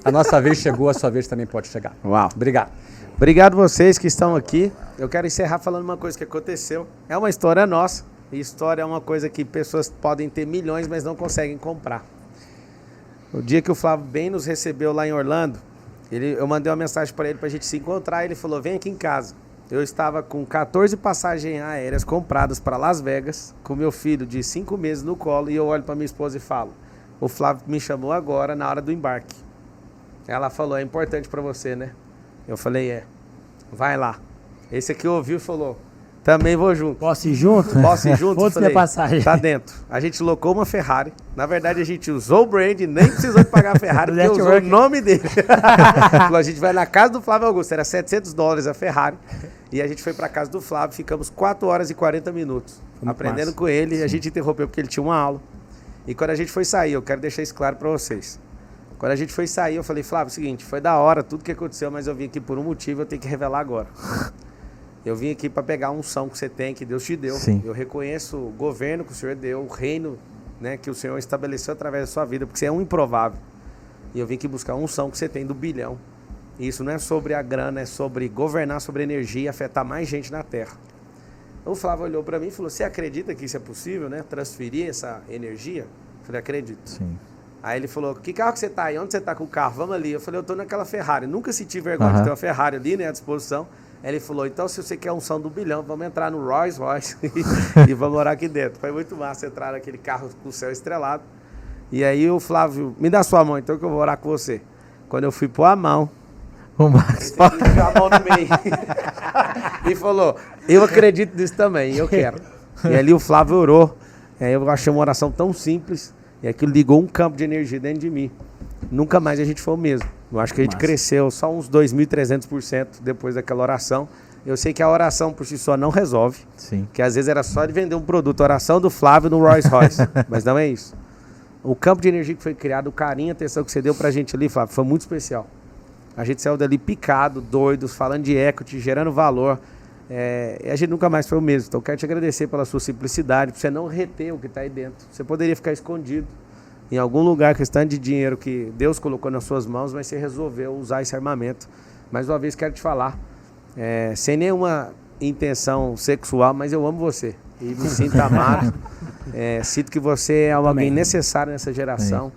Speaker 4: A nossa vez chegou, a sua vez também pode chegar.
Speaker 1: Uau.
Speaker 4: Obrigado.
Speaker 1: Obrigado vocês que estão aqui. Eu quero encerrar falando uma coisa que aconteceu. É uma história nossa. E história é uma coisa que pessoas podem ter milhões, mas não conseguem comprar. O dia que o Flávio bem nos recebeu lá em Orlando, eu mandei uma mensagem para ele para a gente se encontrar. Ele falou, vem aqui em casa. Eu estava com 14 passagens aéreas compradas para Las Vegas, com meu filho de 5 meses no colo, e eu olho para minha esposa e falo, o Flávio me chamou agora na hora do embarque. Ela falou, é importante para você, né? Eu falei, vai lá. Esse aqui ouviu e falou, também vou junto.
Speaker 3: Posso ir junto?
Speaker 1: Posso ir junto?
Speaker 3: Foda-se minha passagem.
Speaker 1: Tá dentro. A gente locou uma Ferrari. Na verdade, a gente usou o brand, nem precisou de pagar a Ferrari, porque usou o nome dele. Falou, a gente vai na casa do Flávio Augusto. Era $700 a Ferrari. E a gente foi pra casa do Flávio, ficamos 4 horas e 40 minutos. Aprendendo massa com ele. Sim. A gente interrompeu porque ele tinha uma aula. E quando a gente foi sair, eu quero deixar isso claro pra vocês. Quando a gente foi sair, eu falei, Flávio, é o seguinte, foi da hora tudo que aconteceu, mas eu vim aqui por um motivo, eu tenho que revelar agora. Eu vim aqui para pegar a unção que você tem, que Deus te deu. Sim. Eu reconheço o governo que o Senhor deu, o reino, né, que o Senhor estabeleceu através da sua vida, porque você é um improvável. E eu vim aqui buscar a unção que você tem do bilhão. E isso não é sobre a grana, é sobre governar sobre energia e afetar mais gente na terra. O Flávio olhou para mim e falou, você acredita que isso é possível, né? Transferir essa energia? Eu falei, acredito. Sim. Aí ele falou, que carro que você tá aí? Onde você tá com o carro? Vamos ali. Eu falei, eu tô naquela Ferrari. Nunca senti vergonha de ter uma Ferrari ali, né, à disposição. Aí ele falou, então se você quer a unção do bilhão, vamos entrar no Rolls Royce e vamos morar aqui dentro. Foi muito massa entrar naquele carro com o céu estrelado. E aí o Flávio, me dá sua mão então que eu vou orar com você. Quando eu fui pôr a mão,
Speaker 2: O Marcos
Speaker 1: Paulo enfiou a mão no meio. E falou, eu acredito nisso também, eu quero. E ali o Flávio orou. Eu achei uma oração tão simples. E aquilo ligou um campo de energia dentro de mim. Nunca mais a gente foi o mesmo. Eu acho que a gente cresceu só uns 2.300% depois daquela oração. Eu sei que a oração por si só não resolve.
Speaker 2: Sim.
Speaker 1: Que às vezes era só de vender um produto. A oração do Flávio no Rolls Royce. Mas não é isso. O campo de energia que foi criado, o carinho, a atenção que você deu pra gente ali, Flávio, foi muito especial. A gente saiu dali picado, doido, falando de equity, gerando valor. E a gente nunca mais foi o mesmo. Então eu quero te agradecer pela sua simplicidade, por você não reter o que está aí dentro. Você poderia ficar escondido em algum lugar, questão de dinheiro que Deus colocou nas suas mãos, mas você resolveu usar esse armamento. Mais uma vez quero te falar, sem nenhuma intenção sexual, mas eu amo você. E me sinto amado. Sinto que você é alguém necessário nessa geração.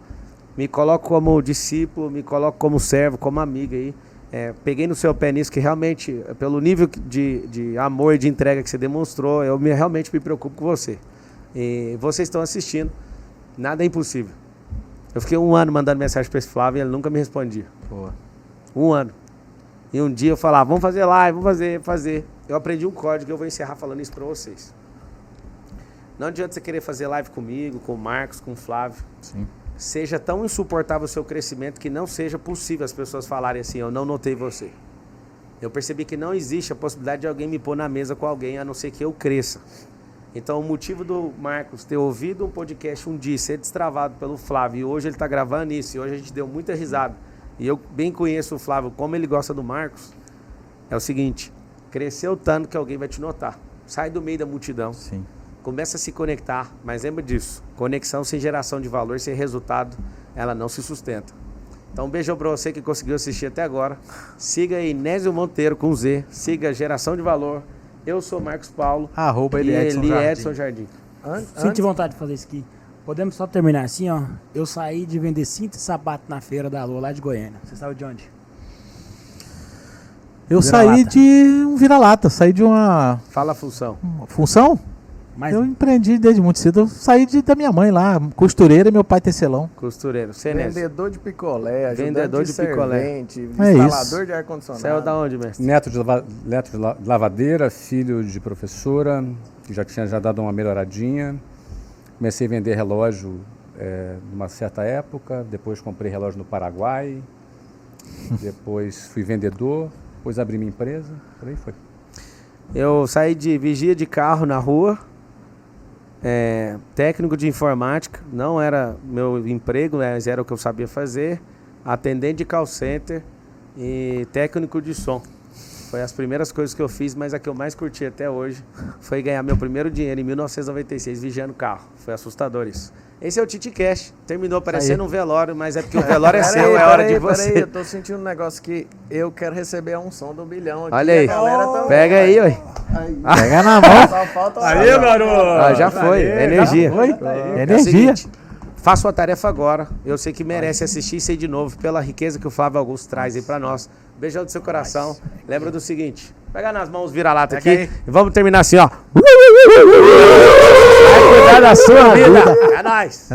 Speaker 1: Me coloco como discípulo, me coloco como servo, como amigo aí. Peguei no seu pé nisso, que realmente, pelo nível de amor e de entrega que você demonstrou, eu realmente me preocupo com você. E vocês estão assistindo, nada é impossível. Eu fiquei 1 ano mandando mensagem para esse Flávio e ele nunca me respondia.
Speaker 2: Pô.
Speaker 1: 1 ano. E um dia eu falava, vamos fazer live, vamos fazer. Eu aprendi um código e eu vou encerrar falando isso para vocês. Não adianta você querer fazer live comigo, com o Marcos, com o Flávio.
Speaker 2: Sim.
Speaker 1: Seja tão insuportável o seu crescimento que não seja possível as pessoas falarem assim, eu não notei você. Eu percebi que não existe a possibilidade de alguém me pôr na mesa com alguém, a não ser que eu cresça. Então o motivo do Marcos ter ouvido um podcast um dia, ser destravado pelo Flávio, e hoje ele está gravando isso, e hoje a gente deu muita risada, e eu bem conheço o Flávio, como ele gosta do Marcos, é o seguinte, cresceu tanto que alguém vai te notar. Sai do meio da multidão.
Speaker 2: Sim.
Speaker 1: Começa a se conectar, mas lembra disso. Conexão sem geração de valor, sem resultado, ela não se sustenta. Então um beijão pra você que conseguiu assistir até agora. Siga Inésio Monteiro com Z. Siga Geração de Valor. Eu sou Marcos Paulo.
Speaker 2: Ele é
Speaker 1: Edson Jardim.
Speaker 3: Sente vontade de fazer isso aqui. Podemos só terminar assim, ó. Eu saí de vender cinto e sapato na feira da Lua, lá de Goiânia. Você saiu de onde?
Speaker 2: Eu saí de um vira-lata. Saí de uma
Speaker 1: Fala a função.
Speaker 2: função.
Speaker 3: Mas
Speaker 2: Eu empreendi desde muito cedo. Eu saí da minha mãe lá, costureira, e meu pai tecelão.
Speaker 1: Costureiro. Você, Nésio?
Speaker 5: Vendedor de picolé, ajudante
Speaker 1: Vendedor de picolé.
Speaker 5: servente,
Speaker 2: É
Speaker 5: instalador
Speaker 2: isso.
Speaker 5: de ar-condicionado.
Speaker 1: Saiu da onde, mestre?
Speaker 4: Neto de lavadeira, filho de professora, que já tinha dado uma melhoradinha. Comecei a vender relógio numa certa época, depois comprei relógio no Paraguai, depois fui vendedor, depois abri minha empresa, por aí foi.
Speaker 1: Eu saí de vigia de carro na rua, técnico de informática, não era meu emprego, mas era o que eu sabia fazer, atendente de call center e técnico de som. Foi as primeiras coisas que eu fiz, mas a que eu mais curti até hoje foi ganhar meu primeiro dinheiro em 1996, vigiando carro. Foi assustador isso. Esse é o Titi Cash. Terminou parecendo um velório, mas é porque o velório é seu, é hora de você.
Speaker 5: Peraí, eu tô sentindo um negócio que eu quero receber a unção do 1 bilhão. Aqui,
Speaker 1: Olha aí,
Speaker 5: a galera também,
Speaker 1: pega aí, ué.
Speaker 2: Pega na mão.
Speaker 5: Só falta o
Speaker 4: Aí, garoto!
Speaker 1: Já foi, energia.
Speaker 2: Foi.
Speaker 1: É o
Speaker 2: Energia.
Speaker 1: seguinte, faça sua tarefa agora. Eu sei que merece assistir isso aí de novo, pela riqueza que o Flávio Augusto traz aí pra nós. Beijão do seu coração. Lembra do seguinte, pega nas mãos, vira-lata aqui e vamos terminar assim, ó. Vai cuidar da sua vida. É nóis.